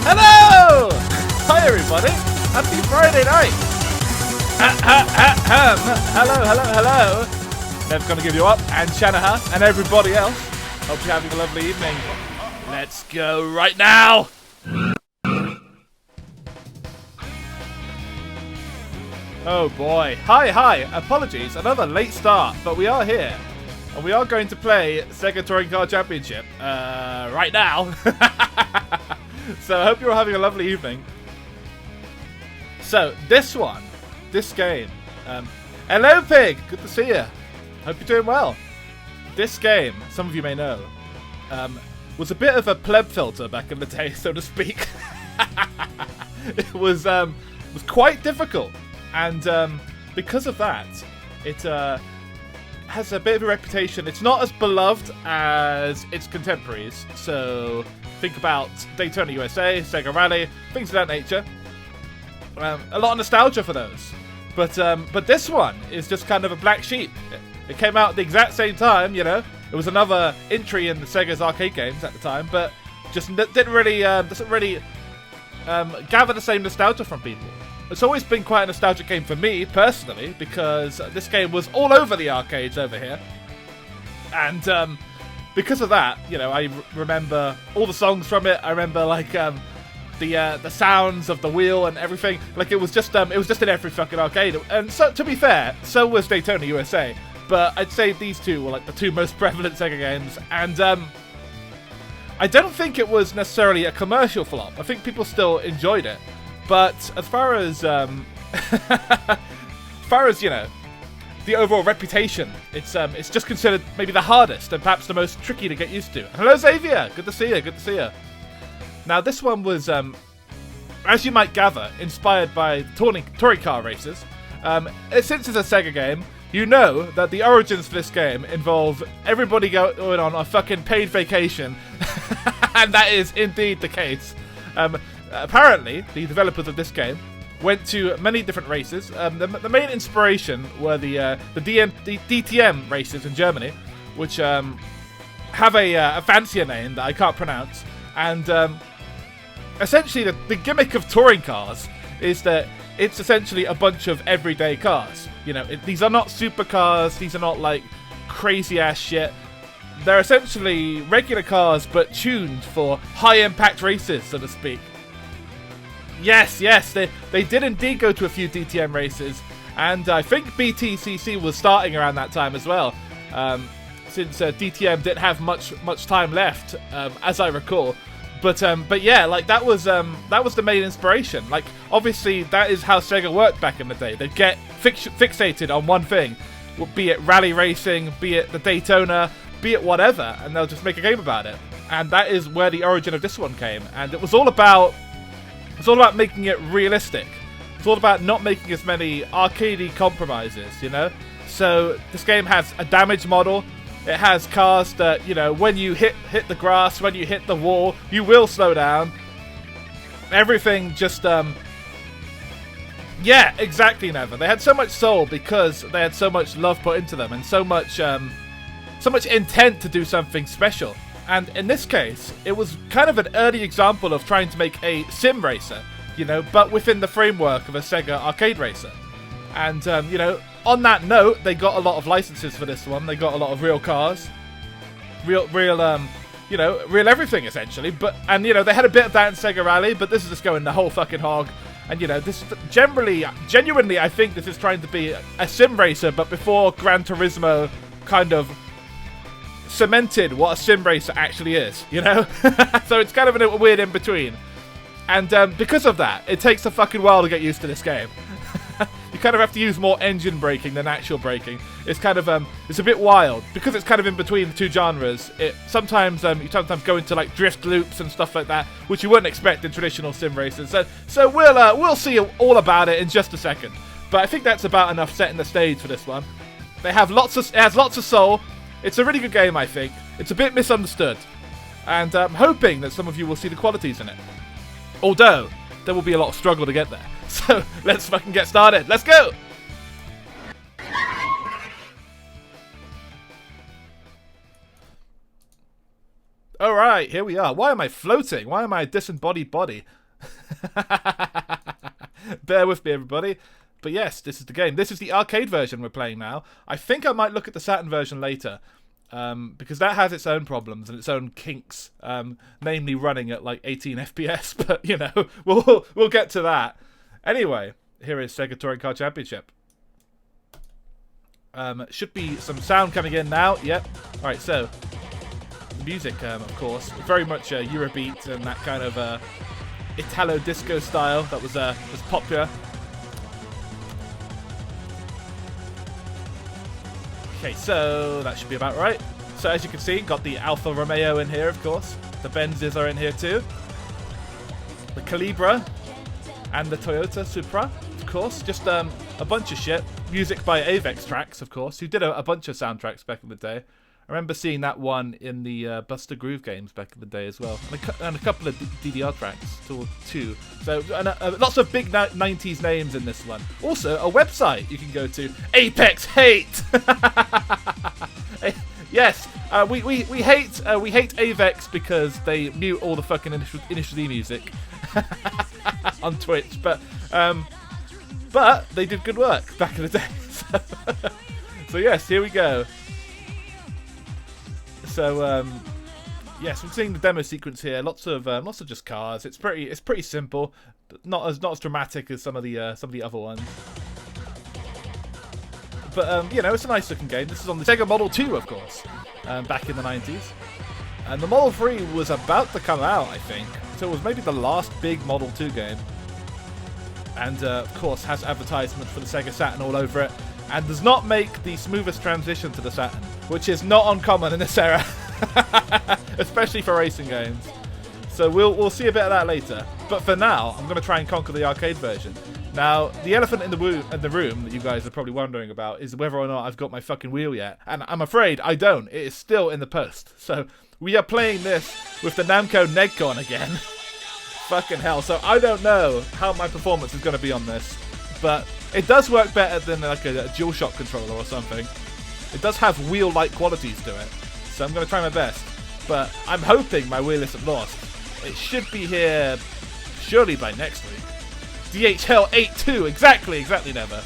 Hello! Hi everybody! Happy Friday night! Hello! Never gonna give you up, and Shanahan, and everybody else. Hope you're having a lovely evening. Let's go right now! Oh boy. Hi. Apologies, another late start, but we are here. And we are going to play SEGA Touring Car Championship right now. So I hope you're having a lovely evening. So, this game. Hello Pig, good to see you. Hope you're doing well. This game, some of you may know, was a bit of a pleb filter back in the day, so to speak. It was quite difficult. And because of that, it has a bit of a reputation. It's not as beloved as its contemporaries. So think about Daytona USA, Sega Rally, things of that nature. A lot of nostalgia for those. But this one is just kind of a black sheep. It came out at the exact same time, you know. It was another entry in the Sega's arcade games at the time, but just doesn't really gather the same nostalgia from people. It's always been quite a nostalgic game for me, personally, because this game was all over the arcades over here. And because of that, you know, I remember all the songs from it. I remember, like, the sounds of the wheel and everything. Like, it was just in every fucking arcade. And so, to be fair, so was Daytona USA. But I'd say these two were, like, the two most prevalent Sega games. And I don't think it was necessarily a commercial flop. I think people still enjoyed it. But as far as you know, the overall reputation, it's just considered maybe the hardest and perhaps the most tricky to get used to. Hello Xavier, good to see you. Now this one was, as you might gather, inspired by touring car races. Since it's a Sega game, you know that the origins for this game involve everybody going on a fucking paid vacation, and that is indeed the case. Apparently, the developers of this game went to many different races. The main inspiration were the DTM races in Germany, which have a fancier name that I can't pronounce. And essentially, the gimmick of touring cars is that it's essentially a bunch of everyday cars. You know, these are not supercars. These are not like crazy ass shit. They're essentially regular cars, but tuned for high impact races, so to speak. Yes, they did indeed go to a few DTM races, and I think BTCC was starting around that time as well, since DTM didn't have much time left, as I recall. But yeah, like that was the main inspiration. Like obviously that is how Sega worked back in the day. They'd get fixated on one thing, be it rally racing, be it the Daytona, be it whatever, and they'll just make a game about it. And that is where the origin of this one came, and it was all about. It's all about making it realistic. It's all about not making as many arcadey compromises, you know? So, this game has a damage model. It has cars that, you know, when you hit the grass, when you hit the wall, you will slow down. Everything just, yeah, exactly, Never. They had so much soul because they had so much love put into them and so much intent to do something special. And in this case, it was kind of an early example of trying to make a sim racer, you know, but within the framework of a Sega arcade racer. And, you know, on that note, they got a lot of licenses for this one. They got a lot of real cars, real everything, essentially. And, you know, they had a bit of that in Sega Rally, but this is just going the whole fucking hog. And, you know, this is genuinely, I think this is trying to be a sim racer, but before Gran Turismo kind of cemented what a sim racer actually is, you know? So it's kind of a weird in-between. And because of that, it takes a fucking while to get used to this game. You kind of have to use more engine braking than actual braking. It's kind of, it's a bit wild. Because it's kind of in between the two genres, you sometimes go into like drift loops and stuff like that, which you wouldn't expect in traditional sim races. So we'll see all about it in just a second. But I think that's about enough setting the stage for this one. It has lots of soul. It's a really good game, I think. It's a bit misunderstood. And I'm hoping that some of you will see the qualities in it. Although, there will be a lot of struggle to get there. So, let's fucking get started. Let's go! Alright, here we are. Why am I floating? Why am I a disembodied body? Bear with me, everybody. But yes, this is the game. This is the arcade version we're playing now. I think I might look at the Saturn version later. Because that has its own problems and its own kinks. Namely running at like 18 FPS. But, you know, we'll get to that. Anyway, here is Sega Touring Car Championship. Should be some sound coming in now. Yep. Alright, so the music, of course, very much Eurobeat and that kind of Italo disco style that was popular. Okay, so that should be about right. So as you can see, got the Alfa Romeo in here, of course. The Benzes are in here too. The Calibra and the Toyota Supra, of course. Just a bunch of shit. Music by Avex Tracks, of course, who did a bunch of soundtracks back in the day. I remember seeing that one in the Buster Groove games back in the day as well. And a couple of DDR tracks, too. So lots of big 90s names in this one. Also, a website you can go to. Apex Hate! Yes, we hate Avex because they mute all the fucking Initial D music on Twitch. But they did good work back in the day. So yes, here we go. So yes, we're seeing the demo sequence here. Lots of just cars. It's pretty simple, not as dramatic as some of the other ones. But you know, it's a nice looking game. This is on the Sega Model 2, of course, back in the 90s. And the Model 3 was about to come out, I think. So it was maybe the last big Model 2 game. And of course has advertisements for the Sega Saturn all over it. And does not make the smoothest transition to the Saturn, which is not uncommon in this era, especially for racing games. So we'll see a bit of that later. But for now, I'm going to try and conquer the arcade version. Now, the elephant in the room that you guys are probably wondering about is whether or not I've got my fucking wheel yet. And I'm afraid I don't. It is still in the post. So we are playing this with the Namco Negcon again. Fucking hell. So I don't know how my performance is going to be on this. But it does work better than like a DualShock controller or something. It does have wheel-like qualities to it. So I'm going to try my best. But I'm hoping my wheel isn't lost. It should be here surely by next week. DHL 8.2, exactly never.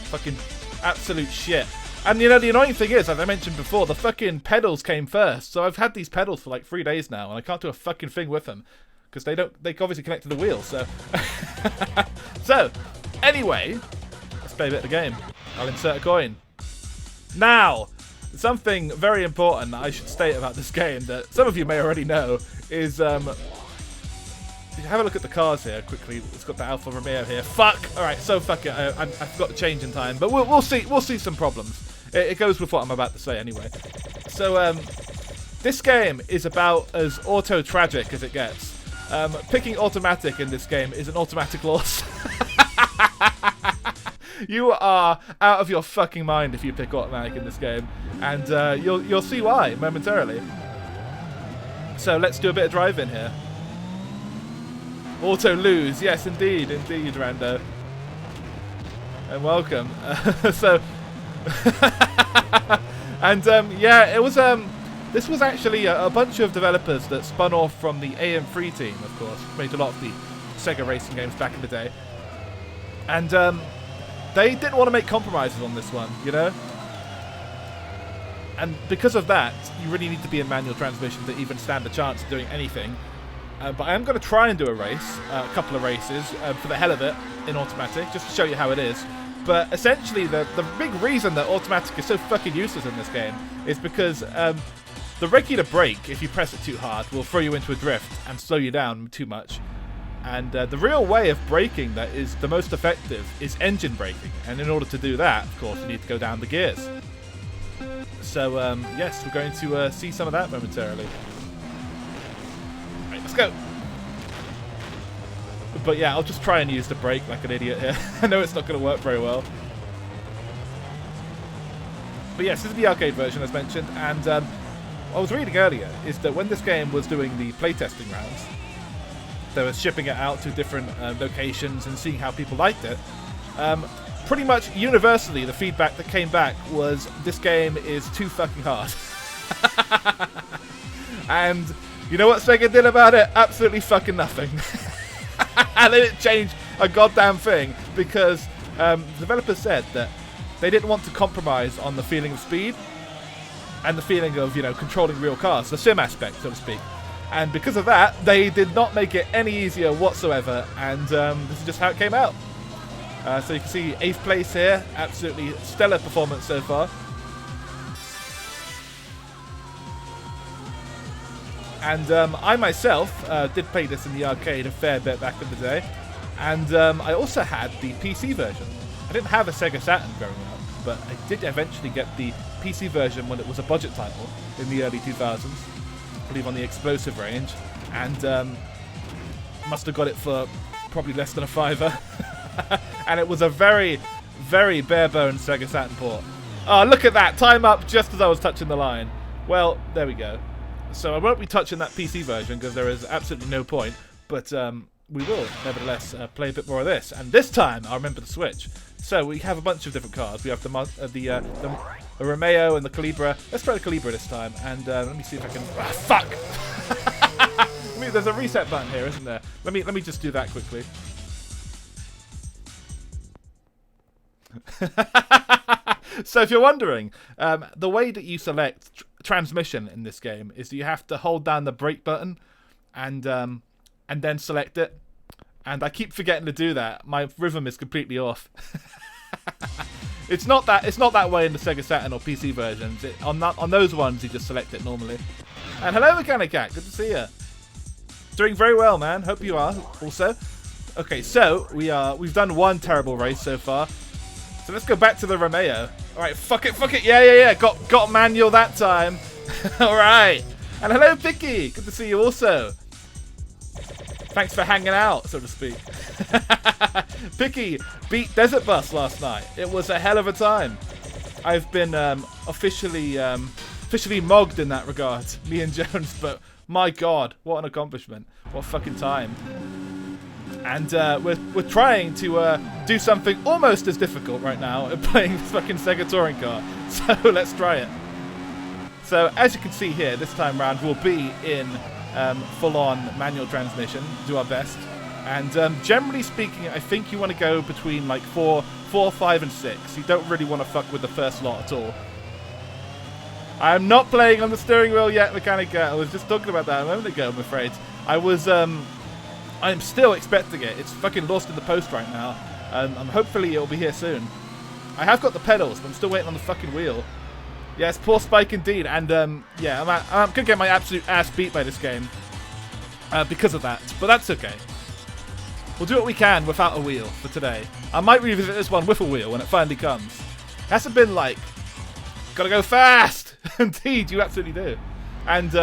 Fucking absolute shit. And you know, the annoying thing is, as I mentioned before, the fucking pedals came first. So I've had these pedals for like 3 days now, and I can't do a fucking thing with them. Because they obviously connect to the wheel, so. So, anyway, let's play a bit of the game. I'll insert a coin. Now, something very important that I should state about this game that some of you may already know is, have a look at the cars here quickly. It's got the Alfa Romeo here. Fuck! Alright, so fuck it. I forgot to change in time, but we'll see some problems. It goes with what I'm about to say anyway. So, this game is about as auto-tragic as it gets. Picking automatic in this game is an automatic loss. You are out of your fucking mind if you pick automatic in this game, and you'll see why momentarily. So let's do a bit of driving here. Auto lose, yes, indeed, Rando, and welcome. And yeah, it was this was actually a bunch of developers that spun off from the AM3 team, of course, made a lot of the Sega racing games back in the day. And they didn't want to make compromises on this one, you know? And because of that, you really need to be in manual transmission to even stand a chance of doing anything. But I am going to try and do a race, a couple of races, for the hell of it, in automatic, just to show you how it is. But essentially, the big reason that automatic is so fucking useless in this game is because the regular brake, if you press it too hard, will throw you into a drift and slow you down too much. And the real way of braking that is the most effective is engine braking. And in order to do that, of course, you need to go down the gears. So, yes, we're going to see some of that momentarily. Right, let's go. But yeah, I'll just try and use the brake like an idiot here. I know it's not going to work very well. But yes, this is the arcade version, as mentioned. And what I was reading earlier is that when this game was doing the playtesting rounds, they were shipping it out to different locations and seeing how people liked it. Pretty much universally, the feedback that came back was this game is too fucking hard. And you know what Sega did about it? Absolutely fucking nothing. And they didn't change a goddamn thing because the developers said that they didn't want to compromise on the feeling of speed and the feeling of, you know, controlling real cars, the sim aspect, so to speak. And because of that, they did not make it any easier whatsoever, and this is just how it came out. So you can see 8th place here, absolutely stellar performance so far. And I myself did play this in the arcade a fair bit back in the day, and I also had the PC version. I didn't have a Sega Saturn growing up, but I did eventually get the PC version when it was a budget title in the early 2000s. I believe on the explosive range, and must have got it for probably less than a $5. And it was a very, very bare bones Sega Saturn port. Oh, look at that! Time up just as I was touching the line. Well, there we go. So I won't be touching that PC version because there is absolutely no point, but we will nevertheless play a bit more of this. And this time I'll remember the Switch. So we have a bunch of different cars. We have the Romeo and the Calibra. Let's try the Calibra this time, and let me see if I can. Ah, fuck! I mean, there's a reset button here, isn't there? Let me just do that quickly. So if you're wondering, the way that you select transmission in this game is that you have to hold down the brake button and then select it. And I keep forgetting to do that. My rhythm is completely off. It's not that way in the Sega Saturn or PC versions. On those ones, you just select it normally. And hello, Mechanic Cat. Good to see you. Doing very well, man. Hope you are also. Okay, so we've done one terrible race so far. So let's go back to the Romeo. All right, fuck it. Yeah. Got manual that time. All right. And hello, Picky. Good to see you also. Thanks for hanging out, so to speak. Picky beat Desert Bus last night. It was a hell of a time. I've been officially mogged in that regard, me and Jones. But my God, what an accomplishment! What fucking time! And we're trying to do something almost as difficult right now at playing this fucking Sega Touring Car. So let's try it. So as you can see here, this time round we'll be in full-on manual transmission. Do our best. And generally speaking, I think you want to go between like 4, 5, and 6. You don't really want to fuck with the first lot at all. I'm not playing on the steering wheel yet, Mechanica. I was just talking about that a moment ago, I'm afraid. I'm still expecting it. It's fucking lost in the post right now. Hopefully it'll be here soon. I have got the pedals, but I'm still waiting on the fucking wheel. Yes, poor Spike indeed. And yeah, I'm gonna get my absolute ass beat by this game because of that. But that's okay. We'll do what we can without a wheel for today. I might revisit this one with a wheel when it finally comes. It hasn't been like, gotta go fast. Indeed, you absolutely do. And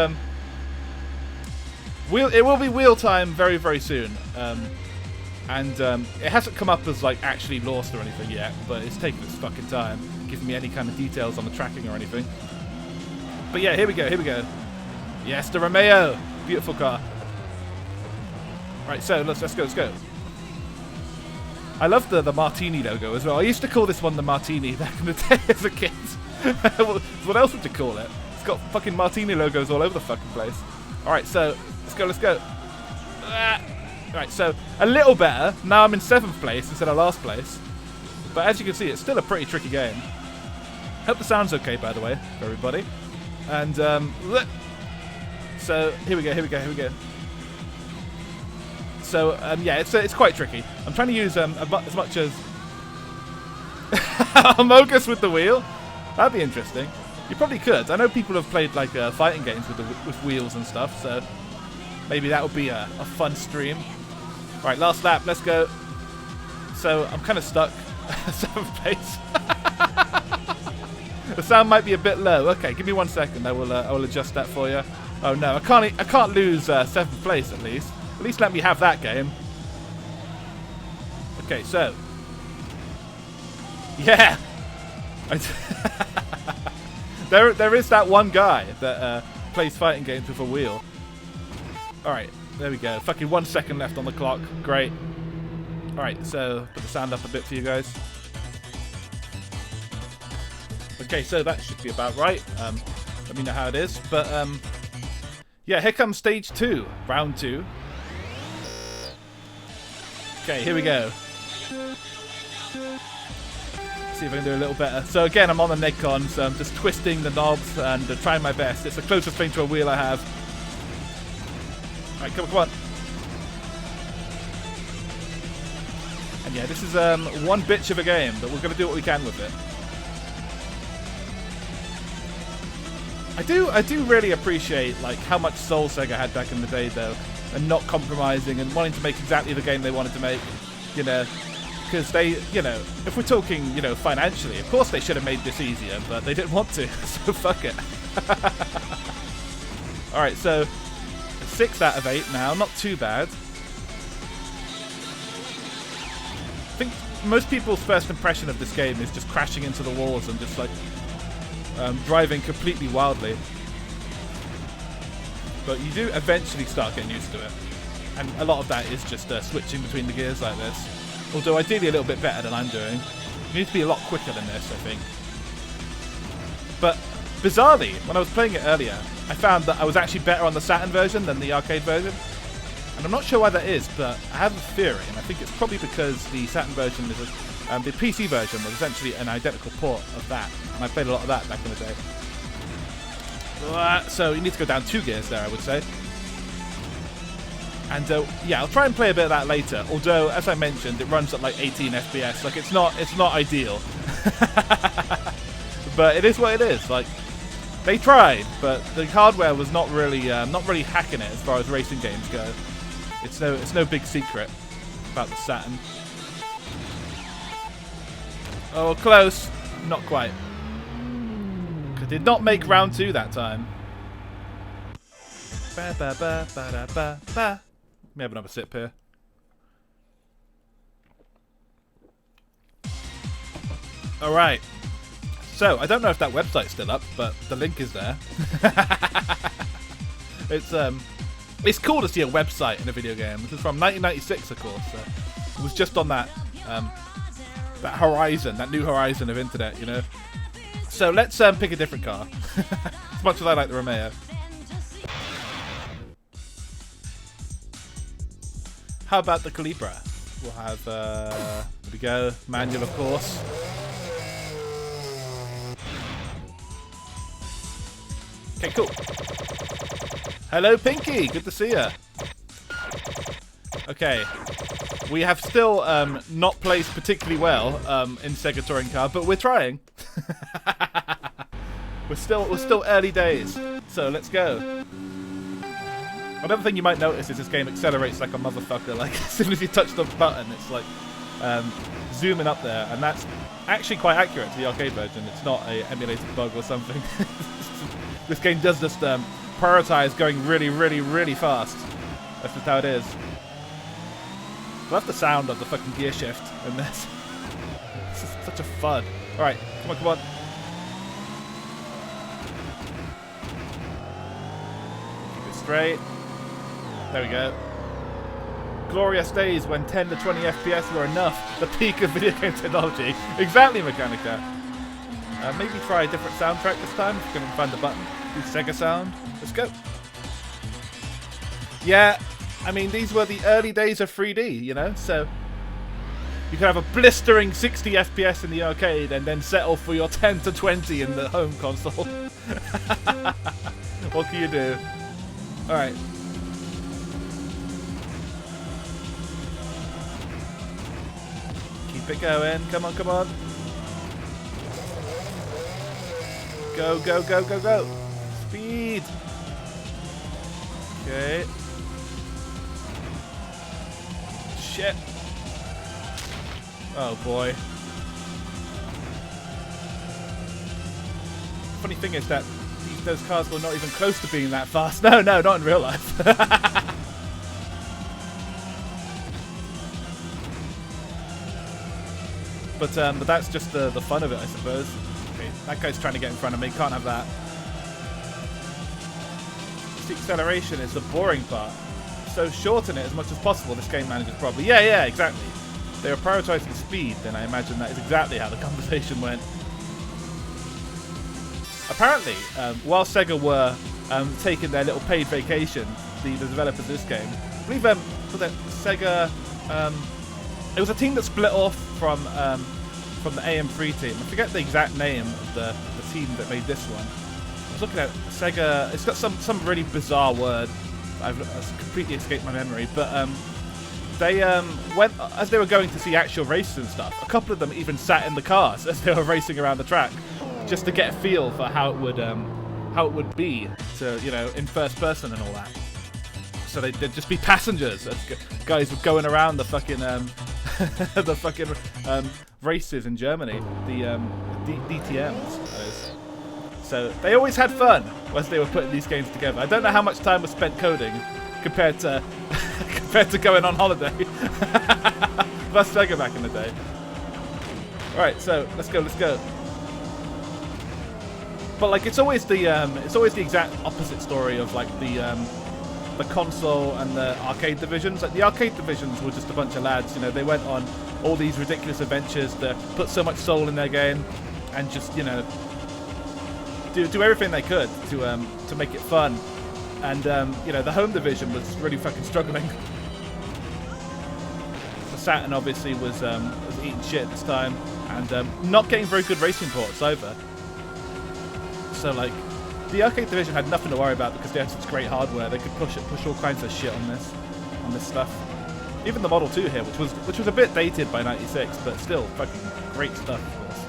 it will be wheel time very, very soon. It hasn't come up as like actually lost or anything yet, but it's taking its fucking time, giving me any kind of details on the tracking or anything. But yeah, here we go. Yes, the Romeo, beautiful car. Right, so let's go. I love the Martini logo as well. I used to call this one the Martini back in the day as a kid. What else would you call it? It's got fucking Martini logos all over the fucking place. Alright, so let's go. Right, so a little better. Now I'm in 7th place instead of last place. But as you can see, it's still a pretty tricky game. Hope the sound's okay, by the way, for everybody. And so here we go. So yeah, it's quite tricky. I'm trying to use as much as Amogus with the wheel. That'd be interesting. You probably could. I know people have played like fighting games with wheels and stuff, so maybe that would be a fun stream. Right, last lap. Let's go. So I'm kind of stuck. 7th place. The sound might be a bit low. Okay, give me 1 second. I will adjust that for you. Oh no, I can't lose 7th place at least. At least let me have that game. Okay, so yeah. There is that one guy that plays fighting games with a wheel. Alright, there we go. Fucking 1 second left on the clock. Great. Alright, so put the sound up a bit for you guys. Okay, so that should be about right. Let me know how it is. But Yeah, here comes stage 2, round 2. Okay, here we go. See if I can do a little better. So again, I'm on the Nikon, so I'm just twisting the knobs and trying my best. It's the closest thing to a wheel I have. Alright, come on. And yeah, this is one bitch of a game, but we're going to do what we can with it. I do really appreciate like how much soul Sega had back in the day, though, and not compromising and wanting to make exactly the game they wanted to make, you know, because they, you know, if we're talking, you know, financially, of course they should have made this easier, but they didn't want to, so fuck it. Alright, so 6 out of 8 now, not too bad. I think most people's first impression of this game is just crashing into the walls and just like driving completely wildly. But you do eventually start getting used to it. And a lot of that is just switching between the gears like this. Although ideally a little bit better than I'm doing. You need to be a lot quicker than this, I think. But bizarrely, when I was playing it earlier, I found that I was actually better on the Saturn version than the arcade version. And I'm not sure why that is, but I have a theory, and I think it's probably because the Saturn version is the PC version was essentially an identical port of that, and I played a lot of that back in the day. So you need to go down 2 gears there, I would say. And yeah, I'll try and play a bit of that later. Although, as I mentioned, it runs at like 18 FPS. Like it's not ideal, but it is what it is. Like they tried, but the hardware was not really hacking it as far as racing games go. It's no big secret about the Saturn. Oh, close. Not quite. I did not make round 2 that time. Ba ba ba ba da ba ba. Let me have another sip here. Alright. So, I don't know if that website's still up, but the link is there. It's cool to see a website in a video game. This is from 1996, of course. So it was just on that that horizon, that new horizon of internet, you know. So let's pick a different car. As much as I like the Romeo. How about the Calibra? We'll have, there we go, manual of course. Okay, cool. Hello Pinky, good to see ya. Okay. We have still not placed particularly well in Sega Touring Car, but we're trying. We're still early days, so let's go. Another thing you might notice is this game accelerates like a motherfucker. Like as soon as you touch the button, it's like zooming up there, and that's actually quite accurate to the arcade version. It's not a emulated bug or something. This game does just prioritize going really, really, really fast. That's just how it is. I love the sound of the fucking gear shift in this. It's just such a fun. Alright, come on, come on. Keep it straight. There we go. Glorious days when 10 to 20 FPS were enough. The peak of video game technology. Exactly, Mechanica. Maybe try a different soundtrack this time if you can find the button. Do Sega sound. Let's go. Yeah. I mean, these were the early days of 3D, you know, so you could have a blistering 60 FPS in the arcade and then settle for your 10 to 20 in the home console. What can you do? Alright. Keep it going. Come on, come on. Go, go, go, go, go. Speed. Okay. Shit. Oh boy. Funny thing is that those cars were not even close to being that fast. No, no, not in real life. But that's just the fun of it, I suppose. Okay, that guy's trying to get in front of me. Can't have that. The acceleration is the boring part. So shorten it as much as possible, this game manager's probably. Yeah, exactly. They were prioritizing speed, then I imagine that is exactly how the conversation went. Apparently, while Sega were taking their little paid vacation, the developers of this game. I believe for the SEGA, it was a team that split off from the AM3 team. I forget the exact name of the team that made this one. I was looking at SEGA. It's got some really bizarre word. I've completely escaped my memory, but they went as they were going to see actual races and stuff. A couple of them even sat in the cars as they were racing around the track, just to get a feel for how it would be to, you know, in first person and all that. So they'd just be passengers as guys were going around the fucking the fucking races in Germany, the DTMs. So they always had fun as they were putting these games together. I don't know how much time was spent coding compared to going on holiday. That's SEGA back in the day. All right, so let's go. But like it's always the exact opposite story of like the console and the arcade divisions. Like the arcade divisions were just a bunch of lads, you know, they went on all these ridiculous adventures that put so much soul in their game and just, you know, do everything they could to make it fun. And you know, the home division was really fucking struggling. The Saturn obviously was eating shit this time and not getting very good racing ports either. So like the arcade division had nothing to worry about because they had such great hardware. They could push all kinds of shit on this stuff. Even the Model 2 here, which was a bit dated by '96, but still fucking great stuff, of course.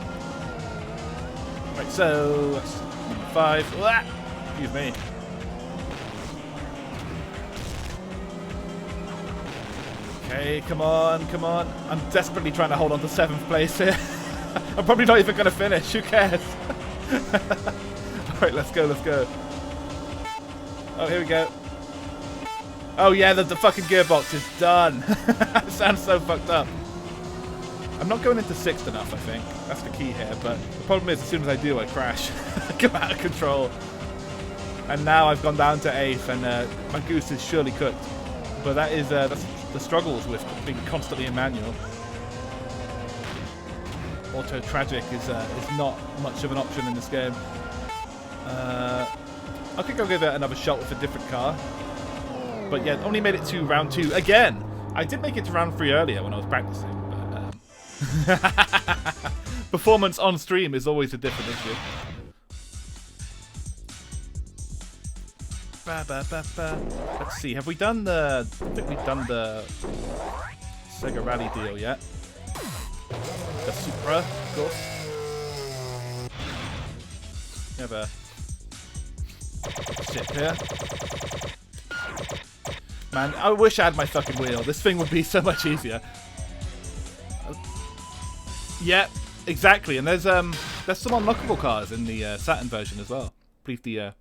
Right, so that's number 5. Excuse me. Okay, come on. I'm desperately trying to hold on to 7th place here. I'm probably not even going to finish. Who cares? Alright, let's go. Oh, here we go. Oh yeah, the fucking gearbox is done. It sounds so fucked up. I'm not going into 6th enough, I think. That's the key here, but the problem is as soon as I do, I crash. I go out of control. And now I've gone down to 8th, and my goose is surely cooked. But that's the struggles with being constantly in manual. Auto Tragic is not much of an option in this game. I think I'll give it another shot with a different car. But yeah, only made it to round 2 again. I did make it to round 3 earlier when I was practicing. But, performance on stream is always a different issue. Let's see, have we done the... I think we've done the SEGA Rally deal yet. The Supra, of course. We have a ship here. Man, I wish I had my fucking wheel. This thing would be so much easier. Yeah, exactly. And there's some unlockable cars in the Saturn version as well. I believe the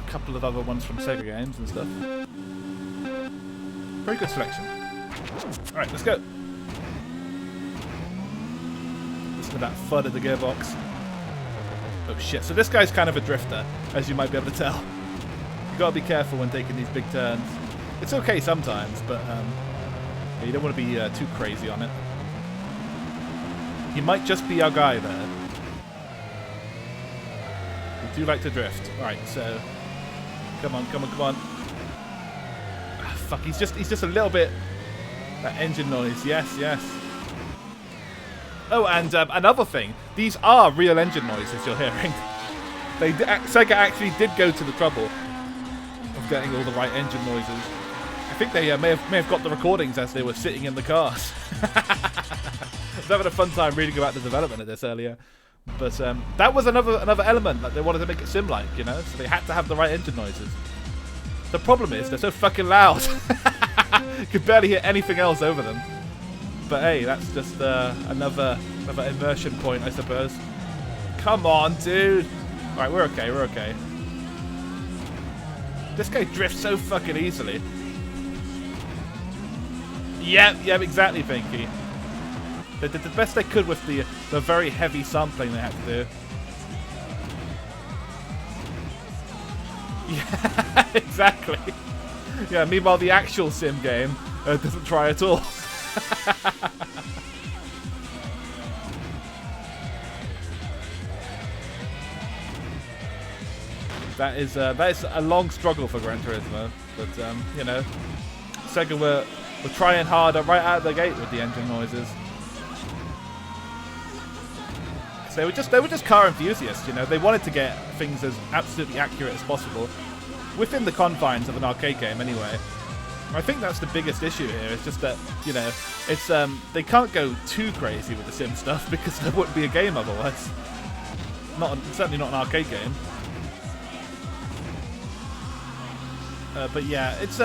couple of other ones from SEGA games and stuff. Very good selection. All right, let's go. Listen to that thud of the gearbox. Oh shit! So this guy's kind of a drifter, as you might be able to tell. You gotta be careful when taking these big turns. It's okay sometimes, but yeah, you don't want to be too crazy on it. He might just be our guy there. We do like to drift. Alright, so come on. Ah, fuck, he's just a little bit that engine noise. Yes. Oh, and another thing, these are real engine noises you're hearing. SEGA actually did go to the trouble of getting all the right engine noises. I think they may have got the recordings as they were sitting in the cars. I was having a fun time reading about the development of this earlier, but that was another element that they wanted to make it sim-like, you know. So they had to have the right engine noises. The problem is they're so fucking loud. You could barely hear anything else over them. But hey, that's just another immersion point, I suppose. Come on, dude. All right, we're okay. This guy drifts so fucking easily. Yep, exactly, Pinky. They did the best they could with the very heavy sampling they had to do. Yeah, exactly. Yeah, meanwhile the actual sim game doesn't try at all. That is a long struggle for Gran Turismo, but you know, Sega were trying hard right out of the gate with the engine noises. They were just car enthusiasts, you know. They wanted to get things as absolutely accurate as possible within the confines of an arcade game, anyway. I think that's the biggest issue here. It's just that, you know, it's they can't go too crazy with the sim stuff because there wouldn't be a game otherwise. Certainly not an arcade game. But yeah, it's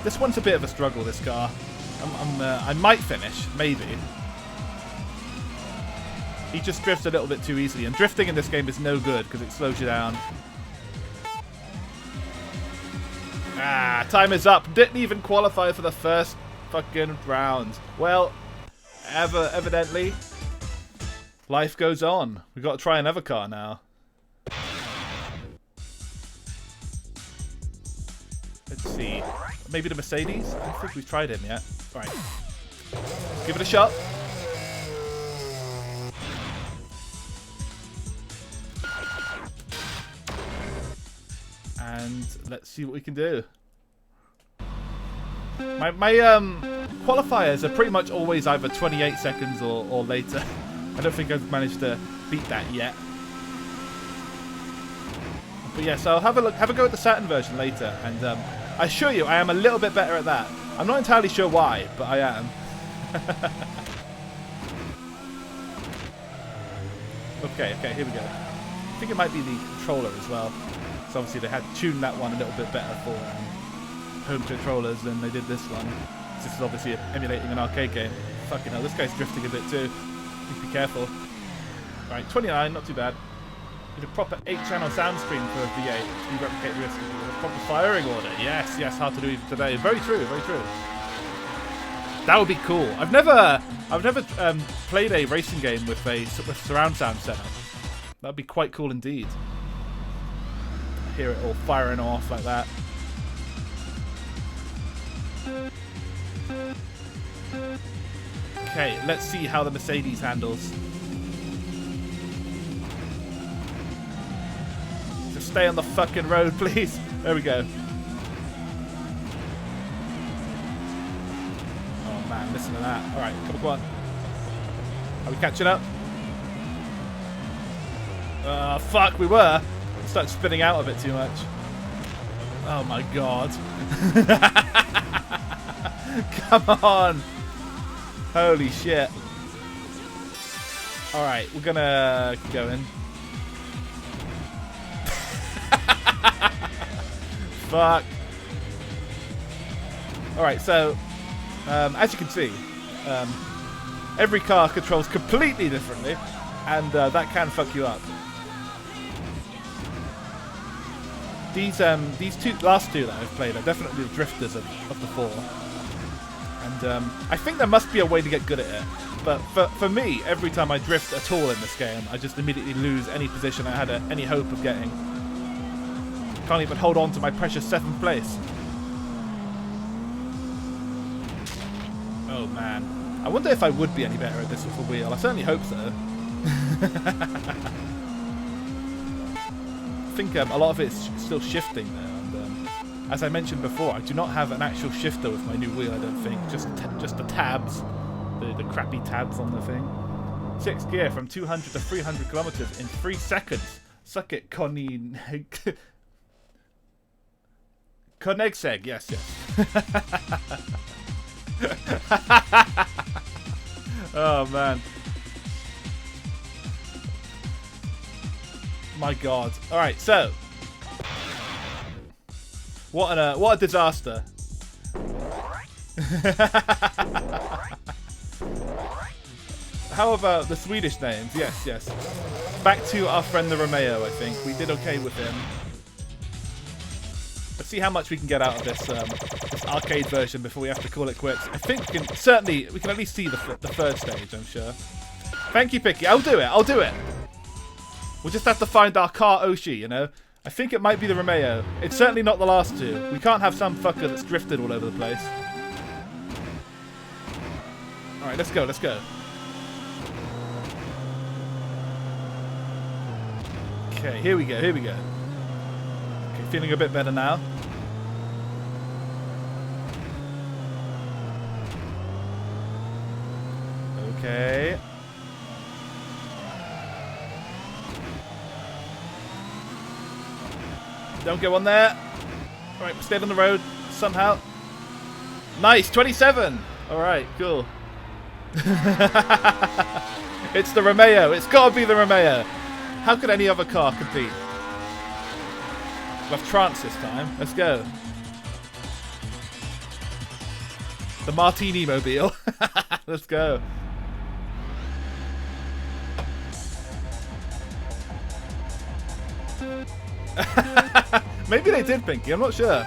this one's a bit of a struggle. This car, I might finish, maybe. He just drifts a little bit too easily, and drifting in this game is no good because it slows you down. Ah, time is up. Didn't even qualify for the first fucking round. Well, evidently, life goes on. We've got to try another car now. Let's see. Maybe the Mercedes? I don't think we've tried him yet. Right. Let's give it a shot. And let's see what we can do. My qualifiers are pretty much always either 28 seconds or later. I don't think I've managed to beat that yet. But yeah, so I'll have a go at the Saturn version later, and I assure you I am a little bit better at that. I'm not entirely sure why, but I am. Okay, here we go. I think it might be the controller as well. So obviously they had tuned that one a little bit better for home controllers than they did this one. This is obviously emulating an arcade game. Fucking hell, this guy's drifting a bit too. Be careful. Right, 29, not too bad. Need a proper 8-channel sound screen for a V8 to replicate risk with a proper firing order. Yes, hard to do even today. Very true, very true. That would be cool. I've never played a racing game with surround sound setup. That'd be quite cool indeed. Hear it all firing off like that. Okay, let's see how the Mercedes handles. Just stay on the fucking road, please. There we go. Oh man, listen to that. Alright, come on. Are we catching up? Fuck, we were. Start spinning out of it too much. Oh my god. Come on. Holy shit. Alright, we're gonna keep going. Fuck. Alright, so as you can see, every car controls completely differently, and that can fuck you up. These last two that I've played are definitely the drifters of the four. And I think there must be a way to get good at it. But for me, every time I drift at all in this game, I just immediately lose any position I had any hope of getting. Can't even hold on to my precious 7th place. Oh man. I wonder if I would be any better at this with a wheel. I certainly hope so. I think a lot of it's still shifting there, and as I mentioned before, I do not have an actual shifter with my new wheel. I don't think, just the tabs, the crappy tabs on the thing. 6th gear from 200 to 300 kilometers in 3 seconds. Suck it, Koenigsegg. Yes. Oh man. My god. Alright, so what a disaster. How about the Swedish names? Yes. Back to our friend the Romeo, I think. We did okay with him. Let's see how much we can get out of this arcade version before we have to call it quits. I think we can at least see the third stage, I'm sure. Thank you, Picky. I'll do it. We'll just have to find our car Oshi, you know? I think it might be the Romeo. It's certainly not the last two. We can't have some fucker that's drifted all over the place. Alright, let's go. Okay, here we go. Feeling a bit better now. Okay. Don't go on there. Alright, we stayed on the road somehow. Nice, 27! Alright, cool. It's the Romeo. It's got to be the Romeo. How could any other car compete? We'll have trance this time. Let's go. The Martini Mobile. Let's go. Maybe they did, Pinky. I'm not sure.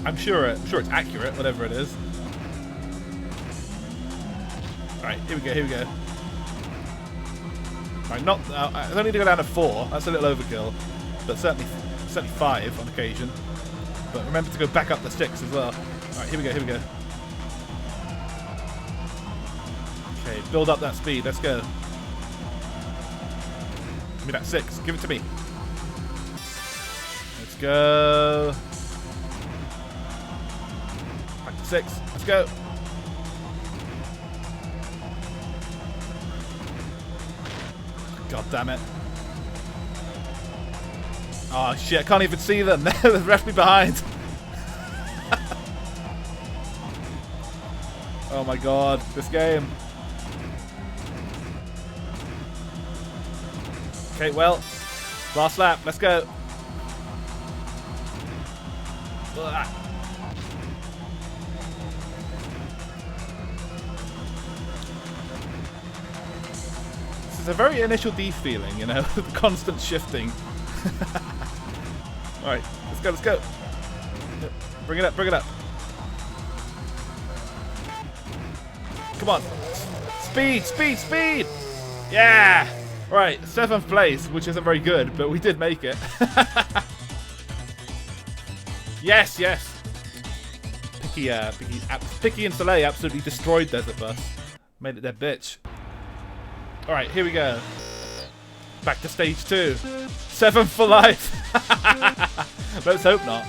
I'm sure it's accurate, whatever it is. Alright, here we go, here we go. Alright, not... I don't need to go down to 4. That's a little overkill. But certainly 5 on occasion. But remember to go back up to 6 as well. Alright, here we go, here we go. Okay, build up that speed. Let's go. Give me that 6. Give it to me. Let's go. Back to 6. Let's go. God damn it. Oh shit, I can't even see them. They left me behind. Oh my god, this game. Okay, well, last lap, let's go. Ugh. This is a very initial D feeling, you know, the constant shifting. Alright, let's go, let's go. Bring it up, bring it up. Come on. Speed, speed, speed! Yeah! Right, 7th place, which isn't very good, but we did make it. Yes, yes. Picky and Soleil absolutely destroyed Desert Bus. Made it their bitch. Alright, here we go. Back to stage 2. 7th for life. Let's hope not.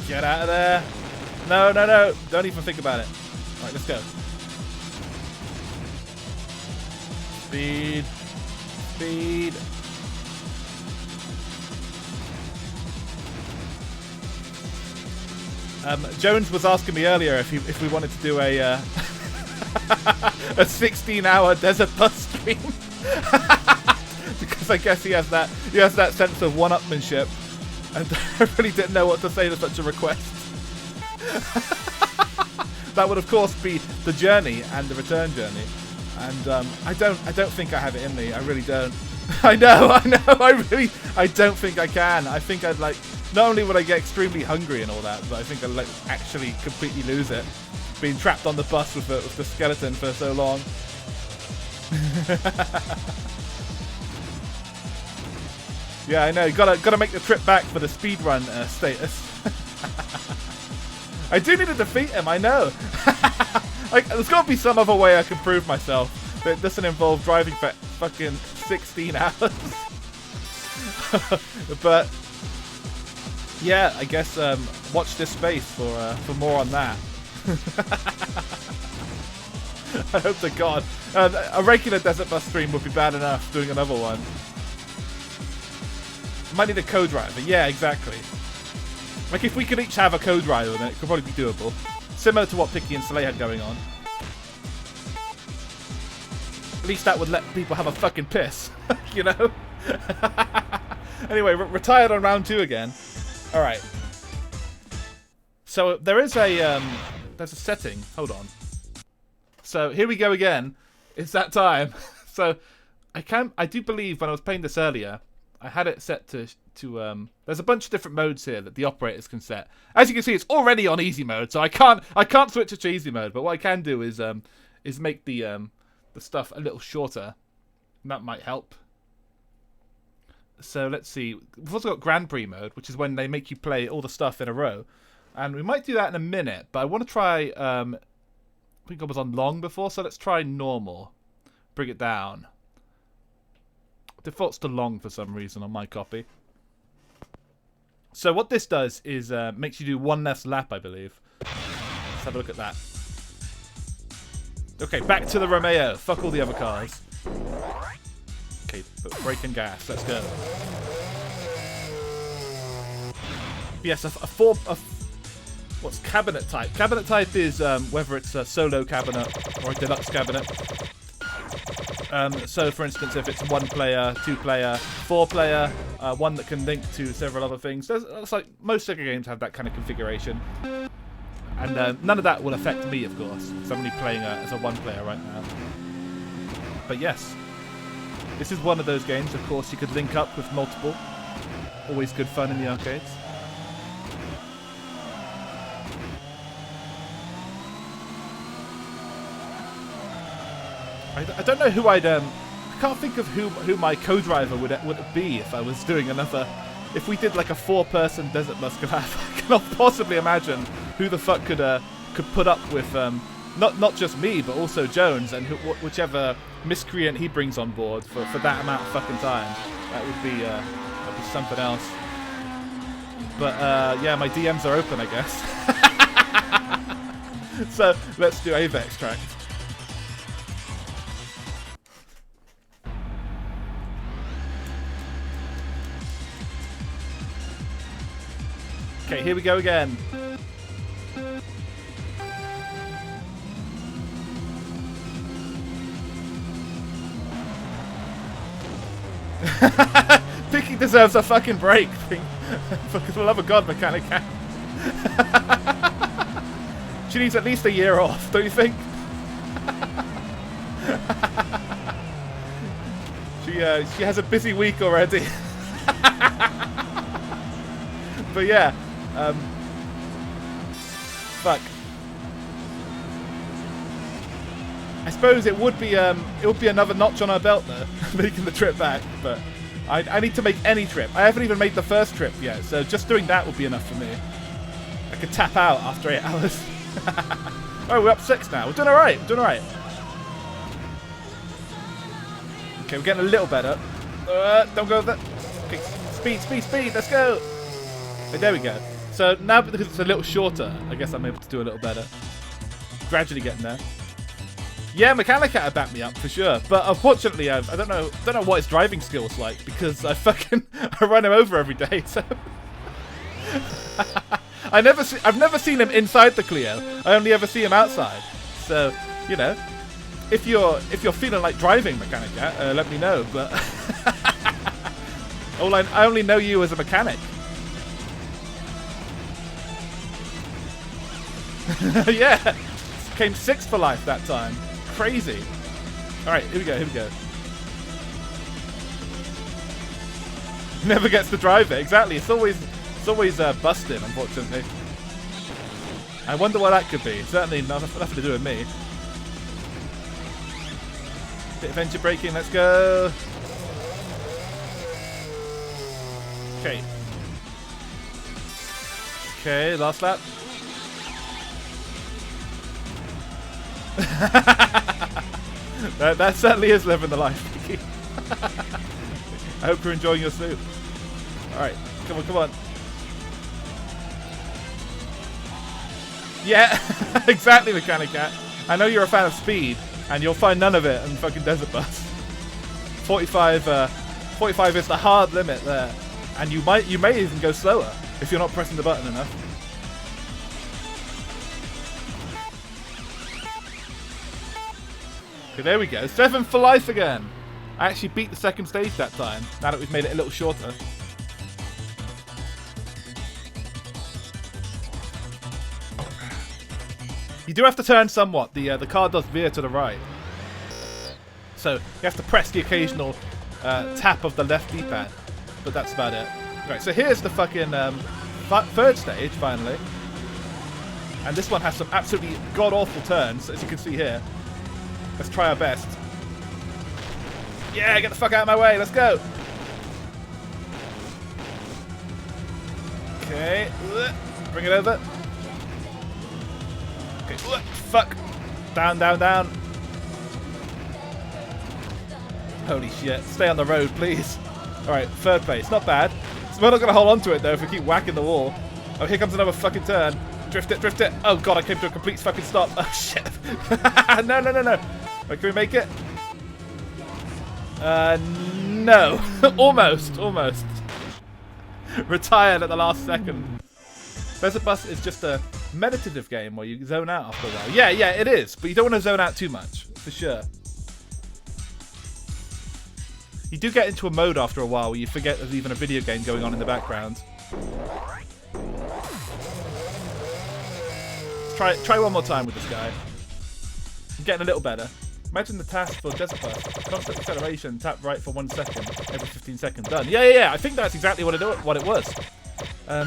Get out of there. No, no, no. Don't even think about it. Alright, let's go. Speed. Speed. Jones was asking me earlier if we wanted to do a a 16-hour Desert Bus stream because I guess he has that sense of one-upmanship, and I really didn't know what to say to such a request. That would of course be the journey and the return journey, and I don't think I have it in me. I really don't. I know. I don't think I can. I think I'd like. Not only would I get extremely hungry and all that, but I think I'd like actually completely lose it. Being trapped on the bus with the skeleton for so long. Yeah, I know. Gotta make the trip back for the speedrun status. I do need to defeat him. I know. Like, there's got to be some other way I can prove myself that doesn't involve driving for fucking 16 hours. But. Yeah, I guess watch this space for more on that. I hope to God. A regular Desert Bus stream would be bad enough, doing another one. Might need a co-driver. Yeah, exactly. Like, if we could each have a co-driver, then it could probably be doable. Similar to what Picky and Soleil had going on. At least that would let people have a fucking piss. You know? Anyway, retired on round 2 again. Alright. So there is a there's a setting. Hold on. So here we go again. It's that time. So I do believe when I was playing this earlier, I had it set to there's a bunch of different modes here that the operators can set. As you can see, it's already on easy mode, so I can't switch it to easy mode, but what I can do is make the stuff a little shorter. And that might help. So let's see. We've also got Grand Prix mode, which is when they make you play all the stuff in a row. And we might do that in a minute, but I want to try think I was on long before, so let's try normal. Bring it down. Defaults to long for some reason on my copy. So what this does is makes you do one less lap, I believe. Let's have a look at that. Okay, back to the Romeo. Fuck all the other cars. Okay, but brake and gas. Let's go. Yes, what's cabinet type? Cabinet type is whether it's a solo cabinet or a deluxe cabinet. So, for instance, if it's 1 player, 2 player, 4 player, one that can link to several other things. It's like most SEGA games have that kind of configuration. And none of that will affect me, of course, because I'm only playing as a 1 player right now. But yes, this is one of those games, of course, you could link up with multiple. Always good fun in the arcades. I don't know who I can't think of who my co-driver would be if I was doing another. If we did like a 4-person Desert Bus collab, I cannot possibly imagine who the fuck could put up with not just me but also Jones and whichever miscreant he brings on board for that amount of fucking time. That would be something else. But yeah, my DMs are open, I guess. So let's do AVA extract. Okay, here we go again. Think he deserves a fucking break. For the love of God, Mechanic Cat. She needs at least a year off, don't you think? She has a busy week already. But yeah. Fuck. I suppose it would be another notch on our belt though, making the trip back. But I need to make any trip. I haven't even made the first trip yet, so just doing that would be enough for me. I could tap out after 8 hours. Oh, we're up 6 now. We're doing all right. We're doing all right. Okay, we're getting a little better. Don't go there. Okay, speed, speed, speed. Let's go. Okay, there we go. So now because it's a little shorter, I guess I'm able to do a little better. Gradually getting there. Yeah, Mechanic Cat backed me up for sure, but unfortunately, I don't know what his driving skills like because I run him over every day. So I've never seen him inside the Clio. I only ever see him outside. So you know, if you're feeling like driving, Mechanic Cat, let me know. But I only know you as a mechanic. Yeah, came 6th for life that time. Crazy. All right, here we go. Here we go. Never gets to drive it. Exactly. It's always busted, unfortunately. I wonder what that could be. Certainly nothing to do with me. Bit of engine braking. Let's go. Okay. Okay, last lap. that certainly is living the life, Mickey. I hope you're enjoying your soup. Alright, come on, come on. Yeah, exactly, Mechanic Cat. I know you're a fan of speed, and you'll find none of it in fucking Desert Bus. 45 is the hard limit there. And you may even go slower if you're not pressing the button enough. Okay, there we go. 7th for life again. I actually beat the second stage that time, now that we've made it a little shorter. You do have to turn somewhat. The car does veer to the right. So you have to press the occasional tap of the left D-pad. But that's about it. Right, so here's the fucking 3rd stage, finally. And this one has some absolutely god-awful turns, as you can see here. Let's try our best. Yeah, get the fuck out of my way. Let's go. Okay. Bring it over. Okay. Fuck. Down, down, down. Holy shit. Stay on the road, please. Alright, third place. Not bad. So we're not going to hold on to it, though, if we keep whacking the wall. Oh, here comes another fucking turn. Drift it, drift it. Oh, God, I came to a complete fucking stop. Oh, shit. No, no, no, no. Wait, can we make it? No. Almost, almost. Retired at the last second. Desert Bus is just a meditative game where you zone out after a while. Yeah, yeah, it is. But you don't want to zone out too much, for sure. You do get into a mode after a while where you forget there's even a video game going on in the background. Try one more time with this guy. I'm getting a little better. Imagine the task for Desert Bus. Constant acceleration, tap right for 1 second, every 15 seconds. Done. Yeah, yeah, yeah. I think that's exactly what it was. I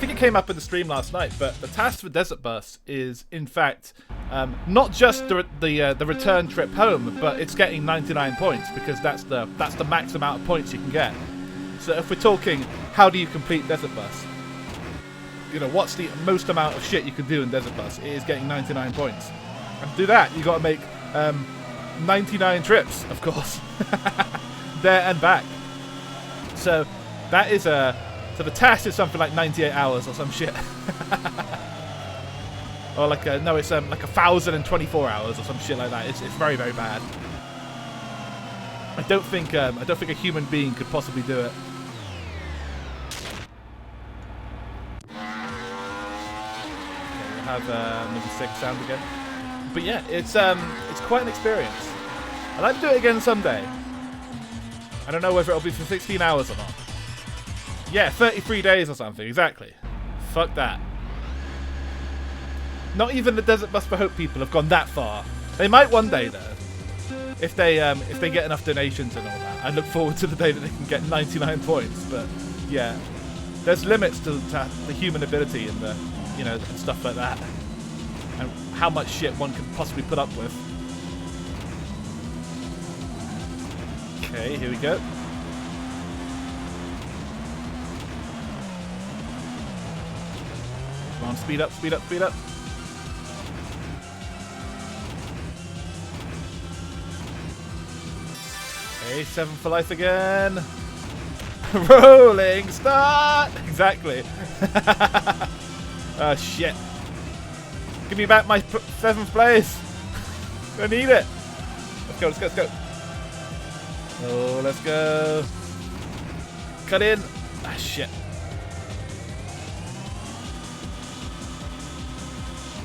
think it came up in the stream last night, but the task for Desert Bus is, in fact, not just the return trip home, but it's getting 99 points because that's the max amount of points you can get. So if we're talking, how do you complete Desert Bus? You know, what's the most amount of shit you can do in Desert Bus? It is getting 99 points. And to do that, you got to make 99 trips, of course, there and back. So that is so the task is something like 98 hours or some shit. Or like no, it's like 1,024 hours or some shit like that. It's very, very bad. I don't think a human being could possibly do it. Have number 6 sound again. But yeah, it's quite an experience. I'd like to do it again someday. I don't know whether it'll be for 16 hours or not. Yeah, 33 days or something, exactly. Fuck that. Not even the Desert Bus for Hope people have gone that far. They might one day though. If they get enough donations and all that. I look forward to the day that they can get 99 points. But yeah, there's limits to the human ability and the and stuff like that, and how much shit one can possibly put up with. Okay, here we go. Come on, speed up, speed up, speed up. Okay, 7 for life again. Rolling start! Exactly. Oh shit. Give me back my 7th place. I need it. Let's go, let's go, let's go. Oh, let's go. Cut in. Ah, shit.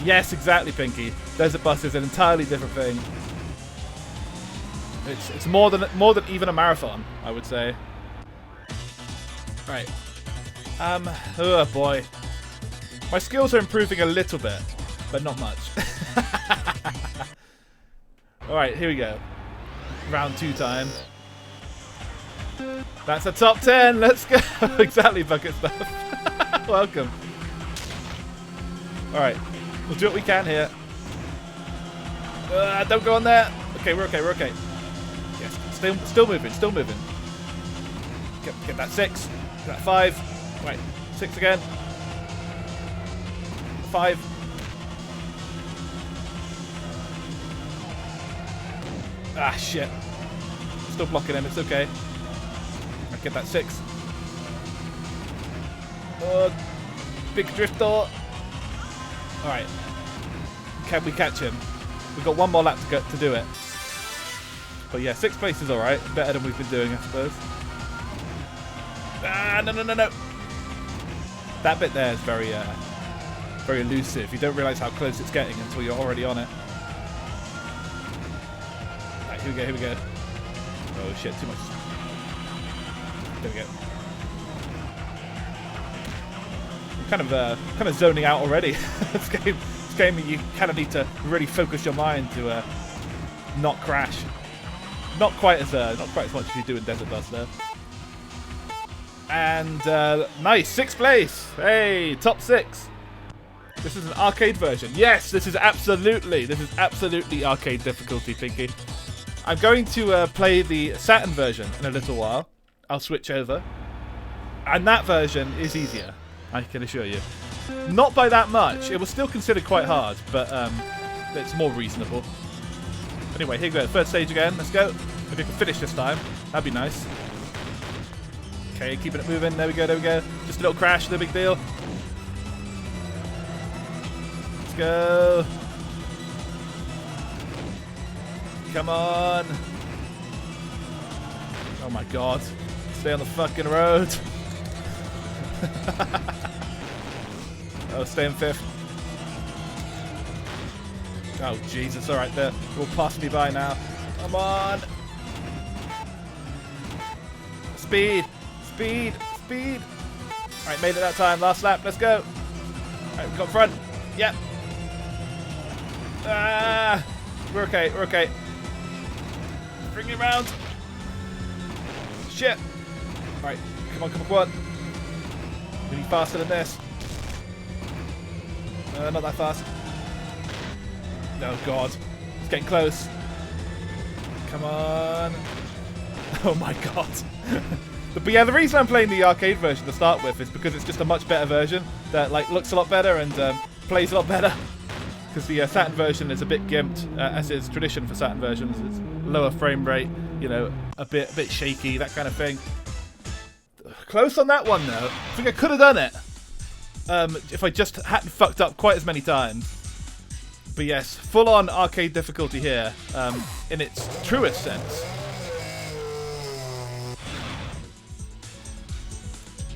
Yes, exactly, Pinky. Desert Bus is an entirely different thing. It's more than even a marathon, I would say. Right. Oh boy. My skills are improving a little bit, but not much. Alright, here we go. Round 2 time. That's a top 10, let's go! Exactly, bucket stuff. Welcome. Alright, we'll do what we can here. Don't go on there. Okay, we're okay, we're okay. Yes, still moving, still moving. Get that 6, get that 5. Right, 6 again. 5. Ah, shit. Still blocking him, it's okay. I get that 6. Oh, big drift door. Alright. Can we catch him? We've got one more lap to do it. But yeah, 6th place is alright. Better than we've been doing, I suppose. Ah, no, no, no, no. That bit there is very elusive. You don't realise how close it's getting until you're already on it. Right, here we go, here we go. Oh shit, too much. There we go. I'm kind of zoning out already. This game, you kind of need to really focus your mind to not crash. Not quite as much as you do in Desert Bus though. And nice, 6th place. Hey, top 6. This is an arcade version. Yes, this is absolutely arcade difficulty, Pinky. I'm going to play the Saturn version in a little while. I'll switch over. And that version is easier, I can assure you. Not by that much. It was still considered quite hard, but it's more reasonable. Anyway, here we go. Third stage again. Let's go. Maybe we can finish this time. That'd be nice. Okay, keeping it moving. There we go, there we go. Just a little crash, no big deal. Let's go. Come on. Oh my god. Stay on the fucking road. Oh, stay in fifth. Oh, Jesus. All right, they're all passing me by now. Come on. Speed. Speed. Speed. All right, made it that time. Last lap. Let's go. All right, we've got front. Yep. Ah. We're okay. We're okay. Bring it round. Shit. All right. Come on, come on. We need faster than this. Not that fast. Oh god, it's getting close. Come on. Oh my god. But yeah, the reason I'm playing the arcade version to start with is because it's just a much better version that like looks a lot better and plays a lot better. Because the Saturn version is a bit gimped, as is tradition for Saturn versions. It's lower frame rate, you know, a bit shaky, that kind of thing. Close on that one though. I think I could have done it if I just hadn't fucked up quite as many times. But yes, full-on arcade difficulty here, in its truest sense.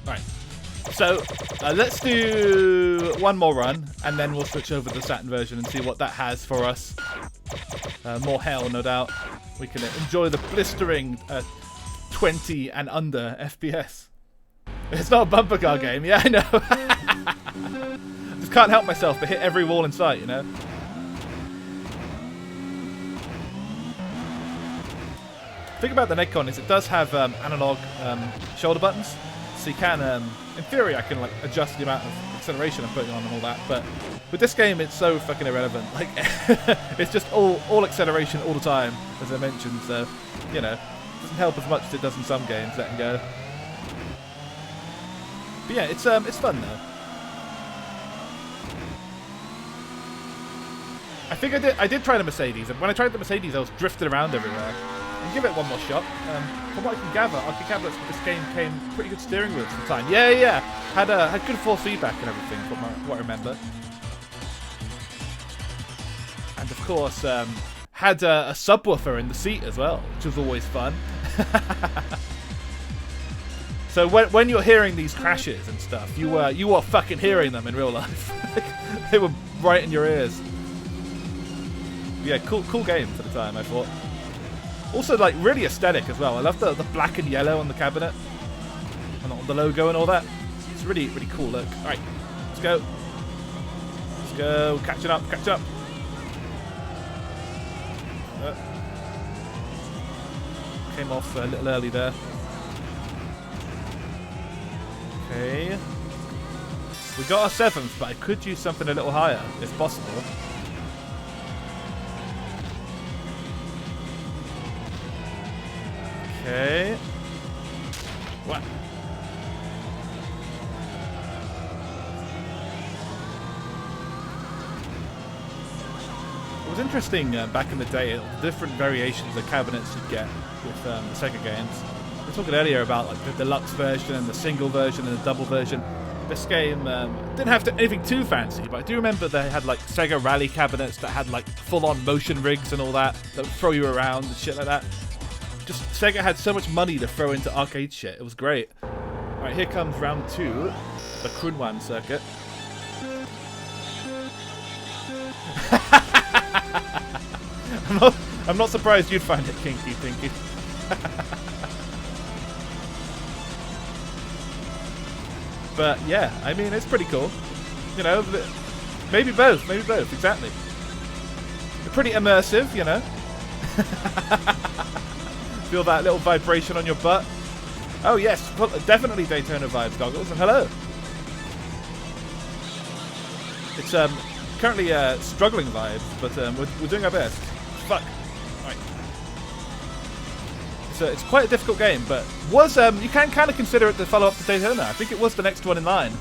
Right, so let's do one more run, and then we'll switch over to the Saturn version and see what that has for us. More hell, no doubt. We can enjoy the blistering 20 and under FPS. It's not a bumper car game, yeah, I know. Just can't help myself but hit every wall in sight, you know. The thing about the Nikon is it does have analog shoulder buttons, so you can, in theory, I can like adjust the amount of acceleration I'm putting on and all that. But with this game, it's so fucking irrelevant. Like, it's just all acceleration all the time, as I mentioned. So, you know, it doesn't help as much as it does in some games. Letting go. But yeah, it's fun though. I think I did try the Mercedes, and when I tried the Mercedes, I was drifting around everywhere. And give it one more shot. From what I can gather, this game came pretty good steering wheels at the time. Yeah. Had good force feedback and everything, from what I remember. And of course, had a subwoofer in the seat as well, which was always fun. So when you're hearing these crashes and stuff, you are fucking hearing them in real life. They were right in your ears. Yeah, cool game for the time, I thought. Also, like, really aesthetic as well. I love the black and yellow on the cabinet. And on the logo and all that. It's really, really cool look. Alright, let's go. Let's go. Catching up. Came off a little early there. Okay. We got our 7th, but I could use something a little higher, if possible. Okay. What? It was interesting back in the day, the different variations of cabinets you'd get with the SEGA games. We were talking earlier about like the deluxe version and the single version and the double version. This game didn't have anything too fancy, but I do remember they had like SEGA rally cabinets that had like full-on motion rigs and all that would throw you around and shit like that. Just SEGA had so much money to throw into arcade shit. It was great. Alright, here comes round 2, the Krunwan circuit. I'm not surprised you'd find it kinky, Pinky. But yeah, I mean, it's pretty cool. You know, maybe both, exactly. They're pretty immersive, you know. Feel that little vibration on your butt. Oh yes, definitely Daytona vibes goggles, and hello. It's currently struggling vibes, but we're doing our best. Fuck. Right. So it's quite a difficult game, but you can kind of consider it the follow-up to Daytona. I think it was the next one in line.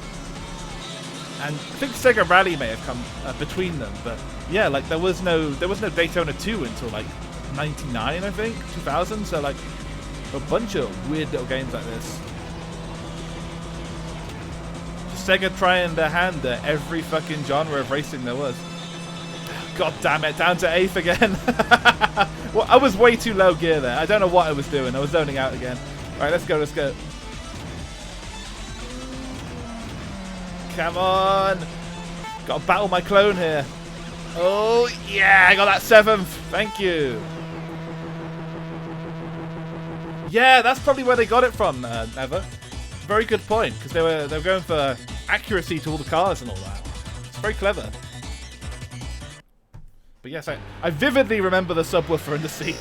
And I think Sega Rally may have come between them, but yeah, like there was no Daytona 2 until like 99, I think, 2000. So like a bunch of weird little games like this. Just Sega trying their hand at every fucking genre of racing there was. God damn it, down to 8th again. Well, I was way too low gear there. I don't know what I was doing. I was zoning out again. All right, let's go, let's go. Come on. Got to battle my clone here. Oh, yeah, I got that 7th. Thank you. Yeah, that's probably where they got it from, Never. Very good point, because they were going for accuracy to all the cars and all that. It's very clever. But yes, I vividly remember the subwoofer in the seat.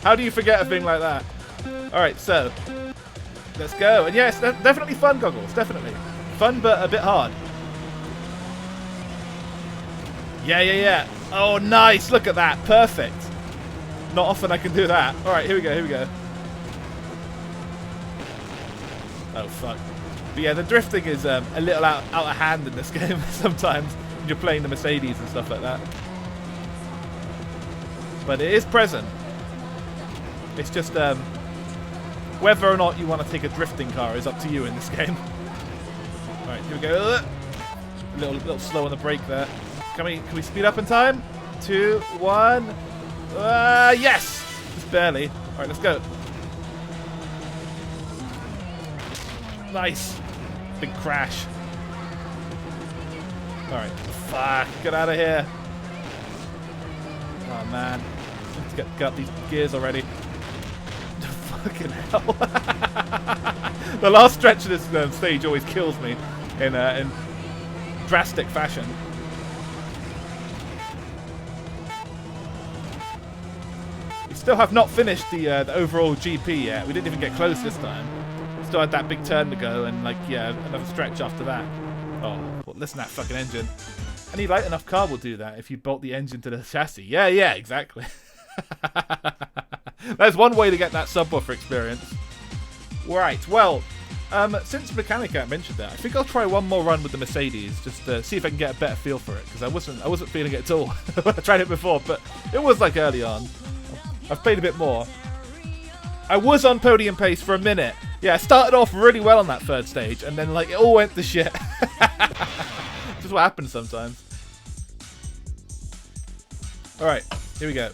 How do you forget a thing like that? Alright, so let's go. And yes, definitely fun, Goggles. Definitely. Fun, but a bit hard. Yeah. Oh, nice. Look at that. Perfect. Not often I can do that. Alright, here we go. Oh, fuck. But yeah, the drifting is a little out of hand in this game sometimes when you're playing the Mercedes and stuff like that. But it is present. It's just whether or not you want to take a drifting car is up to you in this game. Alright, here we go. A little slow on the brake there. Can we speed up in time? 2, 1. Yes! Just barely. Alright, let's go. Nice. Big crash. Alright. Fuck. Get out of here. Oh man. Let's get up these gears already. Fucking hell. The last stretch of this stage always kills me in drastic fashion. We still have not finished the overall GP yet. We didn't even get close this time. Still had that big turn to go and like, yeah, another stretch after that. Oh, well, listen to that fucking engine. Any light enough car will do that if you bolt the engine to the chassis. Yeah, exactly. There's one way to get that subwoofer experience. Right, well, since Mechanica mentioned that, I think I'll try one more run with the Mercedes just to see if I can get a better feel for it, because I wasn't feeling it at all when I tried it before, but it was like early on. I've played a bit more. I was on podium pace for a minute. Yeah, I started off really well on that third stage, and then like it all went to shit. Just what happens sometimes. Alright, here we go.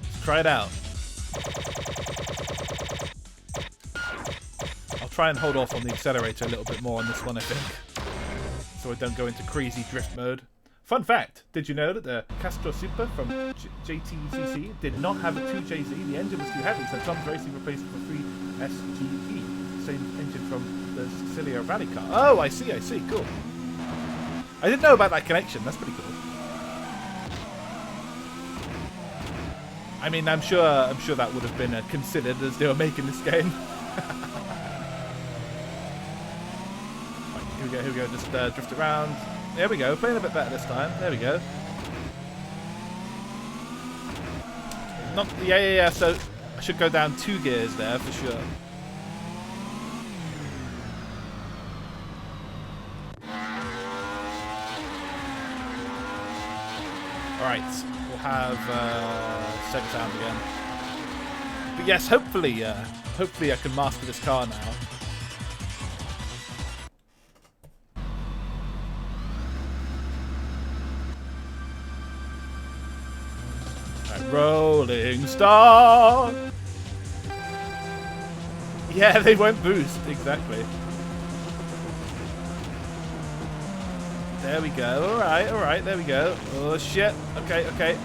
Let's try it out. I'll try and hold off on the accelerator a little bit more on this one, I think, so I don't go into crazy drift mode. Fun fact, did you know that the Castro Super from JTCC did not have a 2JZ? The engine was too heavy, so Tom's Racing replaced it for 3SGE. Same engine from the Sicilia Rally car. Oh, I see, cool. I didn't know about that connection, that's pretty cool. I mean, I'm sure that would have been considered as they were making this game. Right, here we go, just drift around. There we go, playing a bit better this time. There we go. Yeah, so I should go down 2 gears there for sure. Alright, we'll have Sega sound again. But yes, hopefully I can master this car now. Rolling Star. Yeah, they won't boost, exactly. There we go. Alright, there we go. Oh shit. Okay.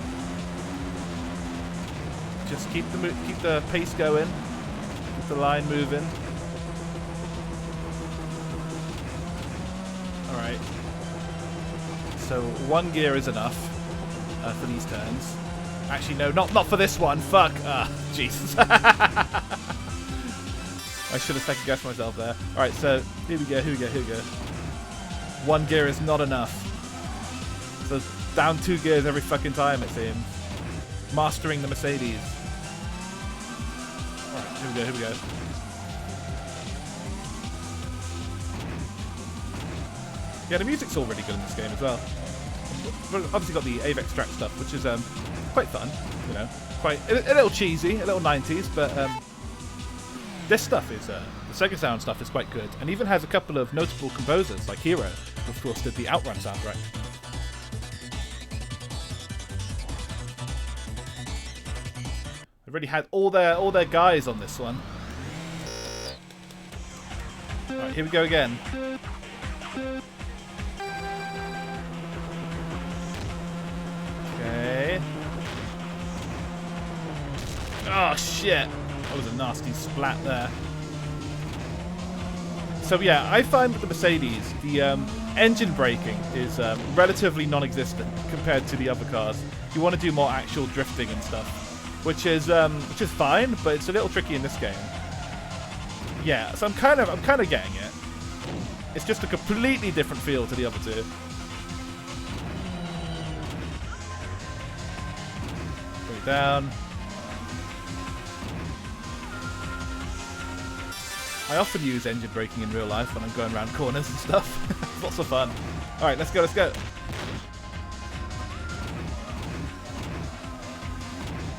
Just keep the pace going. Keep the line moving. Alright. So 1 gear is enough for these turns. Actually, no, not for this one. Fuck. Ah, Jesus. I should have second guessed myself there. Alright, so here we go. 1 gear is not enough. So down 2 gears every fucking time, it seems. mastering the Mercedes. Alright, here we go. Yeah, the music's all really good in this game as well. We've obviously got the Avex track stuff, which is quite fun, you know. Quite a little cheesy, a little 90s, but this stuff is the Sega sound stuff is quite good, and even has a couple of notable composers like Hero, who of course did the Outrun soundtrack. They really had all their guys on this one. Alright, here we go again. Okay. Oh shit! That was a nasty splat there. So yeah, I find with the Mercedes, the engine braking is relatively non-existent compared to the other cars. You want to do more actual drifting and stuff, which is fine, but it's a little tricky in this game. Yeah, so I'm kind of getting it. It's just a completely different feel to the other two. Bring it down. I often use engine braking in real life when I'm going around corners and stuff. Lots of fun. Alright, let's go, let's go.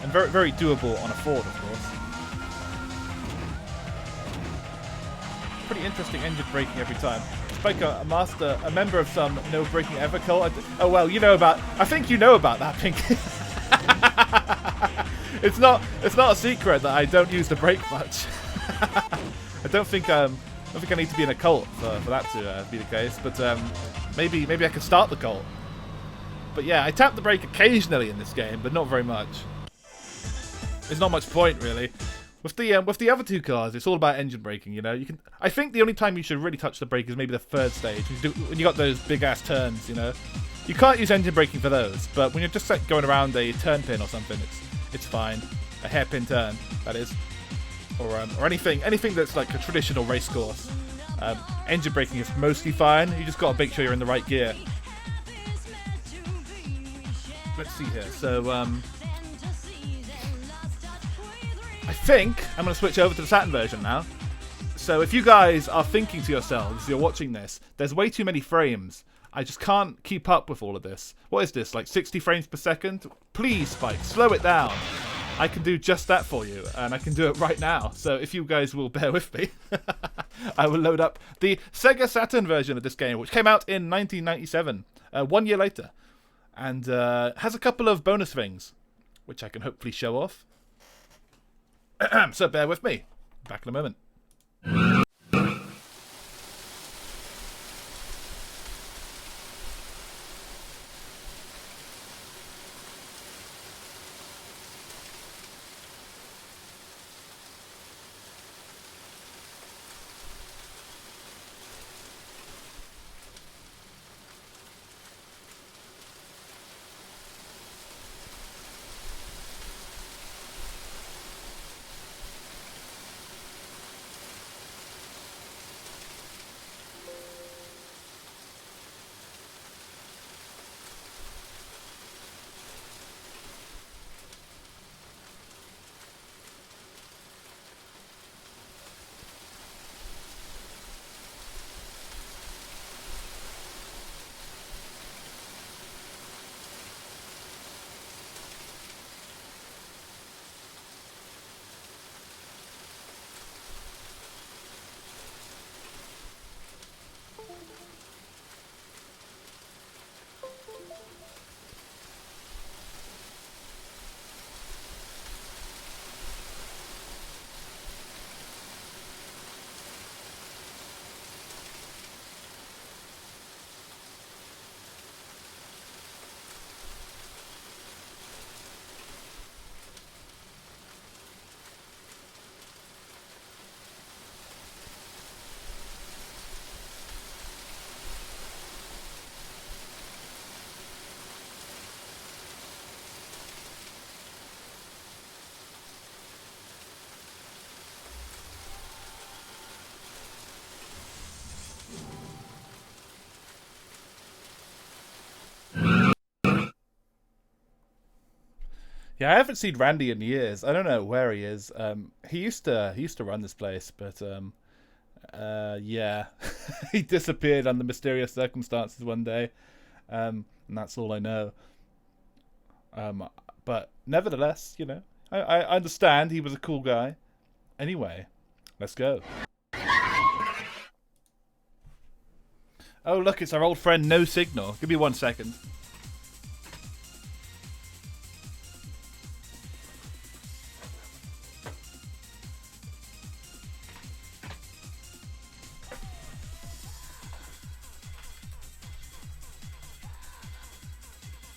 And very, very doable on a Ford, of course. Pretty interesting engine braking every time. It's like a member of some no braking ever cult. Oh well, you know about. I think you know about that, Pink. It's not a secret that I don't use the brake much. I don't think I need to be in a cult for that to be the case. But maybe I can start the cult. But yeah, I tap the brake occasionally in this game, but not very much. There's not much point really. With the other two cars, it's all about engine braking. You know, you can. I think the only time you should really touch the brake is maybe the third stage when you got those big ass turns. You know, you can't use engine braking for those. But when you're just like going around a turn pin or something, it's fine. A hairpin turn, that is, or anything that's like a traditional race course. Engine braking is mostly fine. You just got to make sure you're in the right gear. Let's see here. So I think I'm going to switch over to the Saturn version now. So if you guys are thinking to yourselves, you're watching this, there's way too many frames. I just can't keep up with all of this. What is this, like 60 frames per second? Please, Spike, slow it down. I can do just that for you, and I can do it right now. So if you guys will bear with me, I will load up the Sega Saturn version of this game, which came out in 1997, 1 year later, and has a couple of bonus things, which I can hopefully show off. So bear with me. Back in a moment. Yeah, I haven't seen Randy in years. I don't know where he is. He used to run this place, but yeah, he disappeared under mysterious circumstances one day, and that's all I know. Um, but nevertheless, I understand he was a cool guy. Anyway, let's go. Oh, look, it's our old friend No Signal. Give me 1 second.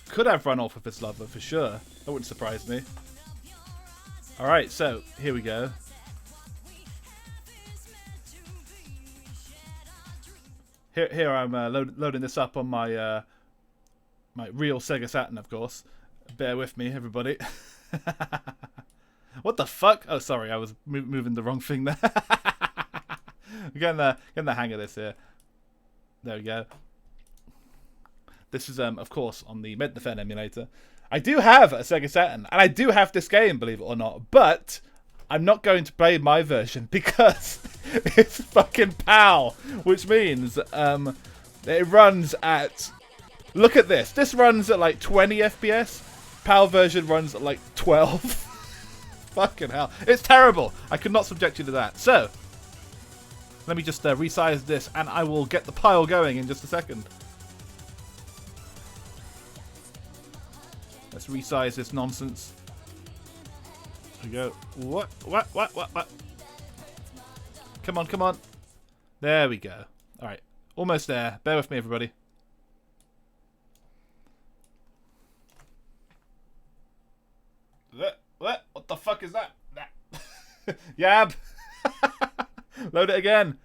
Could have run off with his lover for sure. That wouldn't surprise me. Alright, so here we go. Here I'm loading this up on my my real Sega Saturn, of course. Bear with me, everybody. What the fuck? Oh, sorry, I was moving the wrong thing there. I'm getting the hang of this here. There we go. This is, of course, on the Mednafen emulator. I do have a Sega Saturn, and I do have this game, believe it or not, but I'm not going to play my version because it's fucking PAL, which means it runs at... Look at this. This runs at like 20 FPS. PAL version runs at like 12. Fucking hell. It's terrible. I could not subject you to that. So, let me just resize this, and I will get the pile going in just a second. Let's resize this nonsense. There we go. What? Come on, come on. There we go. Alright. Almost there. Bear with me, everybody. What the fuck is that? Yab! Load it again.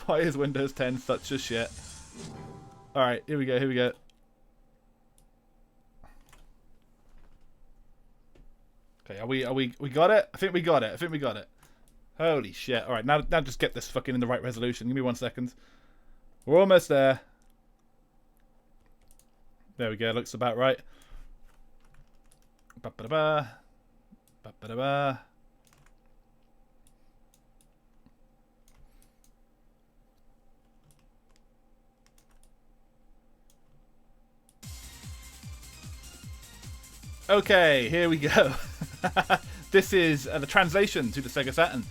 Why is Windows 10 such a shit? Alright, here we go. Okay, we got it? I think we got it. Holy shit. Alright, now just get this fucking in the right resolution. Give me 1 second. We're almost there. There we go, looks about right. Ba-ba-da-ba. Ba-ba-da-ba. Okay, here we go. This is the translation to the Sega Saturn.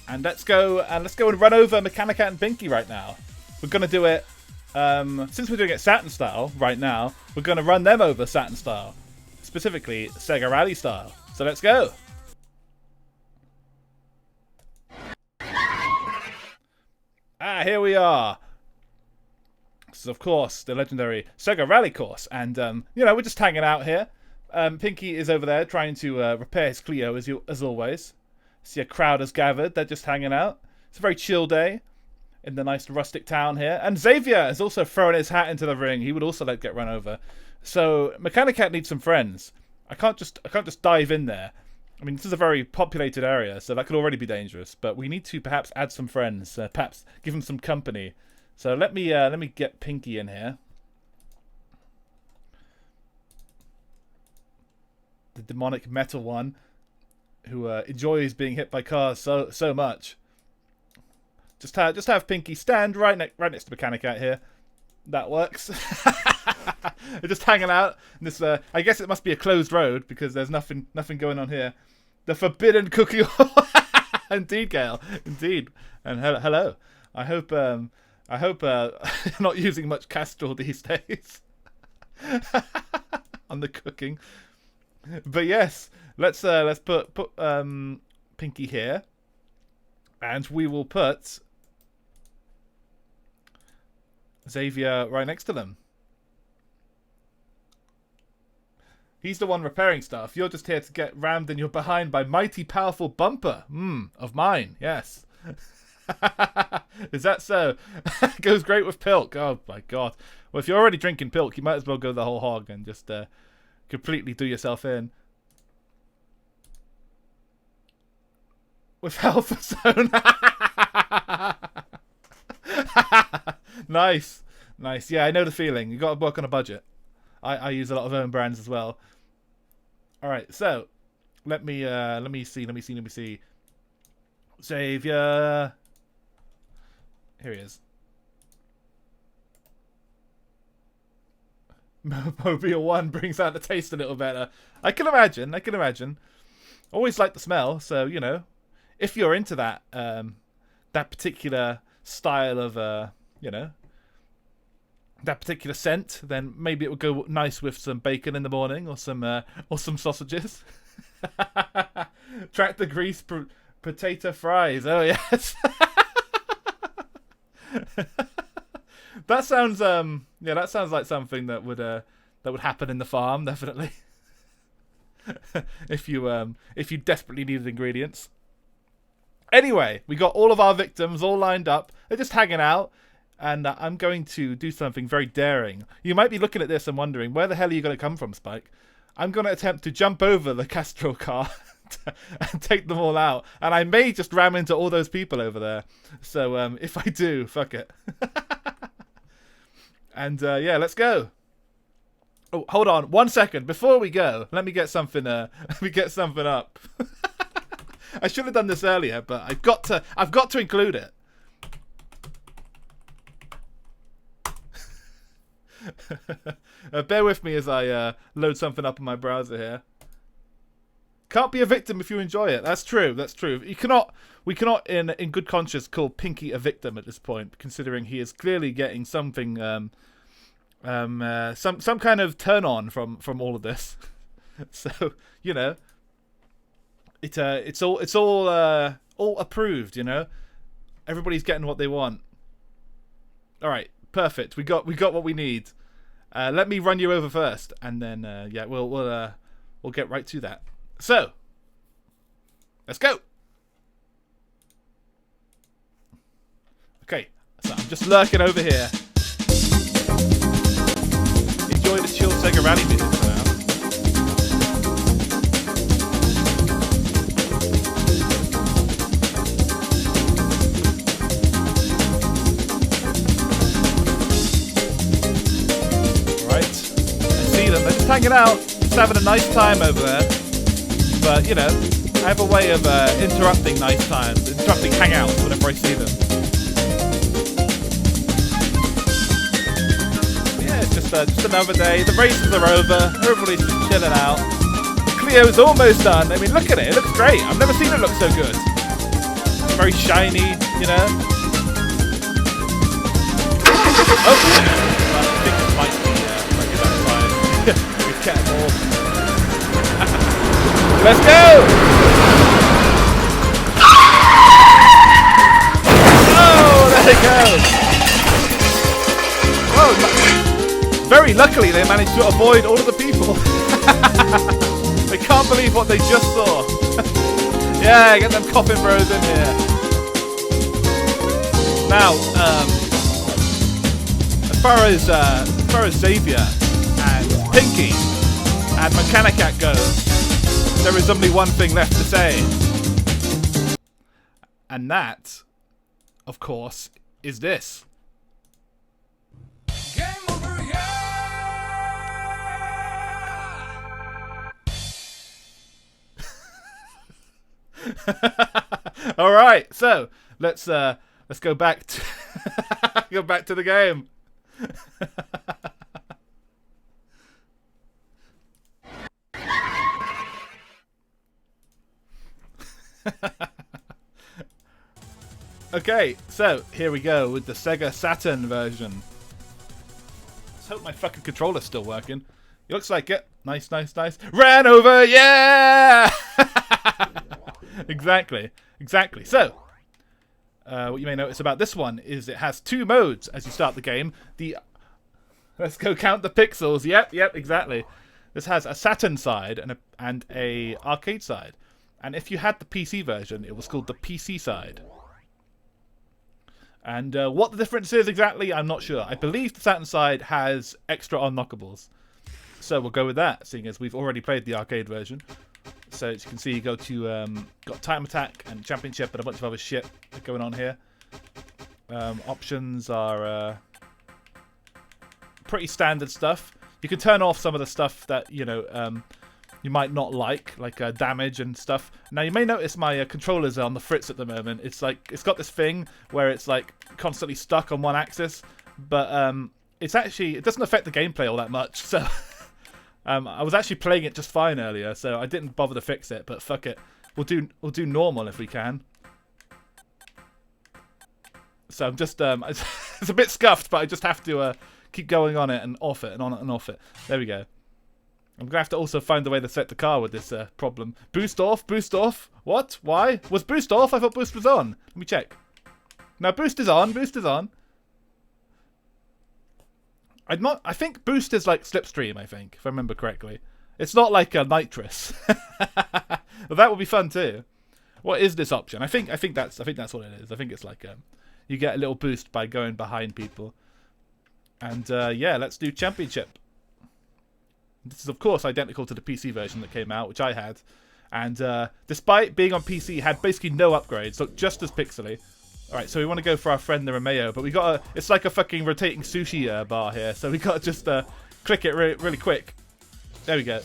And let's go and run over Mechanica and Pinky right now. We're gonna do it since we're doing it Saturn style right now, we're gonna run them over Saturn style. Specifically Sega Rally style. So let's go. Here we are. This is, of course, the legendary Sega Rally course. And, we're just hanging out here. Pinky is over there trying to repair his Clio, as always. See a crowd has gathered. They're just hanging out. It's a very chill day in the nice rustic town here. And Xavier has also thrown his hat into the ring. He would also like to get run over. So, Mechanicat needs some friends. I can't just dive in there. I mean, this is a very populated area, so that could already be dangerous. But we need to perhaps add some friends. Perhaps give him some company. So let me get Pinky in here. The demonic metal one, who enjoys being hit by cars so much. Just have Pinky stand right next to Mechanicat here. That works. They're just hanging out. This I guess it must be a closed road because there's nothing going on here. The forbidden cookie. Indeed, Gail. Indeed. And hello. I hope you're not using much Castrol these days on the cooking. But yes, let's put Pinky here, and we will put Xavier right next to them. He's the one repairing stuff. You're just here to get rammed in your behind by mighty powerful bumper. Of mine, yes. Is that so? Goes great with Pilk. Oh my god. Well, if you're already drinking Pilk, you might as well go the whole hog and just completely do yourself in. With Alpha Zone. Nice. Nice. Yeah, I know the feeling. You got to work on a budget. I use a lot of own brands as well. All right, so let me see. Xavier. Here he is. Mobile 1 brings out the taste a little better. I can imagine. Always like the smell, so you know, if you're into that that particular style of you know, that particular scent, then maybe it would go nice with some bacon in the morning or some sausages. Tractor grease potato fries. Oh yes. That sounds yeah, that sounds like something that would happen in the farm, definitely. if you desperately needed ingredients. Anyway, we got all of our victims all lined up. They're just hanging out, and I'm going to do something very daring. You might be looking at this and wondering, where the hell are you going to come from, Spike? I'm going to attempt to jump over the Castro car and take them all out, and I may just ram into all those people over there. So if I do, fuck it. And yeah, let's go. Oh, hold on 1 second before we go. Let me get something. Let me get something up. I should have done this earlier, but I've got to include it. Bear with me as I load something up in my browser here. Can't be a victim if you enjoy it. That's true. That's true. We cannot, in good conscience, call Pinky a victim at this point, considering he is clearly getting something, some kind of turn on from all of this. So you know, it's all approved. You know, everybody's getting what they want. All right, perfect. We got what we need. Let me run you over first, and then yeah, we'll get right to that. So, let's go. Okay, so I'm just lurking over here. Enjoy the chill Sega Rally music for now. Right, I see them. They're just hanging out, just having a nice time over there. But, you know, I have a way of interrupting nice times, interrupting hangouts whenever I see them. Yeah, it's just another day. The races are over. Everybody's just chilling out. Clio's almost done. I mean, look at it. It looks great. I've never seen it look so good. Very shiny, you know. Oh, well, I think it might be that we get them all. Let's go! Oh, there it goes! Oh, very luckily they managed to avoid all of the people. They can't believe what they just saw. Yeah, get them coffin bros in here. Now, as far as Xavier and Pinky and Mechanicat goes, there is only one thing left to say. And that, of course, is this. Game over, yeah! All right, so let's go back to go back to the game. Okay, so here we go with the Sega Saturn version. Let's hope my fucking controller's still working. It looks like it. Nice, nice, nice. Ran over, yeah! Exactly. So, what you may notice about this one is it has two modes as you start the game. Let's go count the pixels. Yep, exactly. This has a Saturn side and a arcade side. And if you had the PC version, it was called the PC side. And what the difference is exactly, I'm not sure. I believe the Saturn side has extra unknockables. So we'll go with that, seeing as we've already played the arcade version. So as you can see, you go to got Time Attack and Championship and a bunch of other shit going on here. Options are pretty standard stuff. You can turn off some of the stuff that, you know, you might not like damage and stuff. Now, you may notice my controllers are on the fritz at the moment. It's like, it's got this thing where it's like constantly stuck on one axis, but it's actually, it doesn't affect the gameplay all that much. So I was actually playing it just fine earlier, so I didn't bother to fix it, but fuck it. We'll do normal if we can. So I'm just, it's a bit scuffed, but I just have to keep going on it and off it and on it and off it. There we go. I'm going to have to also find a way to set the car with this problem. Boost off, boost off. What? Why? Was boost off? I thought boost was on. Let me check. No, boost is on, boost is on. I think boost is like slipstream, I think, if I remember correctly. It's not like a nitrous. Well, that would be fun too. What is this option? I think that's what it is. I think it's like you get a little boost by going behind people. And yeah, let's do championship. This is of course identical to the PC version that came out, which I had. And despite being on PC, had basically no upgrades, looked just as pixely. Alright, so we want to go for our friend the Romeo, but we got it's like a fucking rotating sushi bar here, so we got to just click it really quick. There we go.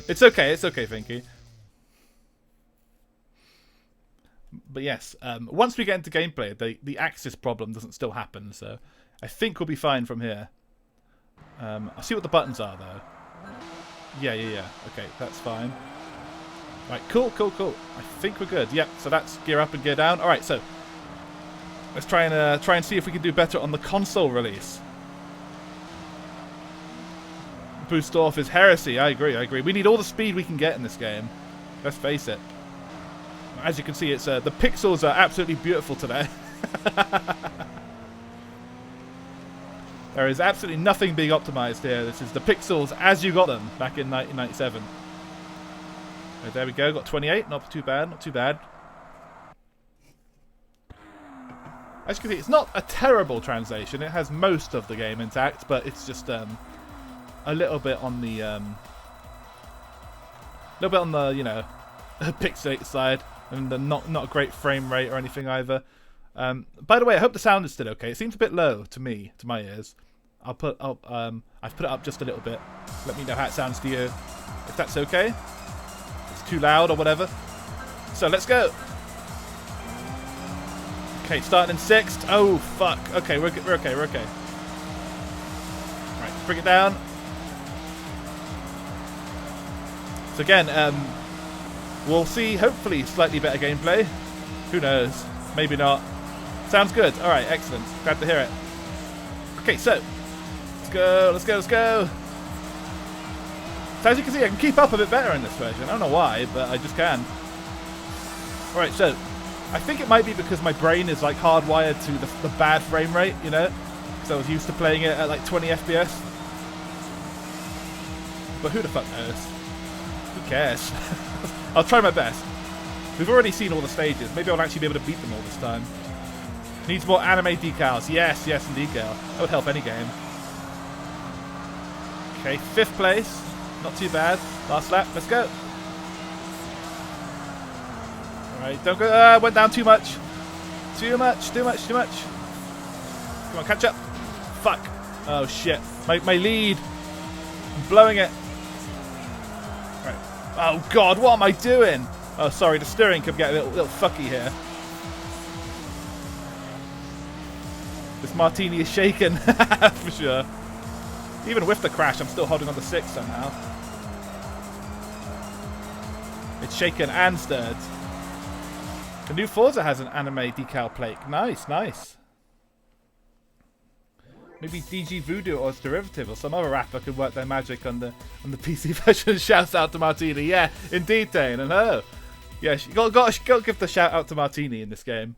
It's okay, Finky. But yes, once we get into gameplay, the axis problem doesn't still happen, so I think we'll be fine from here. I'll see what the buttons are, though. Yeah. Okay, that's fine. Right, cool. I think we're good. Yep, so that's gear up and gear down. Alright, so let's try and see if we can do better on the console release. Boost off is heresy. I agree. We need all the speed we can get in this game. Let's face it. As you can see, it's the pixels are absolutely beautiful today. There is absolutely nothing being optimized here. This is the pixels as you got them back in 1997. Right, there we go. Got 28. Not too bad. As you can see, it's not a terrible translation. It has most of the game intact, but it's just a little bit on the you know, pixelated side, and not a great frame rate or anything either. By the way, I hope the sound is still okay. It seems a bit low to me, to my ears. I've put it up just a little bit. Let me know how it sounds to you, if that's okay. If it's too loud or whatever. So let's go. Okay, starting in 6th. Oh fuck. Okay, we're okay. Right, bring it down. So again, we'll see hopefully slightly better gameplay. Who knows? Maybe not. Sounds good. Alright, excellent. Glad to hear it. Okay, so let's go. So as you can see, I can keep up a bit better in this version. I don't know why, but I just can. Alright, so I think it might be because my brain is like hardwired to the bad frame rate, you know? Because I was used to playing it at like 20 FPS. But who the fuck knows? Who cares? I'll try my best. We've already seen all the stages. Maybe I'll actually be able to beat them all this time. Needs more anime decals. Yes, indeed, girl. That would help any game. Okay, 5th place. Not too bad. Last lap. Let's go. Alright, don't go. Went down too much. Too much. Come on, catch up. Fuck. Oh, shit. My lead. I'm blowing it. Right. Oh, God. What am I doing? Oh, sorry. The steering could get a little fucky here. This martini is shaken. For sure. Even with the crash, I'm still holding on to 6 somehow. It's shaken and stirred. The new Forza has an anime decal plate. Nice. Maybe DG Voodoo or its derivative or some other rapper could work their magic on the PC version. Shouts out to Martini. Yeah, indeed, Tane. And oh, yeah, you got to give the shout out to Martini in this game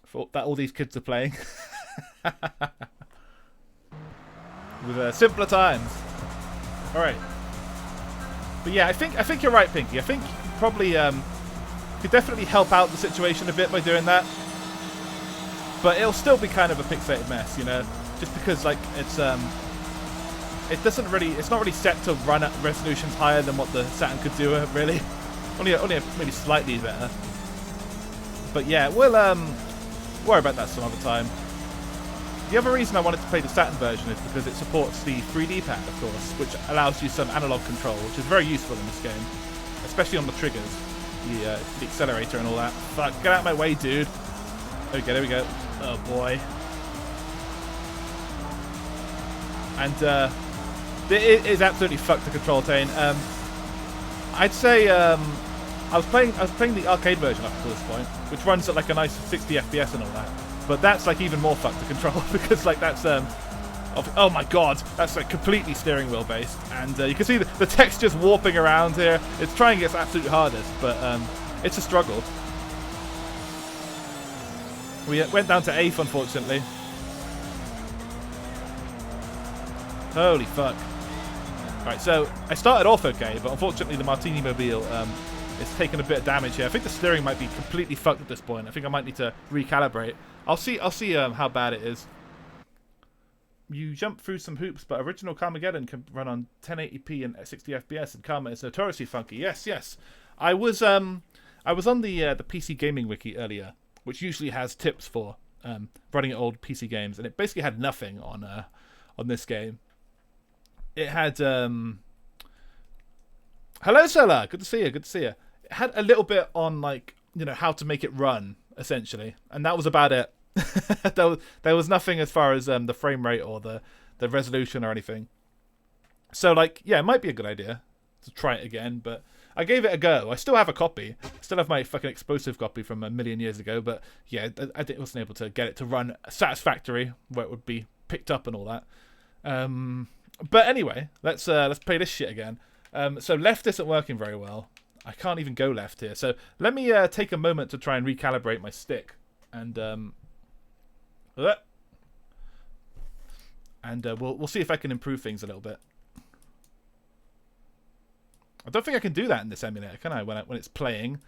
for that all these kids are playing. With simpler times. All right. But yeah, I think you're right, Pinky. I think you probably could definitely help out the situation a bit by doing that. But it'll still be kind of a pixelated mess, you know, just because like it's not really set to run at resolutions higher than what the Saturn could do, really. Only maybe slightly better. But yeah, we'll worry about that some other time. The other reason I wanted to play the Saturn version is because it supports the 3D pad, of course, which allows you some analog control, which is very useful in this game, especially on the triggers, the accelerator and all that. Fuck, get out of my way, dude. Okay, there we go. Oh boy. And it is absolutely fucked, the control chain. I'd say I was playing the arcade version up to this point, which runs at like a nice 60 FPS and all that. But that's like even more fucked to control because like that's oh my god, that's like completely steering wheel based, and you can see the textures warping around here. It's trying its absolute hardest, but it's a struggle. We went down to 8th, unfortunately. Holy fuck. Right, so I started off okay, but unfortunately the Martini Mobile is taking a bit of damage here. I think the steering might be completely fucked at this point. I think I might need to recalibrate. I'll see how bad it is. You jump through some hoops, but original Carmageddon can run on 1080p and 60 FPS, and Karma is notoriously funky. Yes, yes. I was on the PC Gaming Wiki earlier, which usually has tips for running old PC games, and it basically had nothing on this game. It had hello Solar, good to see you, good to see you. It had a little bit on like, you know, how to make it run essentially, and that was about it. there was nothing as far as the frame rate or the resolution or anything. So like, yeah, it might be a good idea to try it again, but I gave it a go. I still have a copy. I still have my fucking explosive copy from a million years ago, but yeah, I wasn't able to get it to run satisfactory where it would be picked up and all that. But anyway, let's play this shit again. So left isn't working very well. I can't even go left here. So let me take a moment to try and recalibrate my stick, and we'll see if I can improve things a little bit. I don't think I can do that in this emulator, can I? When it's playing.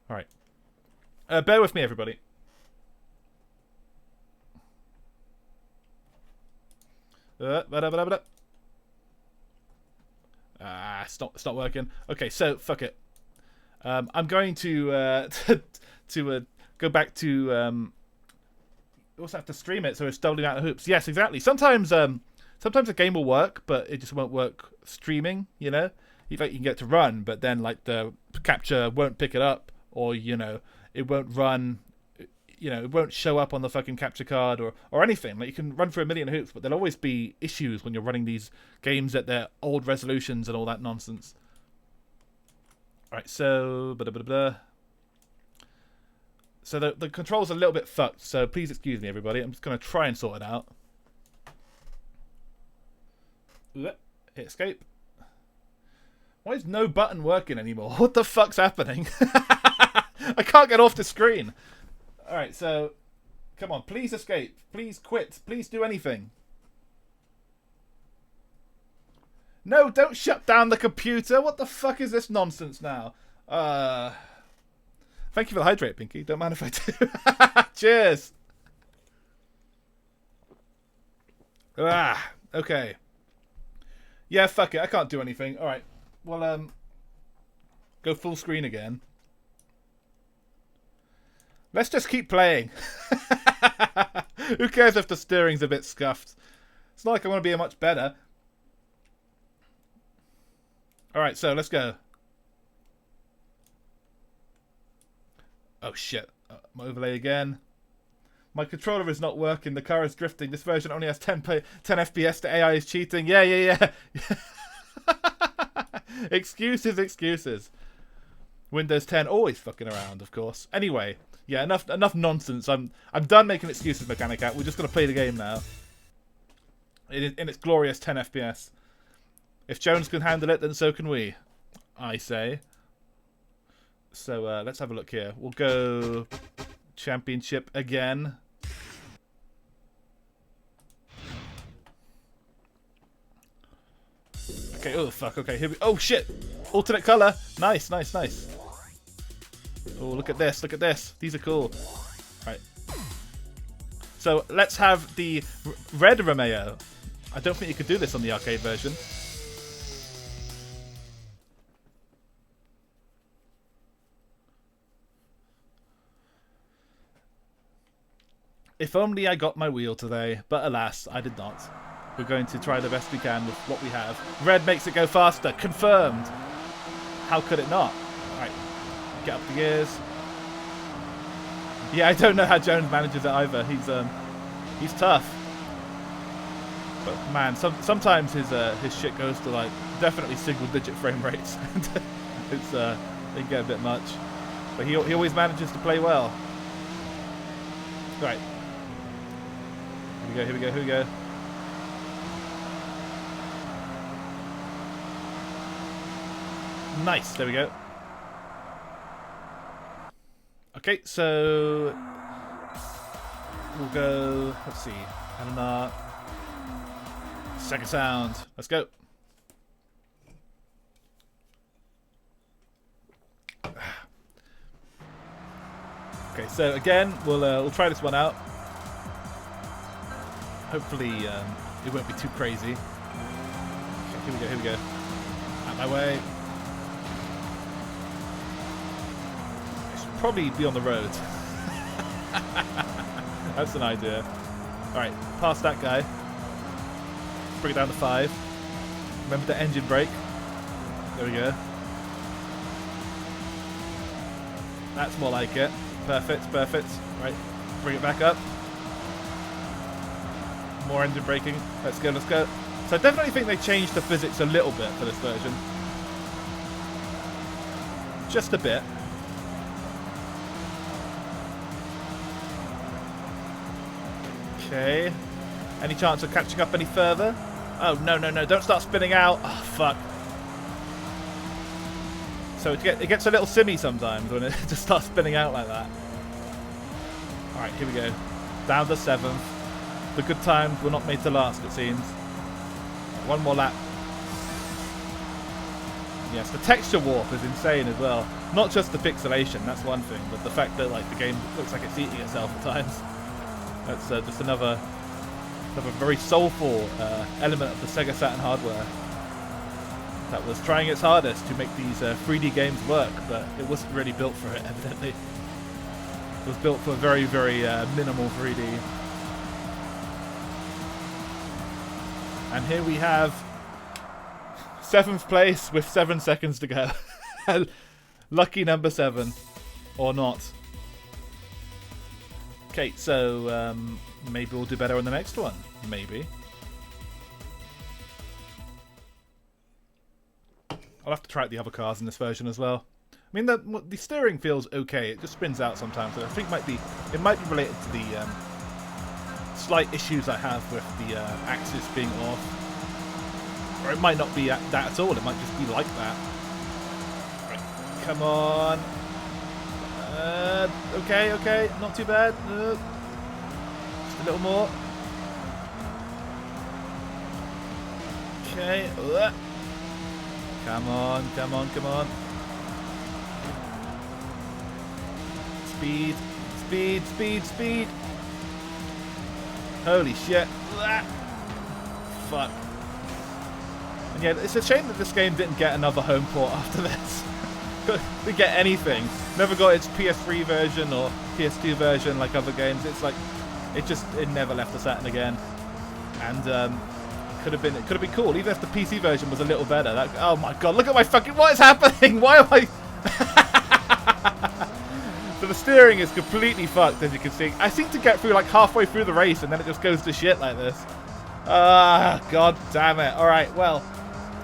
All right. Bear with me, everybody. It's not working. Okay, so fuck it. I'm going to go back to. You also have to stream it, so it's doubling out the hoops. Yes, exactly. Sometimes a game will work, but it just won't work streaming. You know, you can get it to run, but then like the capture won't pick it up, or you know, it won't run. You know, it won't show up on the fucking capture card or anything. Like you can run through a million hoops, but there'll always be issues when you're running these games at their old resolutions and all that nonsense. All right, so So the controls are a little bit fucked. So please excuse me, everybody. I'm just gonna try and sort it out. Hit escape. Why is no button working anymore? What the fuck's happening? I can't get off the screen. Alright, so come on, please escape. Please quit. Please do anything. No, don't shut down the computer. What the fuck is this nonsense now? Thank you for the hydrate, Pinky. Don't mind if I do. Cheers. Okay. Yeah, fuck it. I can't do anything. Alright. Well, go full screen again. Let's just keep playing. Who cares if the steering's a bit scuffed? It's not like I want to be much better. Alright, so let's go. Oh shit. My overlay again. My controller is not working. The car is drifting. This version only has 10 FPS. The AI is cheating. Yeah. Excuses. Windows 10 always fucking around, of course. Anyway. Yeah, enough nonsense. I'm done making excuses, Mechanic Cat. We're just gonna play the game now. In its glorious 10 FPS. If Jones can handle it, then so can we. I say. So let's have a look here. We'll go Championship again. Okay. Oh fuck. Okay. Here we. Oh shit. Alternate color. Nice. Oh, look at this. These are cool. Right. So let's have the red Romeo. I don't think you could do this on the arcade version. If only I got my wheel today, but alas, I did not. We're going to try the best we can with what we have. Red makes it go faster. Confirmed. How could it not? Alright. Get up the gears. Yeah, I don't know how Jones manages it either. He's tough. But man, sometimes his shit goes to like definitely single-digit frame rates. It's it can get a bit much. But he always manages to play well. Right. Here we go. Nice, there we go. Okay, so we'll go, let's see, and second sound. Let's go. Okay, so again, we'll try this one out. Hopefully, it won't be too crazy. Okay, here we go. Out my way. I should probably be on the road. That's an idea. Alright, past that guy. Bring it down to 5. Remember the engine brake. There we go. That's more like it. Perfect. Right, bring it back up. More engine braking. Let's go. So I definitely think they changed the physics a little bit for this version. Just a bit. Okay. Any chance of catching up any further? Oh, no. Don't start spinning out. Oh, fuck. So it gets a little simmy sometimes when it just starts spinning out like that. Alright, here we go. Down to 7th. The good times were not made to last, it seems. One more lap. Yes, the texture warp is insane as well. Not just the pixelation, that's one thing, but the fact that like the game looks like it's eating itself at times. That's just another very soulful element of the Sega Saturn hardware that was trying its hardest to make these 3D games work, but it wasn't really built for it, evidently. It was built for very, very minimal 3D. And here we have 7th place with 7 seconds to go. Lucky number 7. Or not. Okay, so maybe we'll do better on the next one. Maybe. I'll have to try out the other cars in this version as well. I mean, the steering feels okay. It just spins out sometimes. So I think it might be related to the slight issues I have with the axis being off. Or it might not be that at all. It might just be like that. Right, come on. Okay. Not too bad. Just a little more. Okay. Come on. Speed. Holy shit. Fuck. And yeah, it's a shame that this game didn't get another home port after this. Didn't get anything. Never got its PS3 version or PS2 version like other games. It's like, it never left the Saturn again. And could have been cool, even if the PC version was a little better. Oh my god, look at my fucking, what is happening? Why am I... So the steering is completely fucked, as you can see. I seem to get through like halfway through the race and then it just goes to shit like this. Ah, god damn it. Alright, well,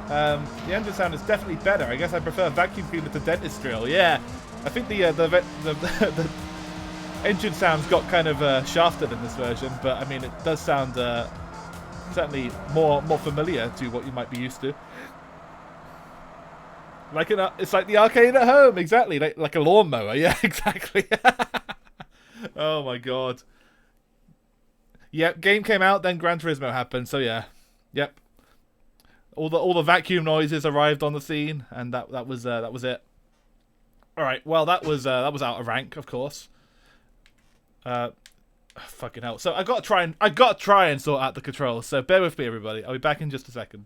the engine sound is definitely better. I guess I prefer vacuum cleaner to dentist drill. Yeah, I think the engine sounds got kind of shafted in this version, but I mean, it does sound certainly more familiar to what you might be used to. Like it's like the arcade at home, exactly. Like a lawnmower, yeah, exactly. Oh my god. Yep, game came out, then Gran Turismo happened. So yeah, yep. All the vacuum noises arrived on the scene, and that was it. All right, well that was out of rank, of course. Fucking hell. So I gotta try and sort out the controls. So bear with me, everybody. I'll be back in just a second.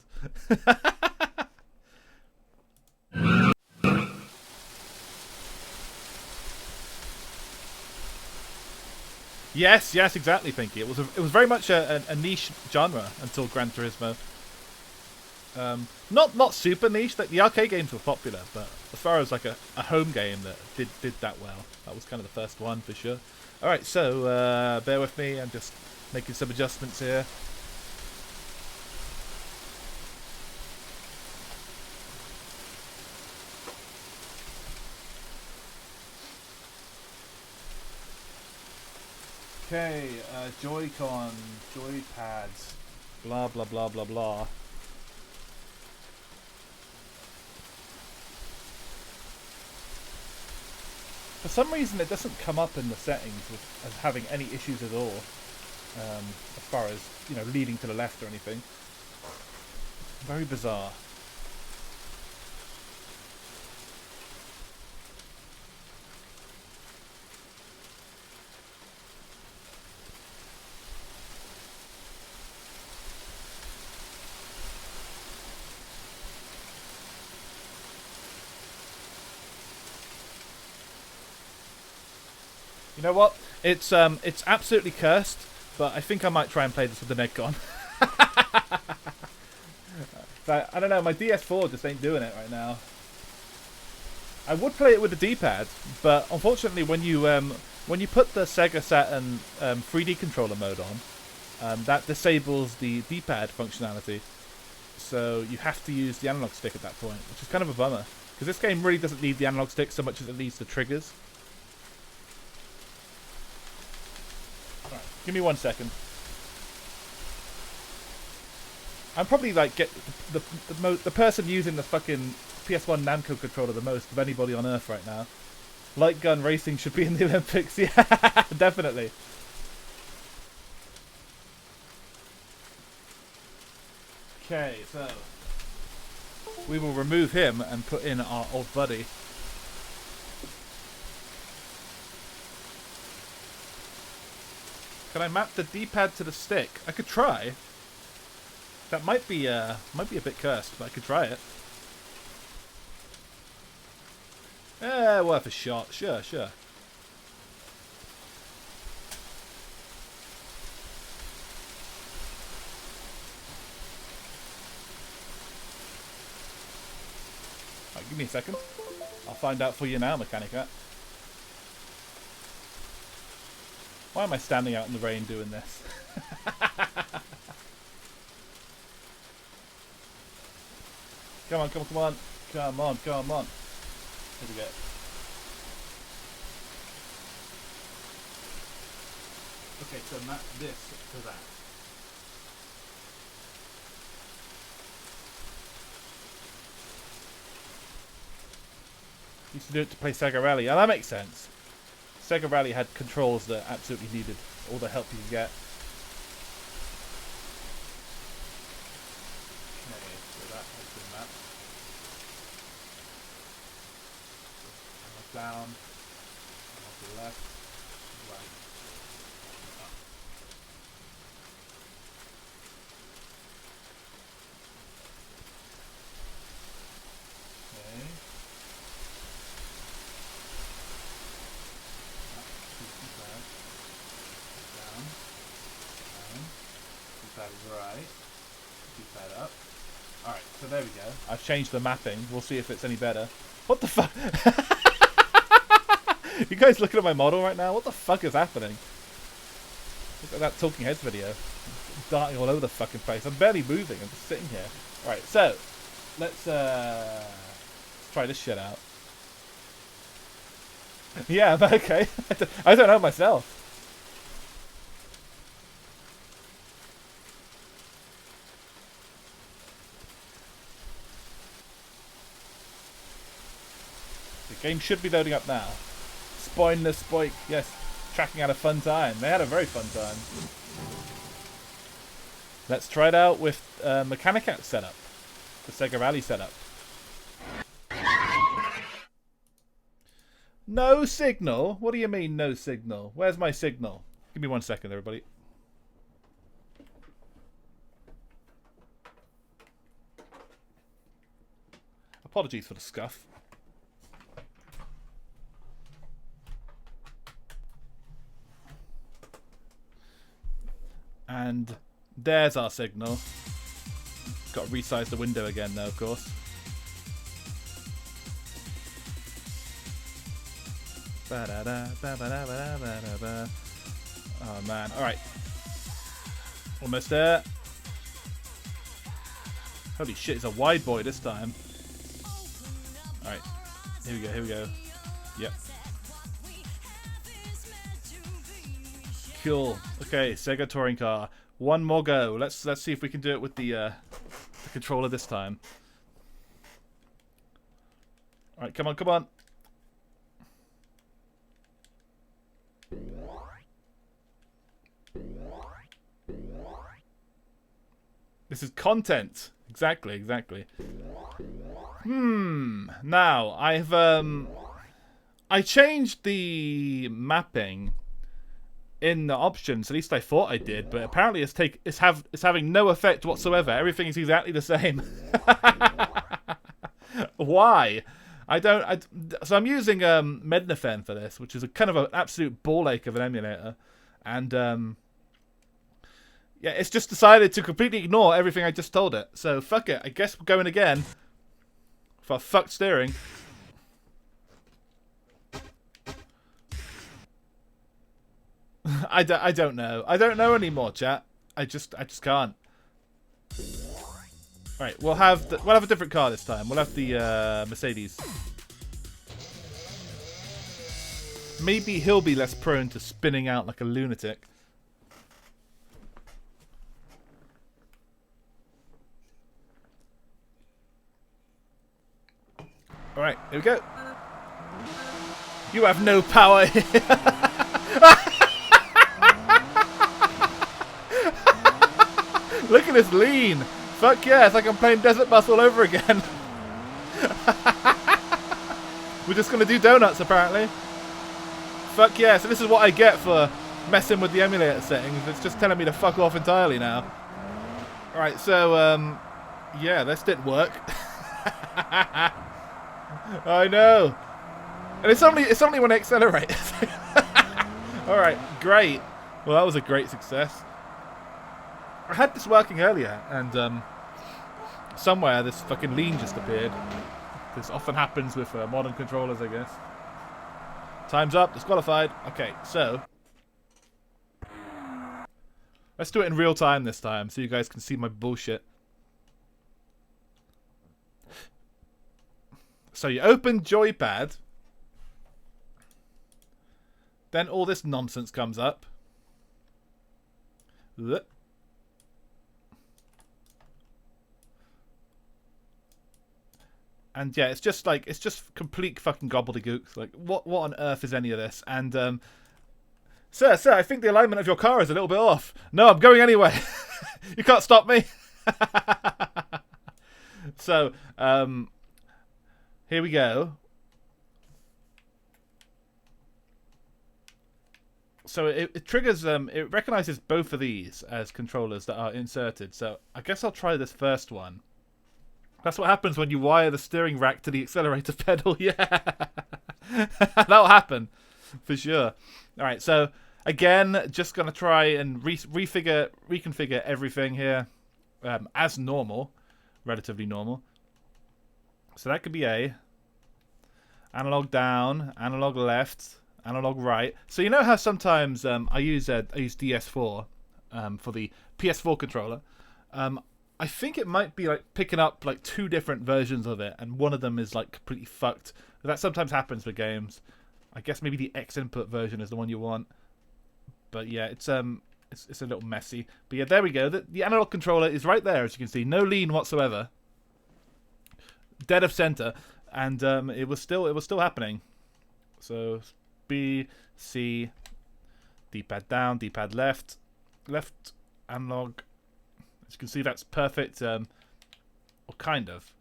Yes, yes, exactly, Pinky. It was very much a niche genre until Gran Turismo. Not super niche. Like the arcade games were popular, but as far as like a home game that did that well, that was kind of the first one for sure. All right, so bear with me. I'm just making some adjustments here. Okay, Joy-Con, Joy-Pads, blah blah blah blah blah. For some reason, it doesn't come up in the settings as having any issues at all, as far as, you know, leading to the left or anything. Very bizarre. You know what? It's absolutely cursed, but I think I might try and play this with the neck on. But I don't know, my DS4 just ain't doing it right now. I would play it with the D-pad, but unfortunately when you put the Sega Saturn 3D controller mode on, that disables the D-pad functionality. So you have to use the analog stick at that point, which is kind of a bummer. Because this game really doesn't need the analog stick so much as it needs the triggers. Alright, give me 1 second. I'm probably like the person using the fucking PS1 Namco controller the most of anybody on Earth right now. Light gun racing should be in the Olympics. Yeah, definitely. Okay, so we will remove him and put in our old buddy. Can I map the D-pad to the stick? I could try. That might be a bit cursed, but I could try it. Worth a shot. Sure, sure. Right, give me a second. I'll find out for you now, Mechanica. Why am I standing out in the rain doing this? Come on, come on, come on. Come on, come on. Here we go. Okay, so map this to that. Used to do it to play Sega Rally. Oh, that makes sense. Sega Rally had controls that absolutely needed all the help you could get. Okay, so that has been mapped. Down, to the left, right, up. Okay. Down, down. Keep that right. Keep that up. Alright, so there we go. I've changed the mapping. We'll see if it's any better. What the fuck? You guys looking at my model right now? What the fuck is happening? Look at that Talking Heads video. I'm darting all over the fucking place. I'm barely moving. I'm just sitting here. Alright, so let's try this shit out. Yeah, okay. I don't know myself. The game should be loading up now. Spineless Spike, yes, tracking out a fun time. They had a very fun time. Let's try it out with Mechanicat setup, the Sega Rally setup. No signal? What do you mean no signal? Where's my signal? Give me 1 second, everybody. Apologies for the scuff. And there's our signal. Got to resize the window again though, of course. Oh man, alright. Almost there. Holy shit, it's a wide boy this time. Alright, here we go, here we go. Yep. Cool. Okay, Sega touring car. One more go. Let's see if we can do it with the controller this time. Alright, come on, come on. This is content. Exactly, exactly. Now, I changed the mapping in the options. At least I thought I did, but apparently it's having no effect whatsoever. Everything is exactly the same. Why? So I'm using Mednafen for this, which is a kind of an absolute ball ache of an emulator, and yeah, it's just decided to completely ignore everything I just told it. So fuck it. I guess we're going again for fucked steering. I don't know. I don't know anymore, chat. I just can't. Right, we'll have a different car this time. We'll have the Mercedes. Maybe he'll be less prone to spinning out like a lunatic. Alright, here we go. You have no power here. Look at this lean. Fuck yeah, it's like I'm playing Desert Bus all over again. We're just going to do donuts, apparently. Fuck yeah, so this is what I get for messing with the emulator settings. It's just telling me to fuck off entirely now. Alright, so, yeah, this didn't work. I know. And it's only when I accelerate. Alright, great. Well, that was a great success. I had this working earlier, and somewhere this fucking lean just appeared. This often happens with modern controllers, I guess. Time's up, disqualified. Okay, so let's do it in real time this time, so you guys can see my bullshit. So you open Joypad, then all this nonsense comes up. And yeah, it's just complete fucking gobbledygook. Like, what on earth is any of this? And sir, I think the alignment of your car is a little bit off. No, I'm going anyway. You can't stop me. So, here we go. So it triggers, it recognizes both of these as controllers that are inserted. So I guess I'll try this first one. That's what happens when you wire the steering rack to the accelerator pedal. Yeah, that'll happen for sure. All right, so again, just gonna try and reconfigure everything here as normal, relatively normal. So that could be A. Analog down, analog left, analog right. So you know how sometimes I use DS4 for the PS4 controller. I think it might be like picking up like two different versions of it, and one of them is like completely fucked. That sometimes happens with games. I guess maybe the X input version is the one you want. But yeah, it's a little messy. But yeah, there we go. The analog controller is right there, as you can see. No lean whatsoever. Dead of center, and it was still happening. So B, C, D-pad down, D-pad left, left analog. As you can see, that's perfect, or kind of.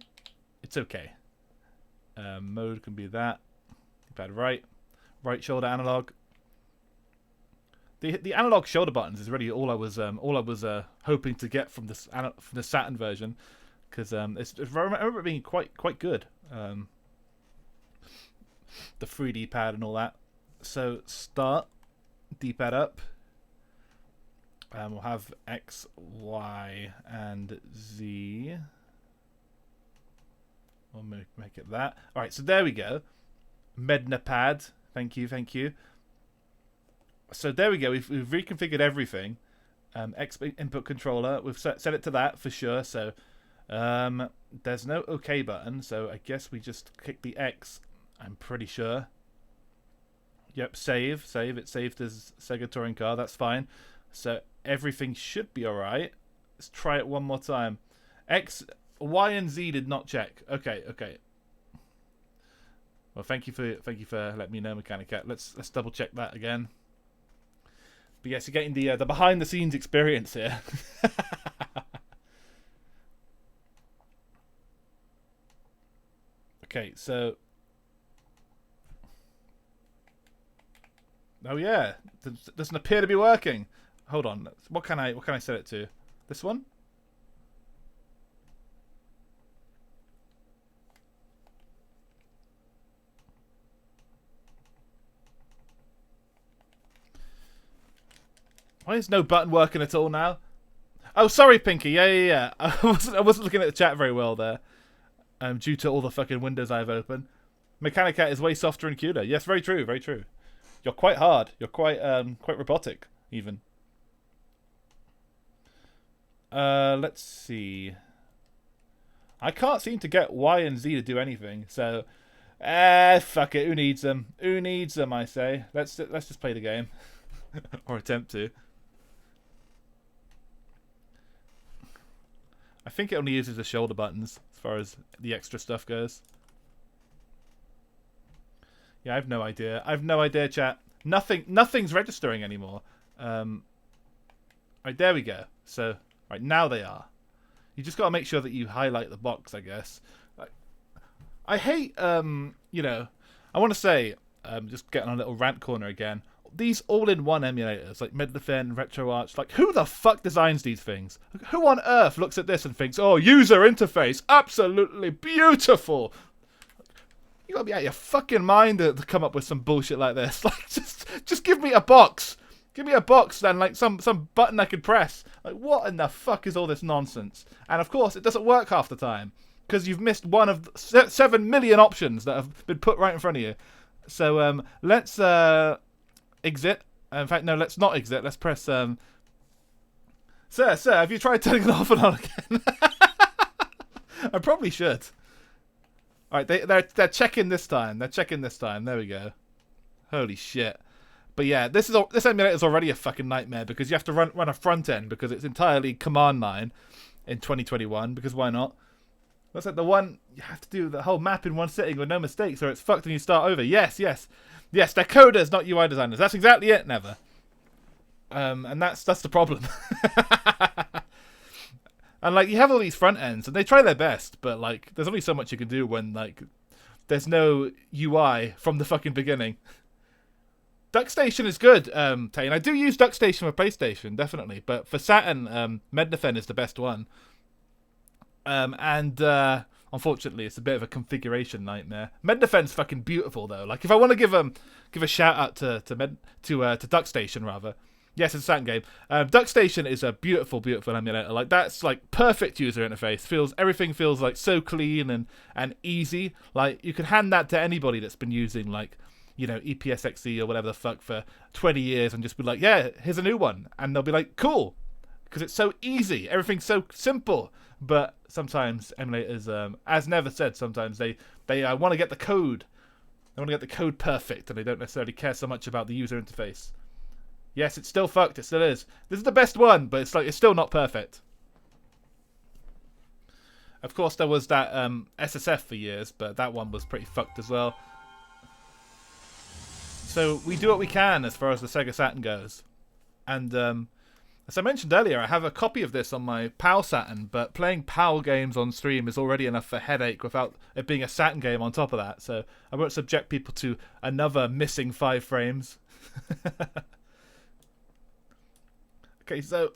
It's okay. Mode can be that. D-pad right, right shoulder analog. The analog shoulder buttons is really all I was hoping to get from the Saturn version, because I remember it being quite good. The 3D pad and all that. So start, D-pad up. We'll have X, Y, and Z. We'll make it that. All right, so there we go. Mednapad. Thank you, thank you. So there we go. We've reconfigured everything. X input controller. We've set it to that for sure. So there's no OK button. So I guess we just click the X. I'm pretty sure. Yep, save. It saved as Sega Touring Car. That's fine. So everything should be all right. Let's try it one more time. X, Y, and Z did not check. Okay. Well, thank you for letting me know, Mechanic Cat. Let's double check that again. But yes, you're getting the behind the scenes experience here. Okay, so oh yeah, doesn't appear to be working. Hold on, what can I set it to? This one? Why is no button working at all now? Oh, sorry, Pinky. Yeah. I wasn't looking at the chat very well there. Due to all the fucking windows I've opened. Mechanic Cat is way softer and cuter. Yes, very true, very true. You're quite hard. You're quite robotic, even. Let's see. I can't seem to get Y and Z to do anything, so fuck it. Who needs them? Who needs them? I say. Let's just play the game, or attempt to. I think it only uses the shoulder buttons as far as the extra stuff goes. Yeah, I have no idea. Chat. Nothing's registering anymore. Right, there we go. So, right, now they are. You just got to make sure that you highlight the box, I guess. I hate, you know, I want to say, just getting on a little rant corner again. These all-in-one emulators, like Medlefin, RetroArch, like, who the fuck designs these things? Who on earth looks at this and thinks, oh, user interface, absolutely beautiful? You gotta be out of your fucking mind to come up with some bullshit like this. Like, just give me a box. Give me a box then, like some button I could press. Like, what in the fuck is all this nonsense? And of course, it doesn't work half the time because you've missed one of 7 million options that have been put right in front of you. So let's exit. In fact, no, let's not exit. Let's press. Sir, have you tried turning it off and on again? I probably should. All right, they're checking this time. There we go. Holy shit. But yeah, this emulator is already a fucking nightmare because you have to run a front end because it's entirely command line in 2021. Because why not? That's like the one you have to do the whole map in one sitting with no mistakes, or it's fucked and you start over. Yes. They're coders, not UI designers. That's exactly it. Never. And that's the problem. And like you have all these front ends, and they try their best, but like there's only so much you can do when like there's no UI from the fucking beginning. DuckStation is good, Tane. I do use DuckStation for PlayStation, definitely, but for Saturn, Mednafen is the best one. Unfortunately, it's a bit of a configuration nightmare. Mednafen's fucking beautiful though. Like if I want to give a shout out to DuckStation rather. Yes, it's a Saturn game. DuckStation is a beautiful emulator. Like that's like perfect user interface. Everything feels like so clean and easy. Like you can hand that to anybody that's been using like, you know, EPSXE or whatever the fuck for 20 years and just be like, yeah, here's a new one. And they'll be like, cool. Because it's so easy. Everything's so simple. But sometimes emulators, as Never said, sometimes they want to get the code. They want to get the code perfect and they don't necessarily care so much about the user interface. Yes, it's still fucked. It still is. This is the best one, but it's still not perfect. Of course, there was that SSF for years, but that one was pretty fucked as well. So we do what we can as far as the Sega Saturn goes. And as I mentioned earlier, I have a copy of this on my PAL Saturn, but playing PAL games on stream is already enough for a headache without it being a Saturn game on top of that. So I won't subject people to another missing 5 frames. Okay, so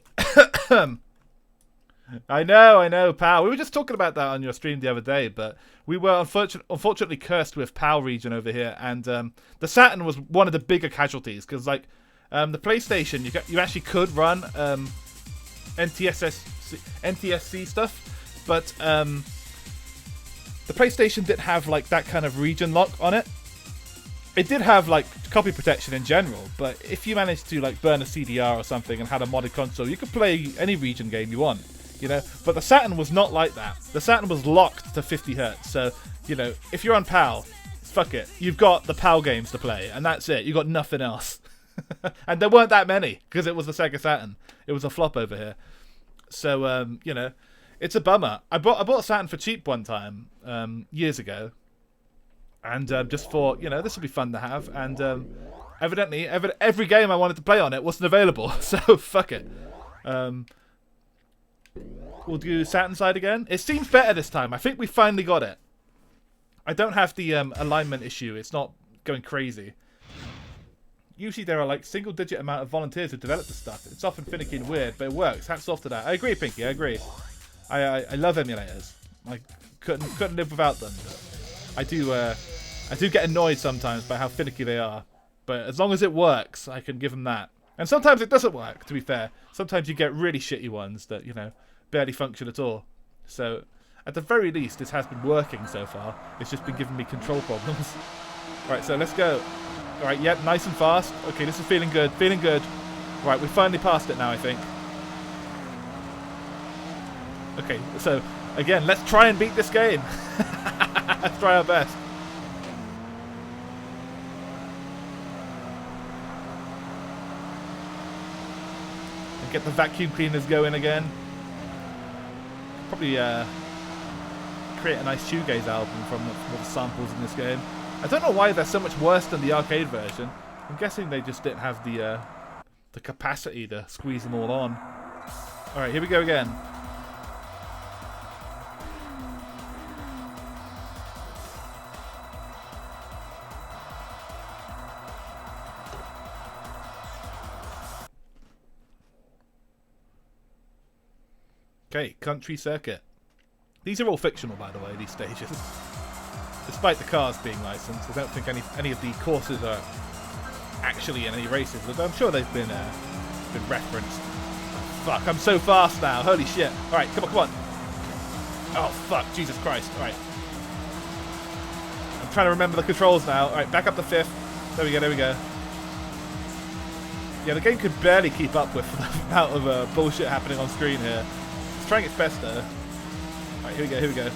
I know, PAL. We were just talking about that on your stream the other day, but we were unfortunately cursed with PAL region over here, and the Saturn was one of the bigger casualties because, like, The PlayStation, you actually could run NTSC stuff, but the PlayStation didn't have like that kind of region lock on it. It did have like copy protection in general, but if you managed to like burn a CDR or something and had a modded console, you could play any region game you want, you know. But the Saturn was not like that. The Saturn was locked to 50 Hz, so you know, if you're on PAL, fuck it, you've got the PAL games to play, and that's it. You got nothing else. And there weren't that many because it was the Sega Saturn. It was a flop over here, so you know, it's a bummer. I bought a Saturn for cheap one time years ago. And just thought, you know, this would be fun to have. And evidently, every game I wanted to play on it wasn't available. So, fuck it. We'll do Saturn side again. It seems better this time. I think we finally got it. I don't have the alignment issue. It's not going crazy. Usually there are like single-digit amount of volunteers who develop the stuff. It's often finicky and weird, but it works. Hats off to that. I agree, Pinky. I agree. I love emulators. I couldn't live without them. I do get annoyed sometimes by how finicky they are, but as long as it works, I can give them that. And sometimes it doesn't work, to be fair. Sometimes you get really shitty ones that, you know, barely function at all. So, at the very least, this has been working so far. It's just been giving me control problems. Alright, so let's go. Alright, yep, nice and fast. Okay, this is feeling good, feeling good. Right, we finally passed it now, I think. Okay, so, again, let's try and beat this game. Let's try our best. And get the vacuum cleaners going again. Probably create a nice shoegaze album from all the samples in this game. I don't know why they're so much worse than the arcade version. I'm guessing they just didn't have the capacity to squeeze them all on. Alright, here we go again. Okay, country circuit. These are all fictional, by the way, these stages. Despite the cars being licensed, I don't think any of the courses are actually in any races, but I'm sure they've been referenced. Oh, fuck, I'm so fast now. Holy shit. Alright, come on, come on. Oh, fuck, Jesus Christ. Alright. I'm trying to remember the controls now. Alright, back up to 5th. There we go, there we go. Yeah, the game could barely keep up with the amount of bullshit happening on screen here. It's trying its best, though. Alright, here we go, here we go.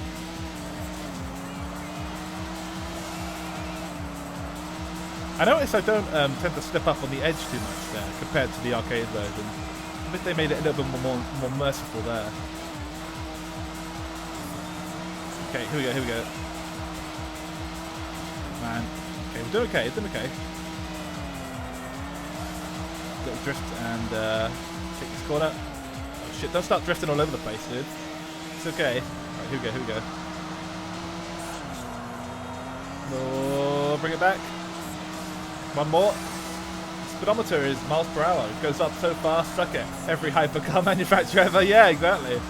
I notice I don't tend to step up on the edge too much there compared to the arcade version. I think they made it a little bit more merciful there. Okay, here we go, here we go. Man. Okay, we're doing okay, doing okay. Little drift and take this corner. Oh shit, don't start drifting all over the place, dude. It's okay. Alright, here we go, here we go. No, bring it back. One more. Speedometer is miles per hour. It goes up so fast, suck it. Every hypercar manufacturer ever. Yeah, exactly.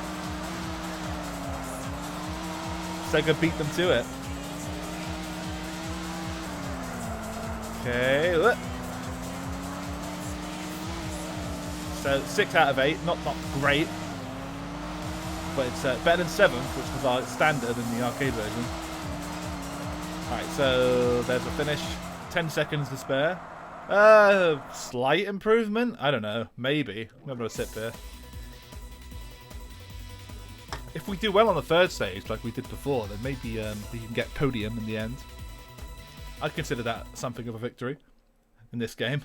Sega beat them to it. Okay. Look. So 6 out of 8. Not great. But it's better than 7th, which was our standard in the arcade version. Alright, so there's the finish. 10 seconds to spare. Slight improvement? I don't know. Maybe. I'm going to sit there. If we do well on the 3rd stage, like we did before, then maybe we can get podium in the end. I'd consider that something of a victory in this game.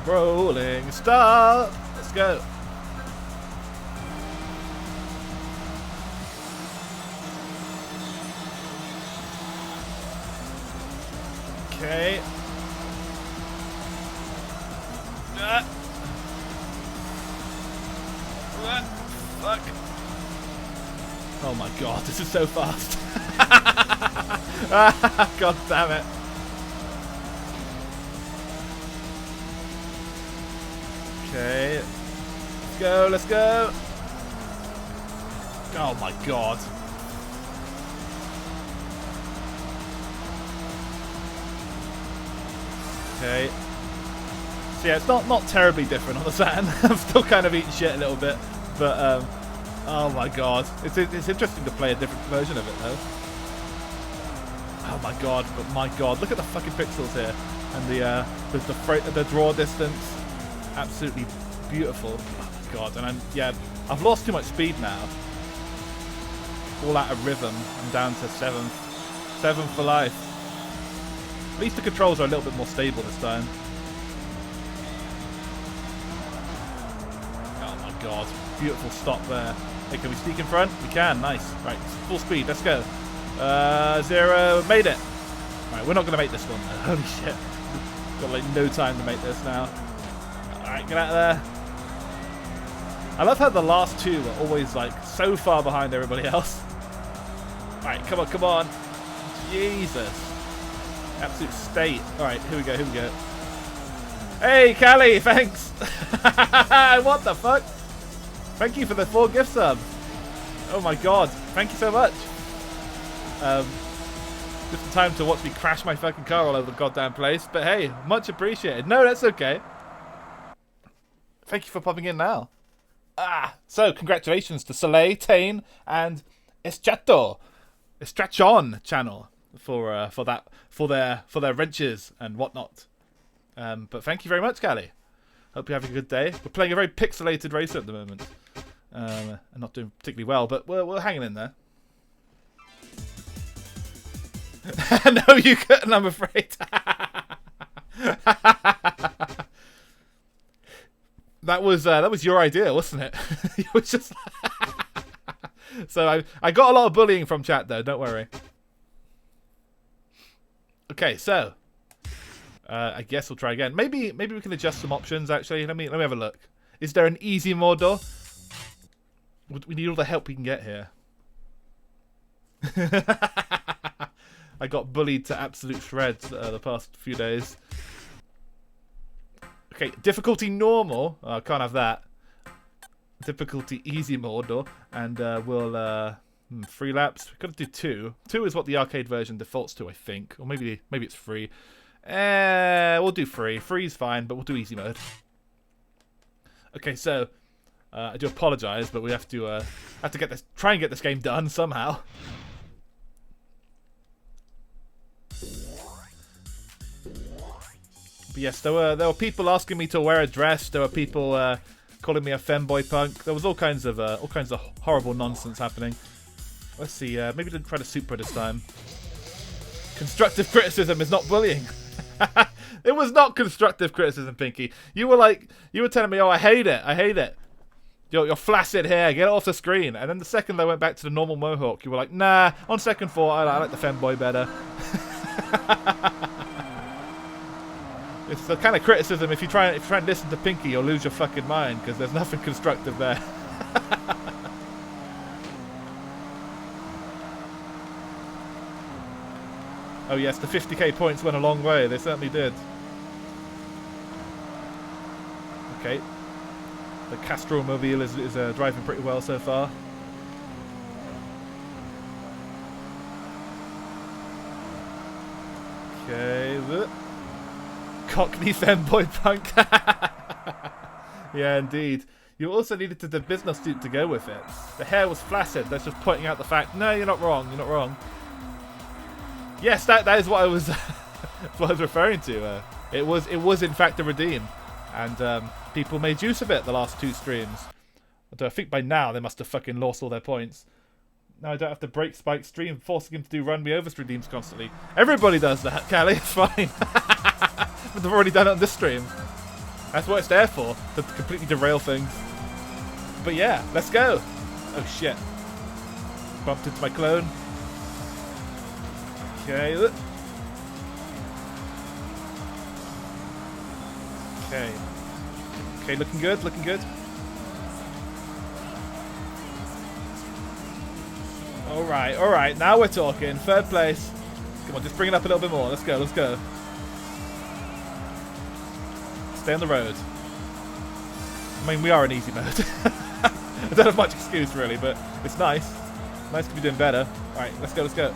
Rolling start. Let's go. Okay. Fuck. Oh my god, this is so fast. God damn it. Okay. Let's go, let's go. Oh my god. Okay. So yeah, it's not terribly different on the Saturn. I'm still kind of eating shit a little bit, but oh my god, it's interesting to play a different version of it though. Oh my god, but my god, look at the fucking pixels here, and the draw distance, absolutely beautiful. Oh my god, and I've lost too much speed now. All out of rhythm. I'm down to 7 for life. At least the controls are a little bit more stable this time. Oh my god, beautiful stop there. Hey, can we sneak in front? We can, nice. Right, full speed, let's go. 0, made it. Right, we're not going to make this one though. Holy shit. Got like no time to make this now. Alright, get out of there. I love how the last two are always like so far behind everybody else. Alright, come on, come on. Jesus. Absolute state. Alright, here we go, here we go. Hey, Callie, thanks. What the fuck? Thank you for the 4 gift subs. Oh my god, thank you so much. Just in time to watch me crash my fucking car all over the goddamn place. But hey, much appreciated. No, that's okay. Thank you for popping in now. So congratulations to Soleil, Tane, and Estrachon channel for their wrenches and whatnot. But thank you very much, Callie. Hope you're having a good day. We're playing a very pixelated racer at the moment. And not doing particularly well, but we're hanging in there. No, you couldn't, I'm afraid. That was your idea, wasn't it? It was just. So I got a lot of bullying from chat though. Don't worry. Okay, so I guess we'll try again. Maybe we can adjust some options. Actually, let me have a look. Is there an easy mode? We need all the help we can get here. I got bullied to absolute shreds the past few days. Okay, difficulty normal. I can't have that. Difficulty easy mode, and we'll 3 laps. We've got to do 2. 2 is what the arcade version defaults to, I think, or maybe it's free. We'll do 3. 3 is fine, but we'll do easy mode. Okay, so I do apologise, but we have to try and get this game done somehow. But yes, there were people asking me to wear a dress. There were people calling me a femboy punk. There was all kinds of horrible nonsense happening. Let's see. Maybe didn't try to Supra this time. Constructive criticism is not bullying. It was not constructive criticism, Pinky. You were telling me, oh, I hate it. I hate it. Your flaccid hair, get it off the screen. And then the second I went back to the normal mohawk, you were like, nah. On second thought, I like the femboy better. It's the kind of criticism, if you try and listen to Pinky, you'll lose your fucking mind, because there's nothing constructive there. Oh yes, the 50k points went a long way, they certainly did. Okay. The Castromobile is driving pretty well so far. Okay, Cockney femboy punk. Yeah, indeed. You also needed the business suit to go with it. The hair was flaccid. That's just pointing out the fact. No, you're not wrong. You're not wrong. Yes, that is what I was. What I was referring to. It was in fact a redeem, and people made use of it the last 2 streams. Although I think by now they must have fucking lost all their points. Now I don't have to break Spike's stream, forcing him to do run me over redeems constantly. Everybody does that, Callie. It's fine. But they've already done it on this stream. That's what it's there for, to completely derail things. But yeah, let's go. Oh shit. Bumped into my clone. Okay. Okay. Okay, looking good, looking good. Alright, now we're talking. 3rd place. Come on, just bring it up a little bit more. Let's go, let's go. Stay on the road. I mean, we are in easy mode. I don't have much excuse, really, but it's nice. Nice to be doing better. Alright, let's go, let's go.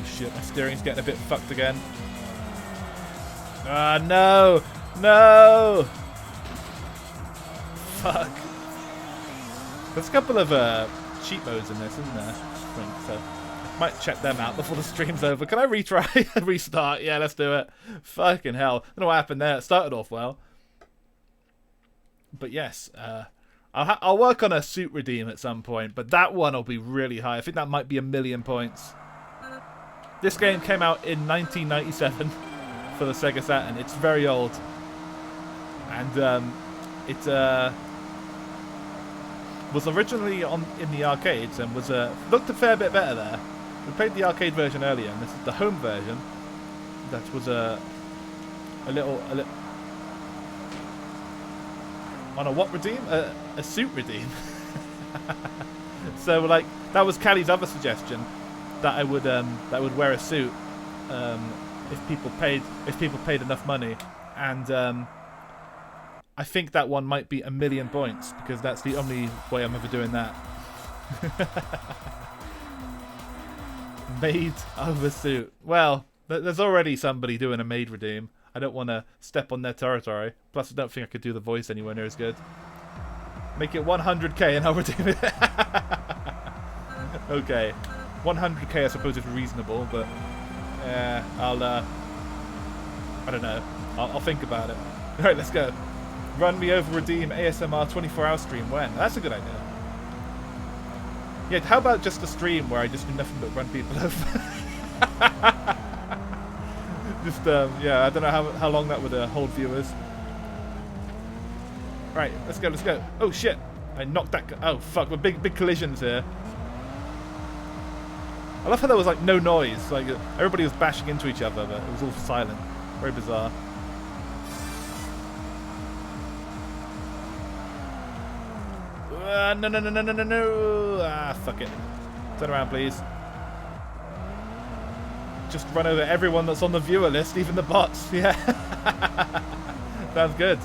Oh shit, my steering's getting a bit fucked again. Ah, no! No! Fuck. There's a couple of cheat modes in this, isn't there? I think so. Might check them out before the stream's over. Can I retry? Restart? Yeah, let's do it. Fucking hell. I don't know what happened there. It started off well. But yes, I'll work on a suit redeem at some point, but that one will be really high. I think that might be 1,000,000 points. This game came out in 1997 for the Sega Saturn. It's very old. And it was originally in the arcades and was looked a fair bit better there. We played the arcade version earlier, and this is the home version. That was a little on a what redeem? A suit redeem. So like that was Callie's other suggestion, that I would wear a suit if people paid enough money, and I think that one might be 1,000,000 points because that's the only way I'm ever doing that. Maid of a suit. Well, there's already somebody doing a maid redeem. I don't want to step on their territory. Plus, I don't think I could do the voice anywhere near as good. Make it 100k and I'll redeem it. Okay. 100k I suppose is reasonable, but I don't know. I'll think about it. Alright, let's go. Run me over redeem ASMR 24-hour stream. When? That's a good idea. Yeah, how about just a stream where I just do nothing but run people over? Just, yeah, I don't know how long that would hold viewers. Right, let's go, let's go. Oh, shit. I knocked that... Oh, fuck, we're big collisions here. I love how there was, like, no noise. Like, everybody was bashing into each other, but it was all silent. Very bizarre. No. Ah, fuck it. Turn around, please. Just run over everyone that's on the viewer list, even the bots. Yeah. Sounds good.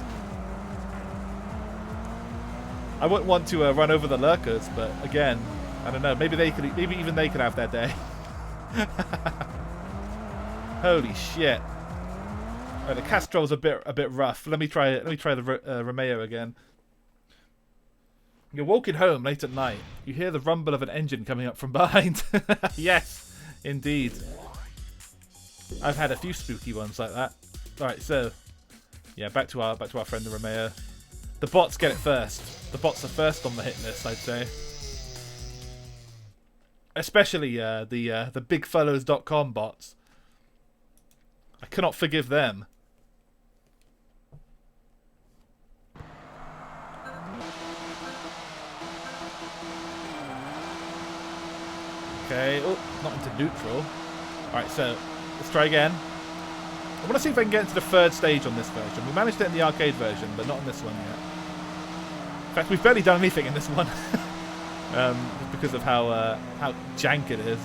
I wouldn't want to run over the lurkers, but again, I don't know. Maybe even they could have their day. Holy shit. Right, the Castrol's a bit rough. Let me try the Romeo again. You're walking home late at night. You hear the rumble of an engine coming up from behind. Yes, indeed. I've had a few spooky ones like that. Alright, so yeah, back to our friend the Romeo. The bots get it first. The bots are first on the hit list, I'd say. Especially the bigfellows.com bots. I cannot forgive them. Okay, oh, not into neutral. Alright, so let's try again. I want to see if I can get into the third stage on this version. We managed it in the arcade version, but not on this one yet. In fact, we've barely done anything in this one. Because of how jank it is.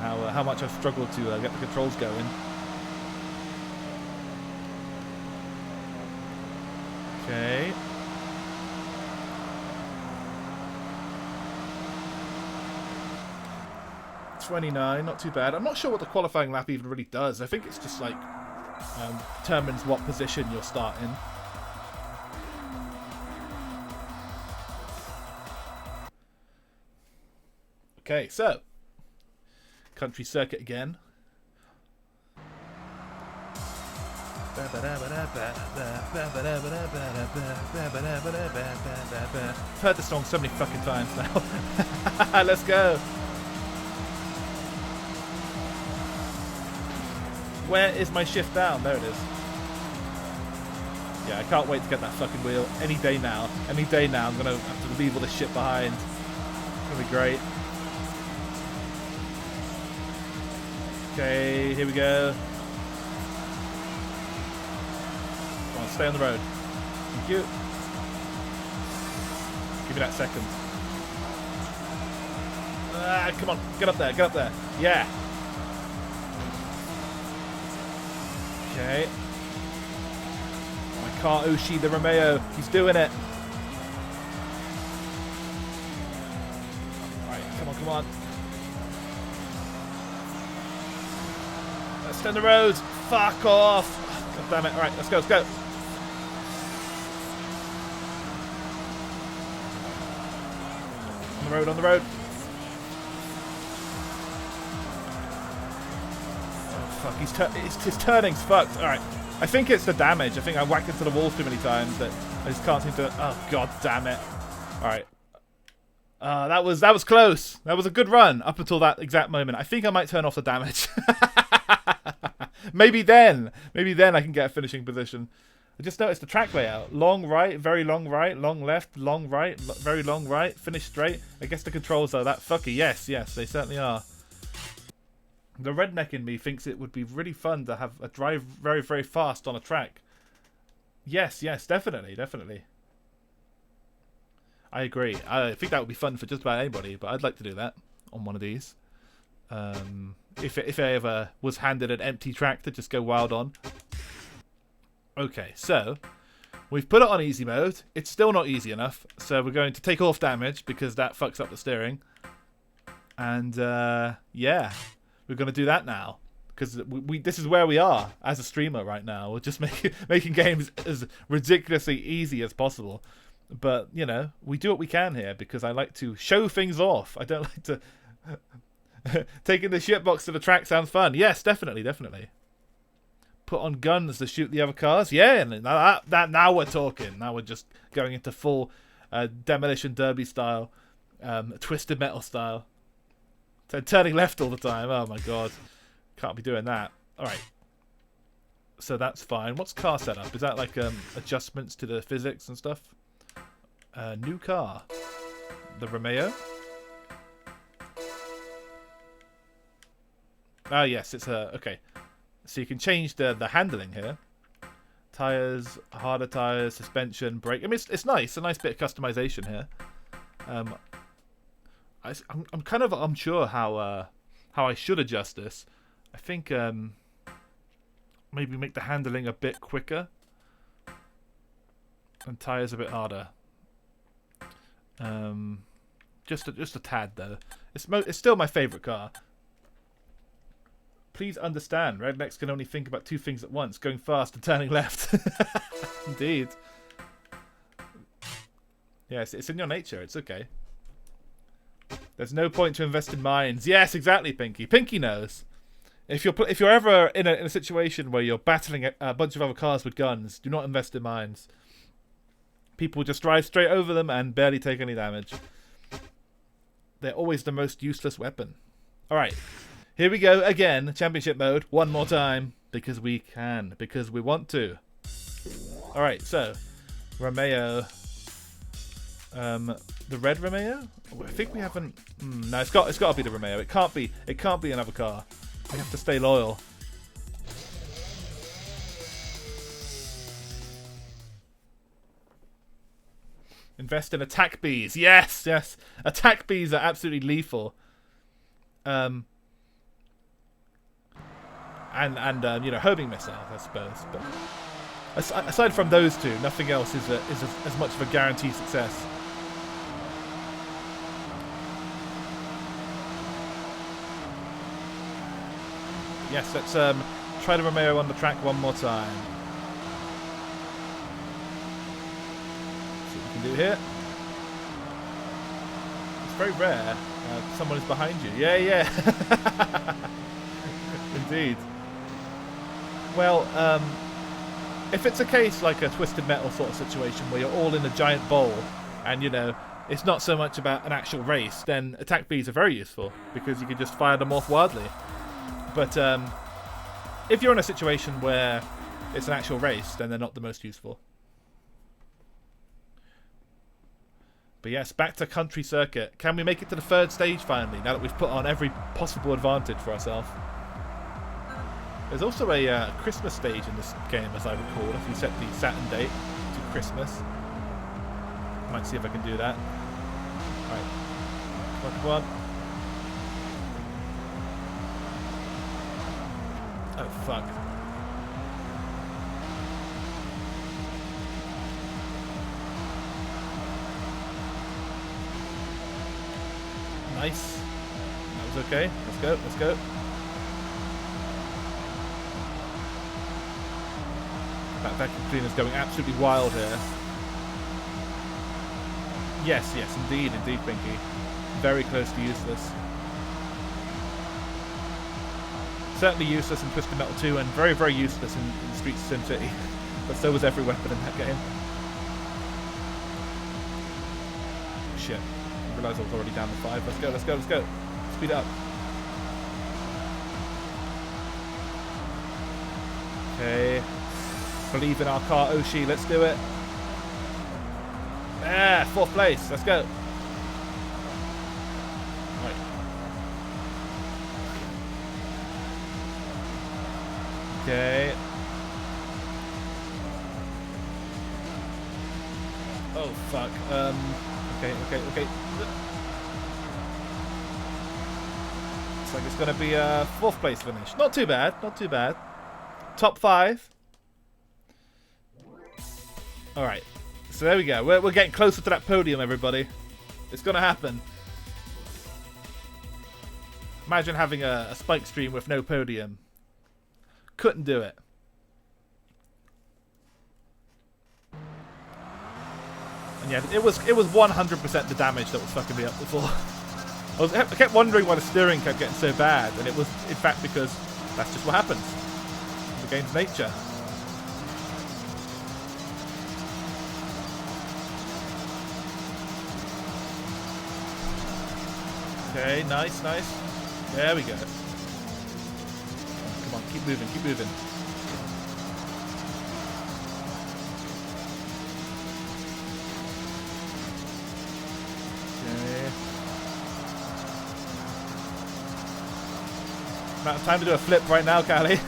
How much I've struggled to get the controls going. Okay. .29, not too bad. I'm not sure what the qualifying lap even really does. I think it's just like determines what position you'll start in. Okay, so country circuit again. I've heard the song so many fucking times now. Let's go. Where is my shift down? There it is. Yeah, I can't wait to get that fucking wheel. Any day now. Any day now I'm going to have to leave all this shit behind. It's going to be great. Okay, here we go. Come on, stay on the road. Thank you. Give me that second. Ah, come on. Get up there. Get up there. Yeah. Okay. My car Oshi, the Romeo. He's doing it. Alright, come on, come on. Stay on the road. Fuck off. God damn it. Alright, let's go, let's go. On the road, on the road. Oh, fuck. His turning's fucked. Alright. I think it's the damage. I think I whacked into the walls too many times that I just can't seem to... Oh, god damn it. Alright. That was close. That was a good run up until that exact moment. I think I might turn off the damage. Maybe then I can get a finishing position. I just noticed the track layout. Long right, very long right, long left, long right, very long right, finish straight. I guess the controls are that fucky. Yes, they certainly are. The redneck in me thinks it would be really fun to have a drive very, very fast on a track. Yes, definitely. I agree. I think that would be fun for just about anybody, but I'd like to do that on one of these. If I ever was handed an empty track to just go wild on. Okay, so we've put it on easy mode. It's still not easy enough, so we're going to take off damage because that fucks up the steering. And yeah, we're going to do that now because this is where we are as a streamer right now. We're just making games as ridiculously easy as possible. But, you know, we do what we can here because I like to show things off. I don't like to... Taking the shitbox to the track sounds fun. Yes, definitely. Put on guns to shoot the other cars. Yeah, and now we're talking. Now we're just going into full Demolition Derby style. Twisted Metal style. Turning left all the time. Oh, my God. Can't be doing that. All right. So that's fine. What's car setup? Is that like adjustments to the physics and stuff? New car. The Romeo. Ah, yes, it's a... Okay. So you can change the handling here. Tires, harder tires, suspension, brake. I mean, it's nice. A nice bit of customization here. I'm kind of unsure how I should adjust this. I think maybe make the handling a bit quicker. And tires a bit harder. Just a tad though. It's still my favorite car. Please understand, rednecks can only think about two things at once: going fast and turning left. Indeed. Yes, it's in your nature. It's okay. There's no point to invest in mines. Yes, exactly, Pinky. Pinky knows. If you're ever in a situation where you're battling a bunch of other cars with guns, do not invest in mines. People just drive straight over them and barely take any damage. They're always the most useless weapon. Alright, here we go again. Championship mode, one more time. Because we can. Because we want to. Alright, so. Romeo. The red Romeo? I think we haven't... no, it's got to be the Romeo. It can't be another car. We have to stay loyal. Invest in attack bees. Yes. Attack bees are absolutely lethal. And you know, homing missiles, I suppose. But aside from those two, nothing else is as much of a guaranteed success. Yes, let's try the Romeo on the track one more time. Do here. It's very rare. Someone is behind you. Yeah. Indeed. Well, if it's a case like a Twisted Metal sort of situation where you're all in a giant bowl and, you know, it's not so much about an actual race, then attack bees are very useful because you can just fire them off wildly. But if you're in a situation where it's an actual race, then they're not the most useful. But yes, back to country circuit. Can we make it to the third stage finally, now that we've put on every possible advantage for ourselves? There's also a Christmas stage in this game, as I recall, if you set the Saturn date to Christmas. Might see if I can do that. Alright. Come on. Oh, fuck. Nice. That was okay. Let's go. That vacuum cleaner's going absolutely wild here. Yes, yes, indeed, Pinky. Very close to useless. Certainly useless in Twisted Metal 2 and very, very useless in Streets of Sin City. But so was every weapon in that game. Shit. I realised I was already down to 5. Let's go, let's go, let's go. Speed up. Okay. Believe in our car, Oshi. Let's do it. Ah, 4th place. Let's go. Right. Okay. Oh, fuck. Okay. Looks like it's going to be a 4th place finish. Not too bad, not too bad. Top 5. Alright. So there we go. We're getting closer to that podium, everybody. It's going to happen. Imagine having a spike stream with no podium. Couldn't do it. And yeah, it was 100% the damage that was fucking me up before. I kept wondering why the steering kept getting so bad, and it was in fact because that's just what happens. It's the game's nature. Okay, nice. There we go. Come on, keep moving. Okay. Amount of time to do a flip right now, Callie.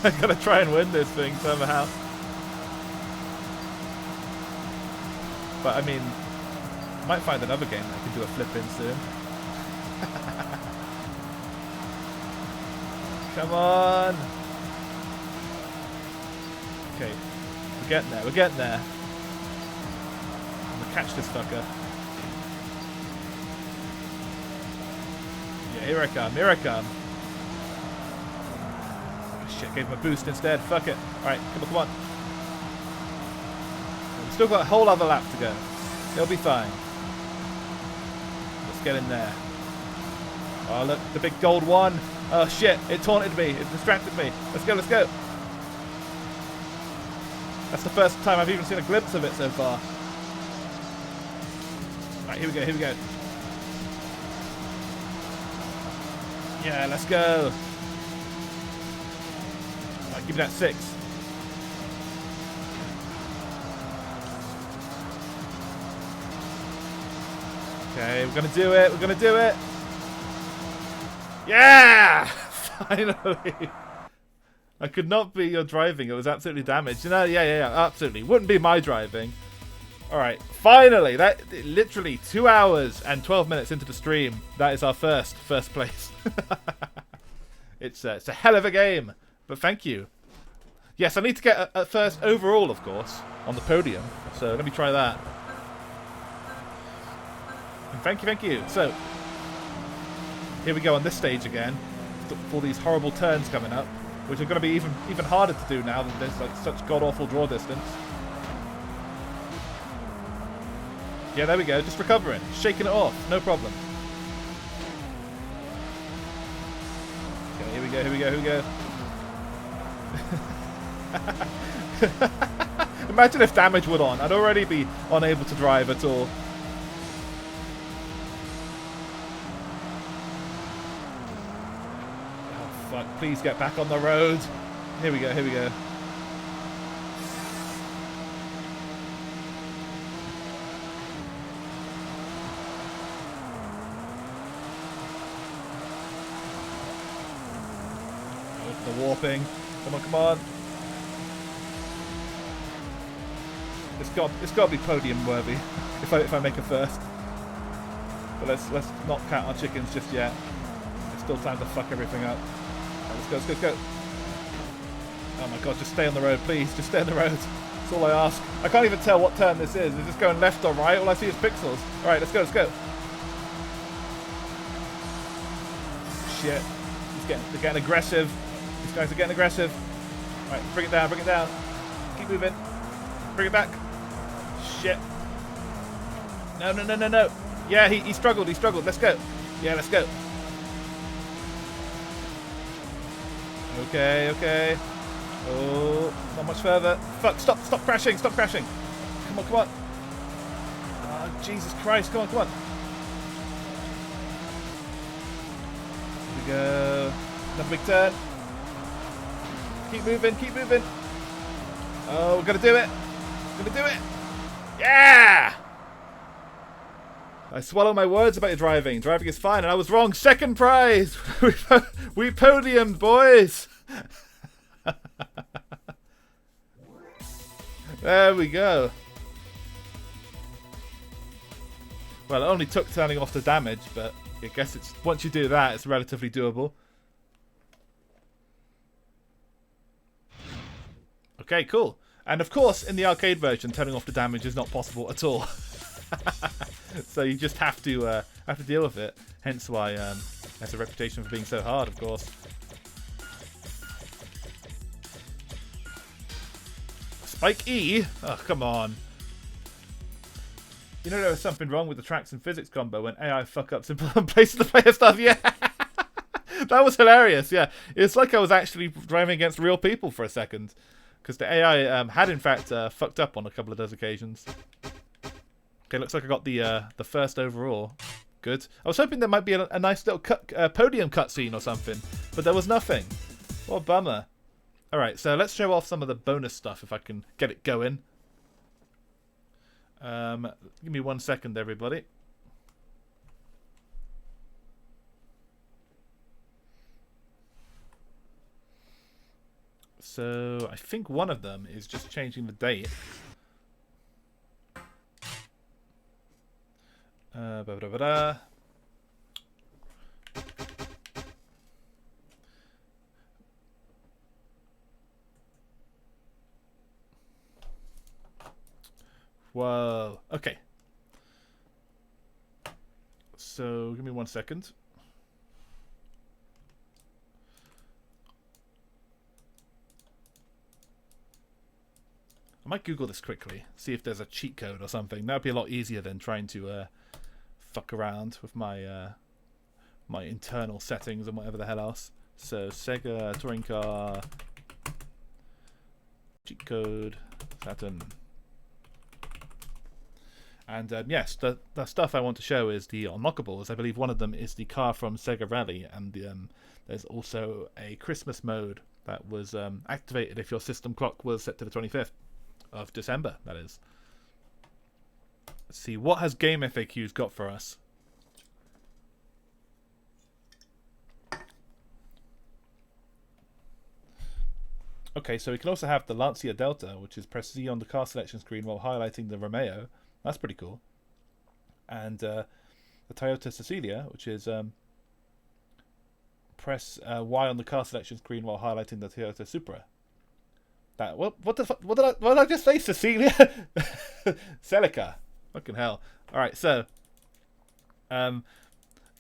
I gotta try and win this thing somehow. But I mean, might find another game I can do a flip in soon. Come on. Okay. We're getting there. I'm gonna catch this fucker. Yeah, here I come. Oh, shit, gave him a boost instead. Fuck it. Alright, come on. We've still got a whole other lap to go. It'll be fine. Let's get in there. Oh, look, the big gold one. Oh, shit, it taunted me. It distracted me. Let's go. That's the first time I've even seen a glimpse of it so far. Right, here we go. Yeah, let's go. Right, give me that 6. Okay, we're gonna do it. Yeah! Finally! I could not be your driving. It was absolutely damaged. You know, yeah, absolutely. Wouldn't be my driving. Alright, finally! That literally 2 hours and 12 minutes into the stream. That is our first place. It's a hell of a game. But thank you. Yes, I need to get a first overall, of course, on the podium. So let me try that. And thank you. So, here we go on this stage again, for these horrible turns coming up, which are going to be even harder to do now that there's like such god-awful draw distance. Yeah, there we go, just recovering, shaking it off, no problem. Okay, here we go. Imagine if damage would on, I'd already be unable to drive at all. Fuck, please get back on the road. Here we go. The warping. Come on. It's got to be podium worthy if I make a first. But let's not count our chickens just yet. There's still time to fuck everything up. Right, let's go. Oh my god, just stay on the road, please. Just stay on the road. That's all I ask. I can't even tell what turn this is. Is this going left or right? All I see is pixels. Alright, let's go. Shit. They're getting aggressive. These guys are getting aggressive. Alright, bring it down. Keep Keep moving. Bring it back. Shit. No, no, no, no, no. Yeah, he struggled. He struggled. Let's go. Yeah, let's go. Okay, okay. Oh, not much further. Fuck, stop crashing, stop crashing. Come on, come on. Oh, Jesus Christ, come on, come on. Here we go. Another big turn. Keep moving, keep moving. Oh, we're gonna do it. We're gonna do it. Yeah! I swallow my words about your driving. Driving is fine, and I was wrong. Second prize! We podiumed, boys! There we go. Well, it only took turning off the damage, but I guess it's once you do that, it's relatively doable. Okay, cool. And of course, in the arcade version, turning off the damage is not possible at all. So you just have to deal with it. Hence why it has a reputation for being so hard, of course. Spike E? Oh, come on. You know there was something wrong with the tracks and physics combo when AI fuck up simple and places the player stuff. Yeah, that was hilarious. Yeah, it's like I was actually driving against real people for a second, because the AI had in fact fucked up on a couple of those occasions. Okay, looks like I got the first overall. Good. I was hoping there might be a nice little podium cutscene or something, but there was nothing. What a bummer. Alright, so let's show off some of the bonus stuff if I can get it going. Give me 1 second, everybody. So I think one of them is just changing the date. Whoa. Okay. So give me 1 second. I might Google this quickly, see if there's a cheat code or something. That'd be a lot easier than trying to fuck around with my my internal settings and whatever the hell else. So Sega touring car cheat code Saturn. And yes, the stuff I want to show is the unlockables. I believe one of them is the car from Sega Rally, and there's also a Christmas mode that was activated if your system clock was set to the 25th of December, that is. Let's see, what has Game FAQs got for us? Okay, so we can also have the Lancia Delta, which is press Z on the car selection screen while highlighting the Romeo. That's pretty cool. And the Toyota Cecilia, which is press Y on the car selection screen while highlighting the Toyota Supra. That what did I just say? Cecilia, Celica. Fucking hell! All right, so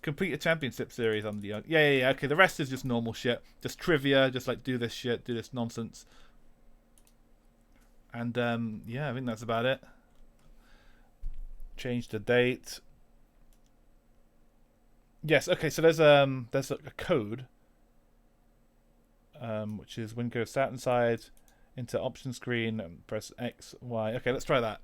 complete a championship series on the yeah. Okay, the rest is just normal shit, just trivia, just like do this shit, do this nonsense. And yeah, I think that's about it. Change the date. Yes, okay, so there's a code, which is Winco Saturn side into option screen and press X, Y. Okay, let's try that.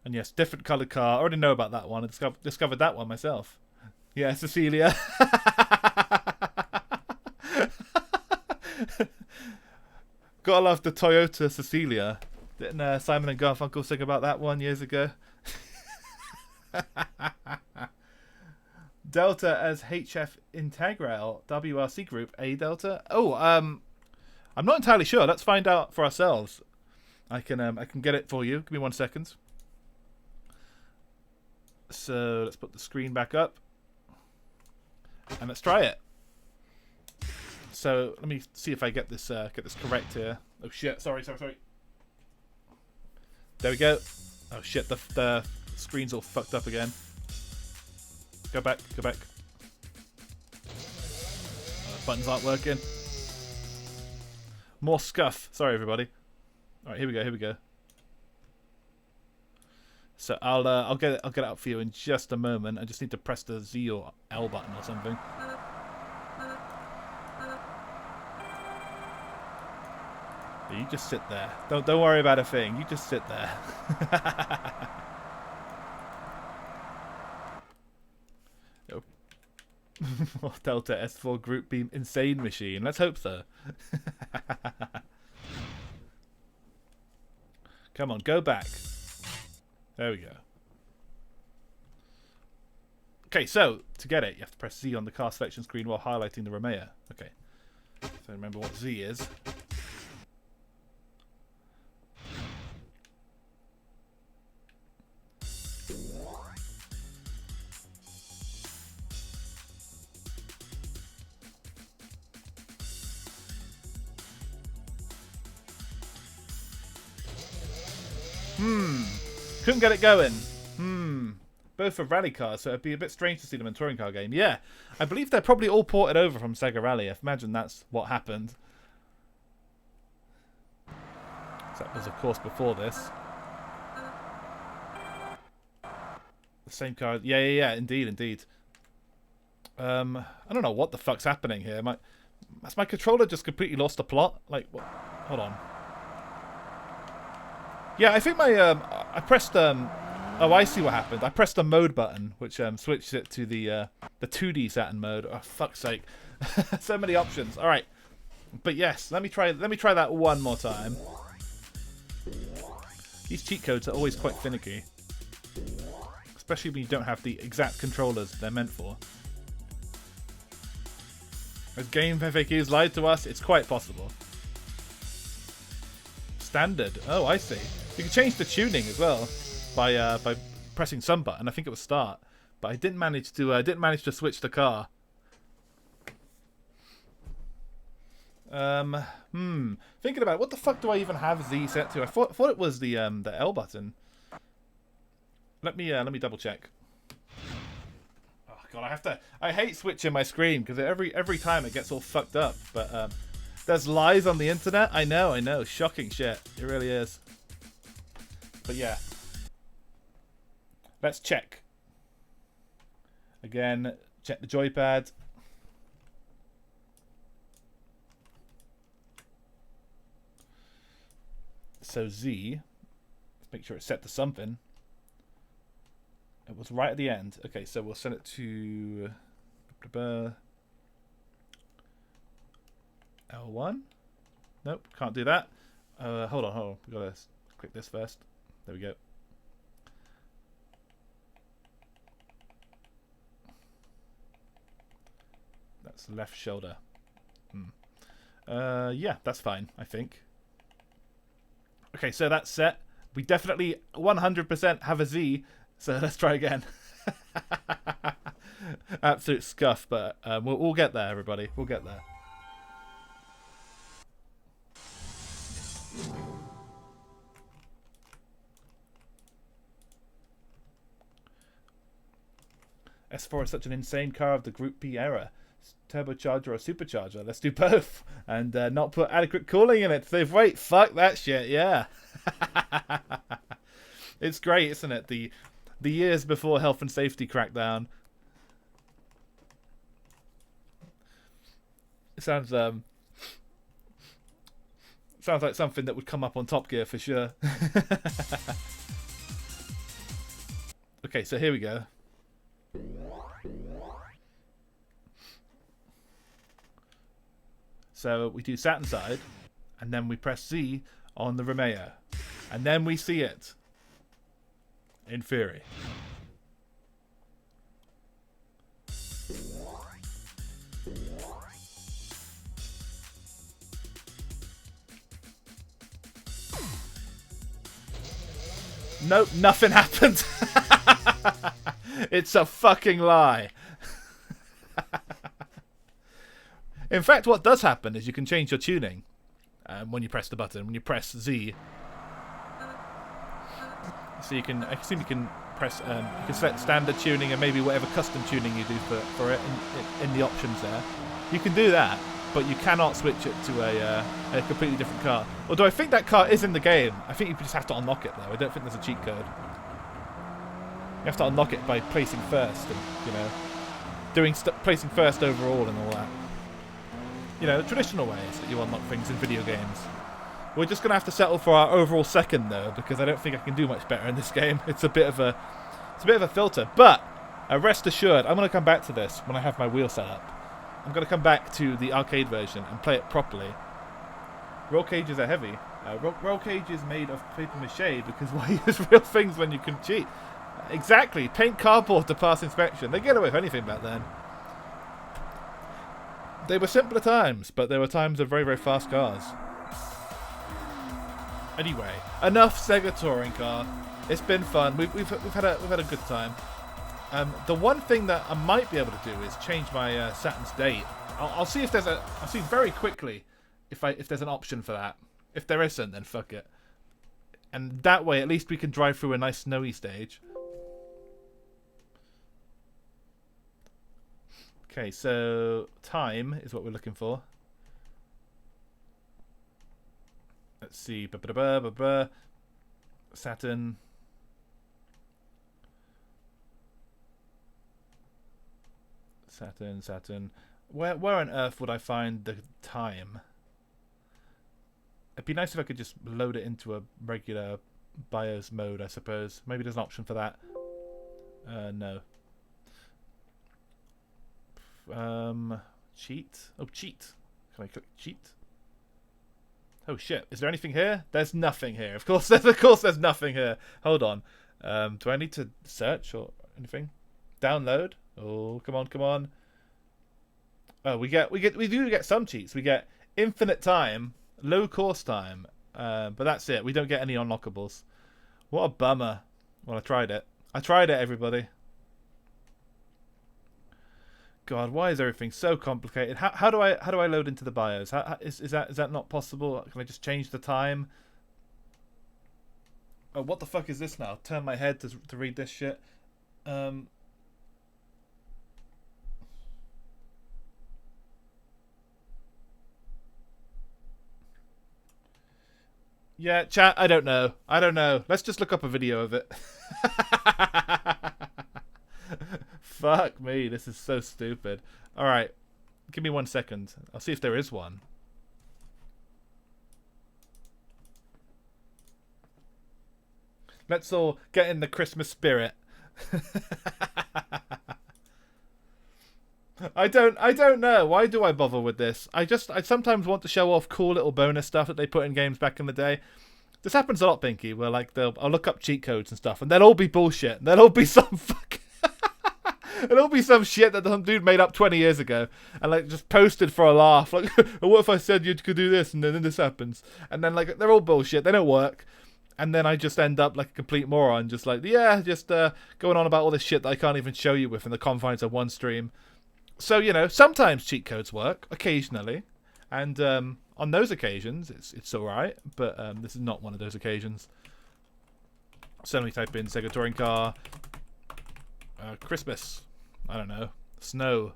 And yes, different coloured car. I already know about that one. I discovered that one myself. Yeah, Cecilia. Gotta love the Toyota Cecilia. Didn't Simon and Garfunkel sing about that one years ago? Delta as HF Integral WRC Group A Delta. Oh, I'm not entirely sure. Let's find out for ourselves. I can get it for you. Give me 1 second. So let's put the screen back up and let's try it. So let me see if I get this correct here. Oh shit! Sorry. There we go. Oh shit! The screen's all fucked up again. Go back. Buttons aren't working. More scuff. Sorry, everybody. All right, here we go. Here we go. So I'll get it up for you in just a moment. I just need to press the Z or L button or something. You just sit there. Don't worry about a thing. You just sit there. Delta S4 Group Beam Insane Machine. Let's hope so. Come on, go back. There we go. Okay, so to get it, you have to press Z on the car selection screen while highlighting the Romeo. Okay. So remember what Z is. Couldn't get it going. Both are rally cars, so it'd be a bit strange to see them in a touring car game. Yeah, I believe they're probably all ported over from Sega Rally. I imagine that's what happened. So that was, of course, before this. The same car. Yeah. Indeed. I don't know what the fuck's happening here. Has my controller just completely lost the plot? Like, what? Hold on. Yeah, I think my I pressed oh, I see what happened. I pressed the mode button, which switched it to the 2D Saturn mode. Oh, fuck's sake! So many options. All right, but yes, let me try that one more time. These cheat codes are always quite finicky, especially when you don't have the exact controllers they're meant for. As Game FAQs lied to us, it's quite possible. Standard. Oh, I see. You can change the tuning as well by pressing some button. I think it was start, but I didn't manage to switch the car. Thinking about it, what the fuck do I even have Z set to? I thought it was the L button. Let me double check. Oh god, I hate switching my screen because every time it gets all fucked up. But there's lies on the internet. I know, shocking shit. It really is. But yeah, let's check. Again, check the joypad. So Z, let's make sure it's set to something. It was right at the end. Okay, so we'll set it to L1. Nope, can't do that. Hold on. We gotta click this first. There we go. That's left shoulder. Yeah, that's fine, I think. Okay, so that's set. We definitely 100% have a Z, so let's try again. Absolute scuff, but we'll get there, everybody. We'll get there. S4 is such an insane car of the Group B era. Turbocharger or supercharger? Let's do both. And not put adequate cooling in it to save weight. Fuck that shit, yeah. It's great, isn't it? The years before health and safety crackdown. It sounds like something that would come up on Top Gear for sure. Okay, so here we go. So we do Saturn side, and then we press Z on the Romeo, and then we see it in theory. Nope, nothing happened. It's a fucking lie. In fact, what does happen is you can change your tuning when you press the button. When you press Z, so I assume you can press, you can select standard tuning and maybe whatever custom tuning you do for it in the options there. You can do that, but you cannot switch it to a completely different car. Although I think that car is in the game. I think you just have to unlock it though. I don't think there's a cheat code. You have to unlock it by placing first, and you know, placing first overall and all that. You know, traditional ways that you unlock things in video games. We're just gonna have to settle for our overall second though, because I don't think I can do much better in this game. It's a bit of a filter, but rest assured, I'm gonna come back to this when I have my wheel set up. I'm gonna come back to the arcade version and play it properly. Roll cages are heavy. Roll cage is made of paper mache because why use real things when you can cheat? Exactly. Paint cardboard to pass inspection. They get away with anything back then. They were simpler times, but there were times of very, very fast cars. Anyway, enough Sega touring car. It's been fun. We've had a good time. The one thing that I might be able to do is change my Saturn's date. I'll see if there's I'll see very quickly if there's an option for that. If there isn't, then fuck it. And that way, at least we can drive through a nice snowy stage. Okay, so time is what we're looking for. Let's see. Saturn. Saturn. Where on earth would I find the time? It'd be nice if I could just load it into a regular BIOS mode, I suppose. Maybe there's an option for that. No. Cheat? Oh, cheat. Can I click cheat? Oh shit, is there anything here? There's nothing here. Of course there's nothing here. Hold on. Do I need to search or anything? Download? Oh, come on. Oh, we do get some cheats. We get infinite time, low course time, but that's it. We don't get any unlockables. What a bummer. Well, I tried it, everybody. God, why is everything so complicated? How do I load into the BIOS? Is that not possible? Can I just change the time? Oh, what the fuck is this now? Turn my head to read this shit. Yeah, chat, I don't know. Let's just look up a video of it. Fuck me, this is so stupid. Alright, give me 1 second. I'll see if there is one. Let's all get in the Christmas spirit. I don't know. Why do I bother with this? I sometimes want to show off cool little bonus stuff that they put in games back in the day. This happens a lot, Pinky, where like I'll look up cheat codes and stuff, and they'll all be bullshit. They'll all be some fucking it'll be some shit that some dude made up 20 years ago and like just posted for a laugh. Like, what if I said you could do this and then this happens? And then like they're all bullshit. They don't work. And then I just end up like a complete moron, just like going on about all this shit that I can't even show you within the confines of one stream. So, you know, sometimes cheat codes work, occasionally, and on those occasions, it's alright, but this is not one of those occasions. So let me type in Sega Touring Car, Christmas, I don't know, snow.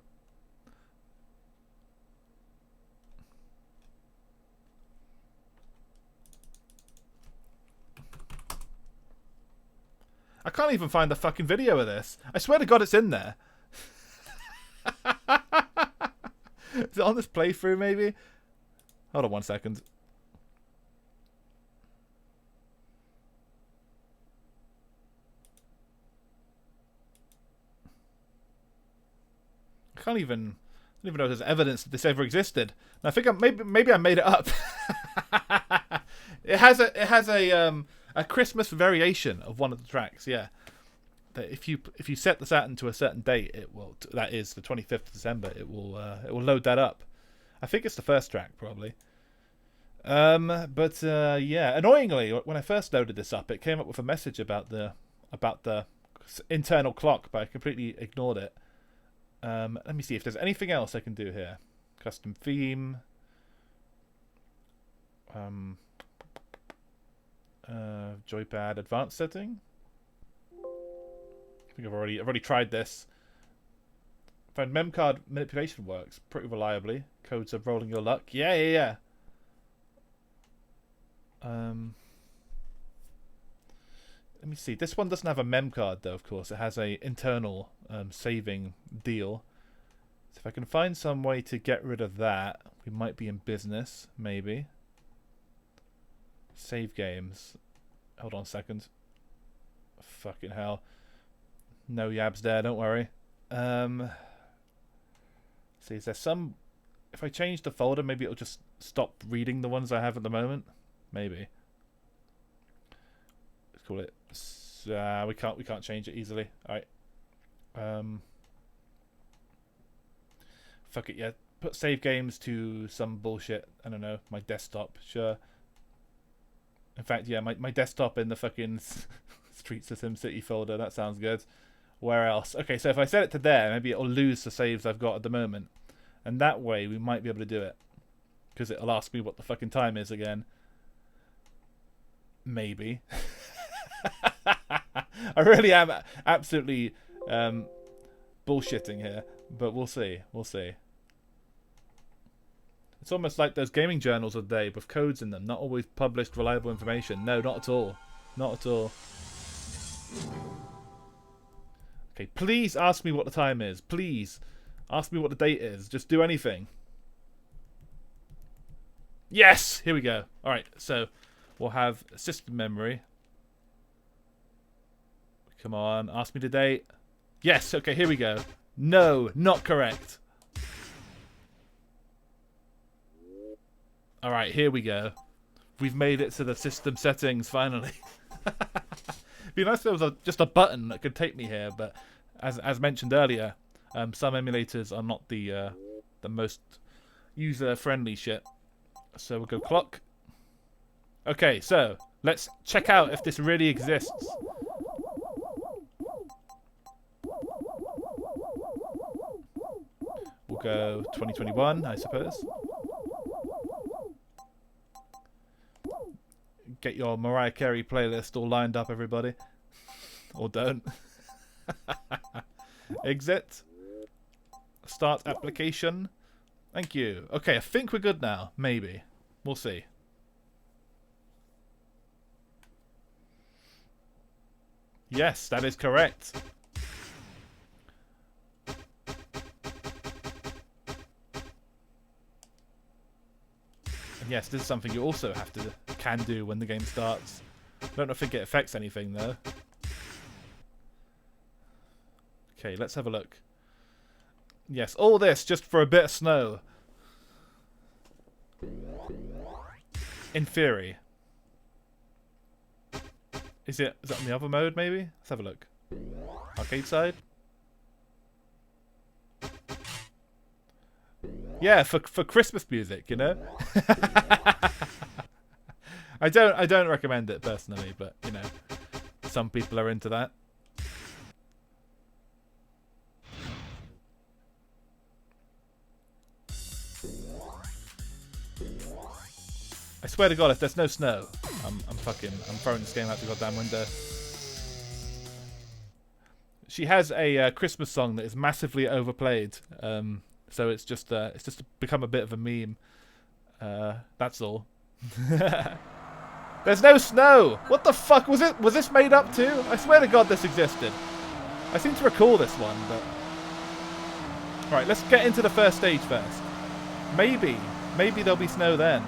I can't even find the fucking video of this. I swear to God it's in there. Is it on this playthrough, maybe? Hold on 1 second. I don't even know if there's evidence that this ever existed. And I think maybe I made it up. It has a Christmas variation of one of the tracks, yeah. That if you set the Saturn to a certain date, it will. That is the 25th of December. It will load that up. I think it's the first track probably. Yeah. Annoyingly, when I first loaded this up, it came up with a message about the internal clock, but I completely ignored it. Let me see if there's anything else I can do here. Custom theme. Joypad advanced setting. I think I've already tried this. Find memcard manipulation works pretty reliably. Codes of rolling your luck. Yeah. Let me see. This one doesn't have a memcard though, of course. It has a internal saving deal. So if I can find some way to get rid of that, we might be in business, maybe. Save games. Hold on a second. Fucking hell. No yabs there, don't worry. See, is there some... If I change the folder, maybe it'll just stop reading the ones I have at the moment. Maybe. Let's call it... we can't change it easily. Alright. Fuck it, yeah. Put save games to some bullshit. I don't know. My desktop, sure. In fact, yeah, my desktop in the fucking Streets of SimCity folder. That sounds good. Where else? Okay, so if I set it to there, maybe it'll lose the saves I've got at the moment. And that way, we might be able to do it. Because it'll ask me what the fucking time is again. Maybe. I really am absolutely bullshitting here. But we'll see. We'll see. It's almost like those gaming journals of the day with codes in them. Not always published reliable information. No, not at all. Not at all. Okay, please ask me what the time is. Please. Ask me what the date is. Just do anything. Yes! Here we go. Alright, so we'll have system memory. Come on, ask me the date. Yes, okay, here we go. No, not correct. Alright, here we go. We've made it to the system settings, finally. It'd be nice if there was just a button that could take me here, but as mentioned earlier, some emulators are not the most user-friendly shit. So we'll go clock. Okay, so let's check out if this really exists. We'll go 2021, I suppose. Get your Mariah Carey playlist all lined up, everybody. Or don't. Exit. Start application. Thank you. Okay, I think we're good now. Maybe. We'll see. Yes, that is correct. And yes, this is something you also can do when the game starts. I don't think it affects anything though. Okay, let's have a look. Yes, all this just for a bit of snow. In theory. Is it on the other mode maybe? Let's have a look. Arcade side? Yeah, for Christmas music, you know? I don't recommend it personally, but you know, some people are into that. I swear to God, if there's no snow, I'm throwing this game out the goddamn window. She has a Christmas song that is massively overplayed, so it's just become a bit of a meme. That's all. There's no snow. What the fuck was it? Was this made up too? I swear to God, this existed. I seem to recall this one, but right. Let's get into the first stage first. Maybe there'll be snow then.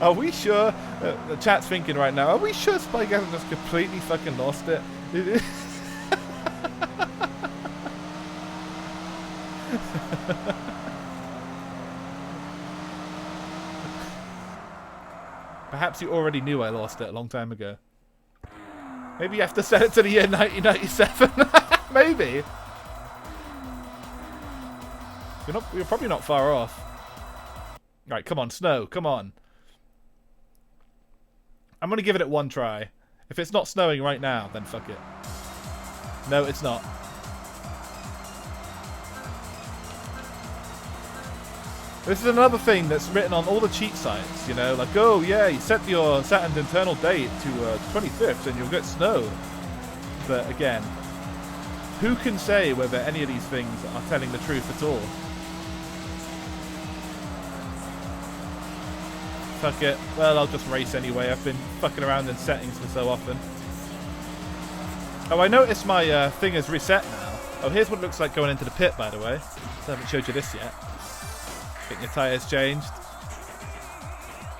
Are we sure? The chat's thinking right now. Are we sure Spike hasn't just completely fucking lost it? Perhaps you already knew I lost it a long time ago. Maybe you have to set it to the year 1997. Maybe. You're probably not far off. Right, come on, snow, come on. I'm gonna give it one try. If it's not snowing right now, then fuck it. No, it's not. This is another thing that's written on all the cheat sites, you know, like, oh yeah, you set your Saturn's internal date to 25th and you'll get snow. But again, who can say whether any of these things are telling the truth at all? Fuck it. Well, I'll just race anyway. I've been fucking around in settings for so often. Oh, I noticed my thing is reset now. Oh, here's what it looks like going into the pit, by the way. I haven't showed you this yet. Getting your tyres changed.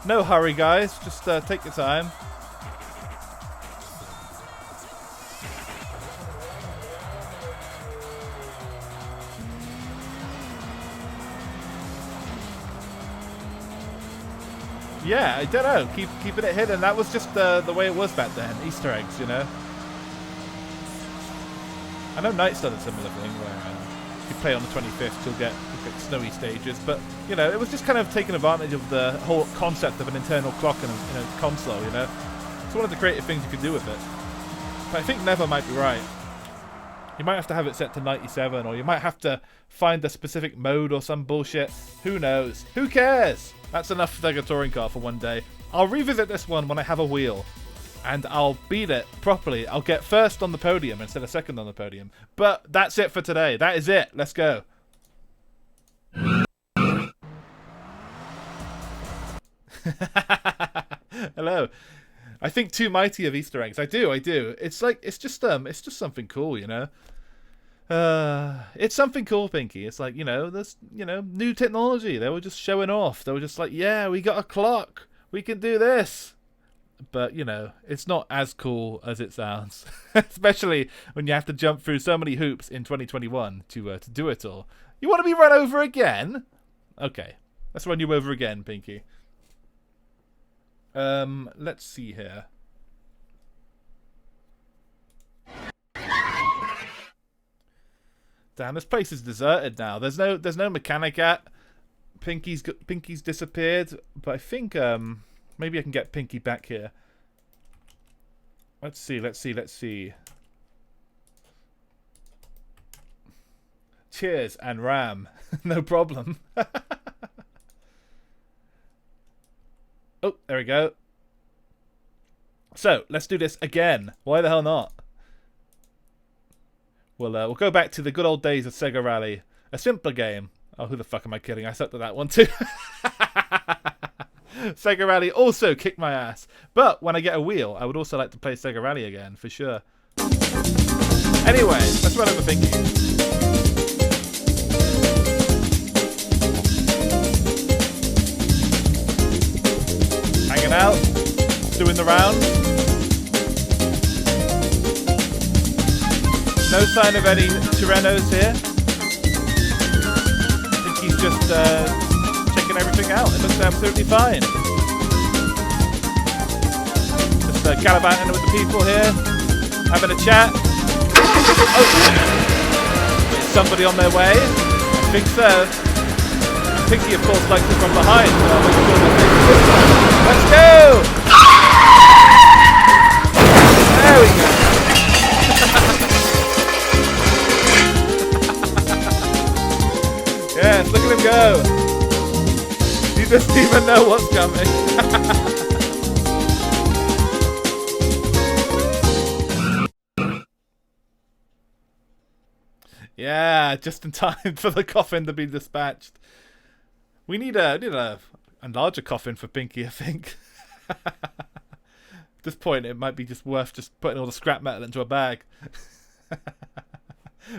No hurry, guys. Just take your time. Yeah, I don't know. Keeping it hidden. That was just the way it was back then. Easter eggs, you know. I know Knight's done a similar thing where if you play on the 25th, you'll get snowy stages. But, you know, it was just kind of taking advantage of the whole concept of an internal clock in a console, you know. It's one of the creative things you could do with it. But I think Never might be right. You might have to have it set to 97, or you might have to find a specific mode or some bullshit. Who knows? Who cares? That's enough for the touring car for one day. I'll revisit this one when I have a wheel. And I'll beat it properly. I'll get first on the podium instead of second on the podium. But that's it for today. That is it. Let's go. Hello. I think too mighty of Easter eggs. I do. It's like it's just something cool, you know. It's something cool, Pinky. It's like, you know, there's, you know, new technology. They were just showing off. They were just like, yeah, we got a clock. We can do this. But, you know, it's not as cool as it sounds. Especially when you have to jump through so many hoops in 2021 to do it all. You want to be run over again? Okay. Let's run you over again, Pinky. Let's see here. Damn, this place is deserted now. There's no mechanic at. Pinky's disappeared, but I think maybe I can get Pinky back here. Let's see. Cheers and ram. No problem. Oh, there we go. So, let's do this again. Why the hell not? We'll go back to the good old days of Sega Rally. A simpler game. Oh, who the fuck am I kidding? I sucked at that one too. Sega Rally also kicked my ass. But when I get a wheel, I would also like to play Sega Rally again, for sure. Anyway, let's run over Pinky. Hanging out, doing the round. No sign of any Tyrannos here. I think he's just checking everything out. It looks absolutely fine. Just gallivanting with the people here, having a chat. Oh, is somebody on their way? I think so. Pinky, of course, likes it from behind. So I'll make sure that this time. Let's go! There we go. Yes, look at him go. He doesn't even know what's coming. Yeah, just in time for the coffin to be dispatched. We need a larger coffin for Pinky, I think. At this point, it might be just worth just putting all the scrap metal into a bag.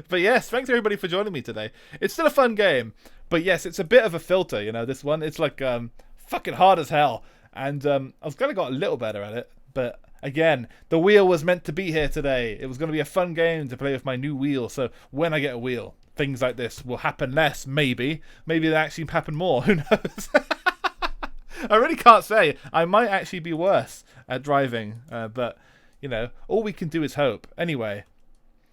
But yes, thanks everybody for joining me today. It's still a fun game, but yes, it's a bit of a filter, you know, this one. It's like fucking hard as hell, and I was kind of got a little better at it, but again, the wheel was meant to be here today. It was going to be a fun game to play with my new wheel, so when I get a wheel, things like this will happen less, maybe. Maybe they actually happen more, who knows? I really can't say. I might actually be worse at driving, but, you know, all we can do is hope. Anyway,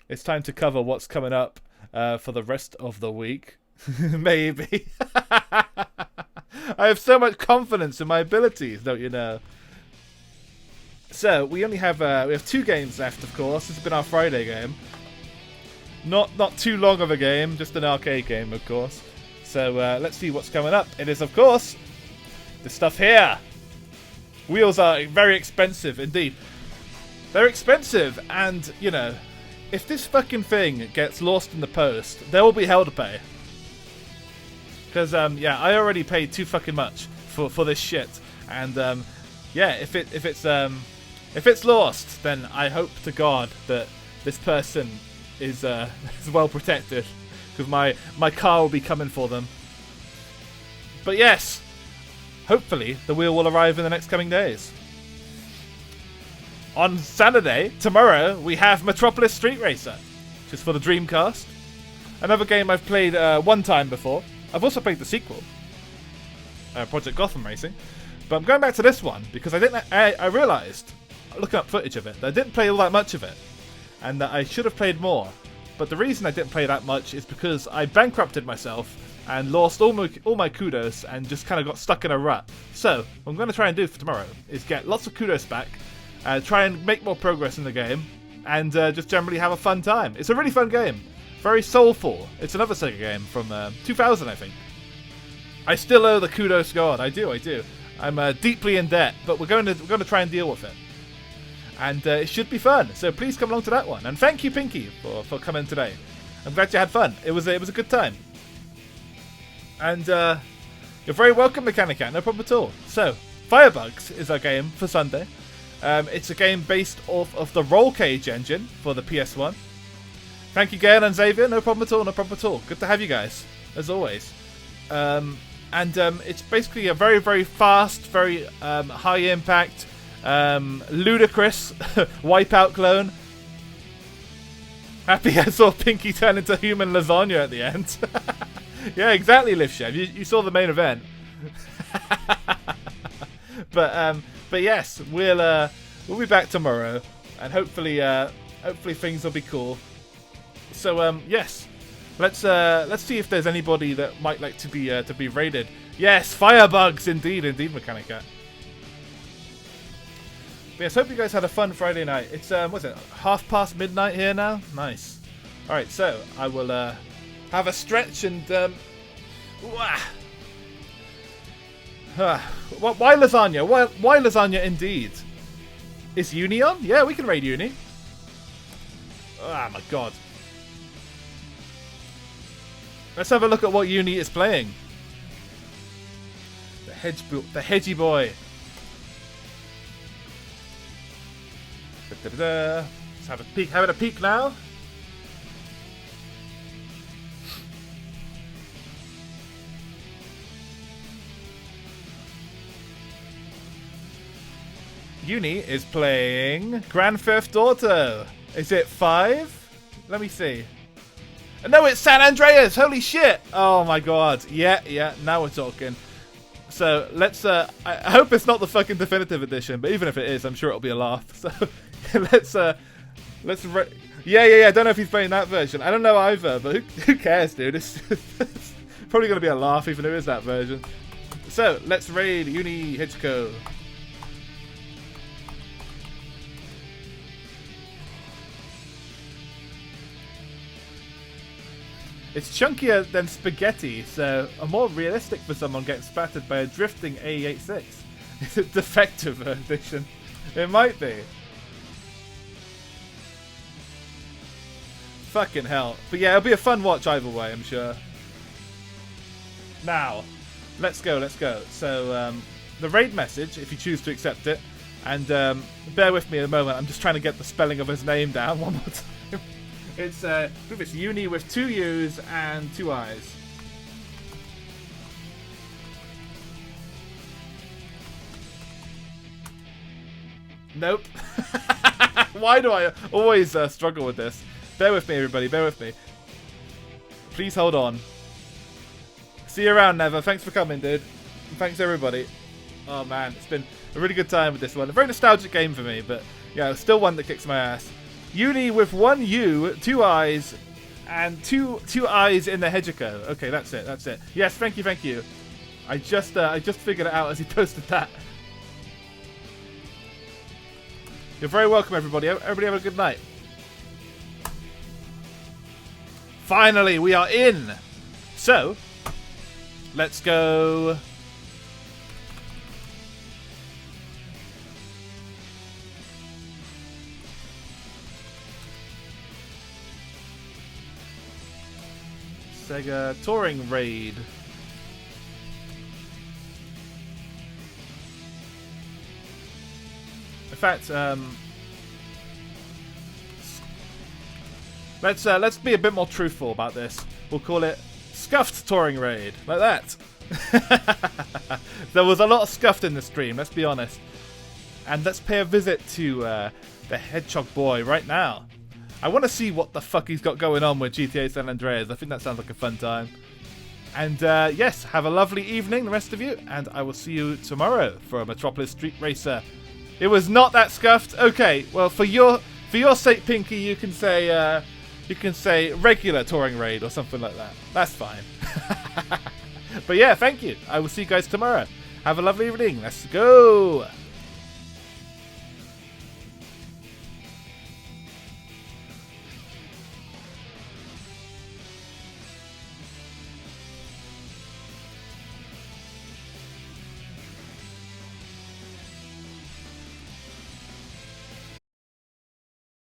it's time to cover what's coming up for the rest of the week. Maybe. I have so much confidence in my abilities, don't you know? So, we only have we have 2 games left, of course. This has been our Friday game. Not too long of a game, just an arcade game, of course. So let's see what's coming up. It is, of course, the stuff here. Wheels are very expensive indeed. They're expensive, and, you know, if this fucking thing gets lost in the post, there will be hell to pay. Because, yeah, I already paid too fucking much for this shit. And, yeah, if it's lost, then I hope to God that this person is well protected. Because my car will be coming for them. But yes, hopefully the wheel will arrive in the next coming days. On Saturday, tomorrow, we have Metropolis Street Racer, which is for the Dreamcast. Another game I've played one time before. I've also played the sequel, Project Gotham Racing. But I'm going back to this one because I realised, looking up footage of it, that I didn't play all that much of it. And that I should have played more. But the reason I didn't play that much is because I bankrupted myself and lost all my kudos and just kind of got stuck in a rut. So, what I'm going to try and do for tomorrow is get lots of kudos back, try and make more progress in the game, and just generally have a fun time. It's a really fun game. Very soulful. It's another SEGA game from 2000, I think. I still owe the kudos God. I do. I'm deeply in debt, but we're going to try and deal with it. And it should be fun, so please come along to that one. And thank you, Pinky, for coming today. I'm glad you had fun. It was a good time. And you're very welcome, Mechanicat, no problem at all. So, Firebugs is our game for Sunday. It's a game based off of the Roll Cage engine for the PS1. Thank you, Gail and Xavier, no problem at all. Good to have you guys, as always. It's basically a very, very fast, very high impact, ludicrous Wipeout clone. Happy I saw Pinky turn into human lasagna at the end. Yeah, exactly, Liv Chef. You saw the main event. But yes, we'll be back tomorrow, and hopefully things will be cool. So yes, let's see if there's anybody that might like to be raided. Yes, Firebugs, indeed, Mechanica. But yes, hope you guys had a fun Friday night. It's what's it, midnight here now? Nice. All right, so I will have a stretch and why lasagna? Why lasagna indeed? Is Uni on? Yeah, we can raid Uni. Ah, my God. Let's have a look at what Uni is playing. The hedgy boy. Let's have a peek. Having a peek now. Uni is playing Grand Theft Auto. Is it 5? Let me see. No, it's San Andreas. Holy shit. Oh my God. Yeah. Now we're talking. So let's. I hope it's not the fucking definitive edition, but even if it is, I'm sure it'll be a laugh. So let's. Yeah. I don't know if he's playing that version. I don't know either, but who cares, dude? It's probably gonna be a laugh, even if it is that version. So let's raid Uni Hitchco. It's chunkier than spaghetti, so more realistic for someone getting spattered by a drifting A86. Is it defective edition? It might be. Fucking hell. But yeah, it'll be a fun watch either way, I'm sure. Now, let's go. So, the raid message, if you choose to accept it, and bear with me a moment, I'm just trying to get the spelling of his name down one more time. It's Uni with 2 U's and 2 I's. Nope. Why do I always struggle with this? Bear with me, everybody. Bear with me. Please hold on. See you around, Never. Thanks for coming, dude. And thanks, everybody. Oh, man. It's been a really good time with this one. A very nostalgic game for me, but yeah, still one that kicks my ass. Uni with 1 U, 2 I's, and two I's in the Hedgeco. Okay, that's it. Yes, thank you. I just figured it out as he posted that. You're very welcome, everybody. Everybody have a good night. Finally, we are in. So, Let's go. SEGA Touring Raid. In fact, let's be a bit more truthful about this. We'll call it Scuffed Touring Raid, like that. There was a lot of scuffed in the stream, let's be honest. And let's pay a visit to the Hedgehog Boy right now. I want to see what the fuck he's got going on with GTA San Andreas. I think that sounds like a fun time. And yes, have a lovely evening, the rest of you, and I will see you tomorrow for a Metropolis Street Racer. It was not that scuffed. Okay, well for your sake, Pinky, you can say regular touring raid or something like that. That's fine. But yeah, thank you. I will see you guys tomorrow. Have a lovely evening. Let's go.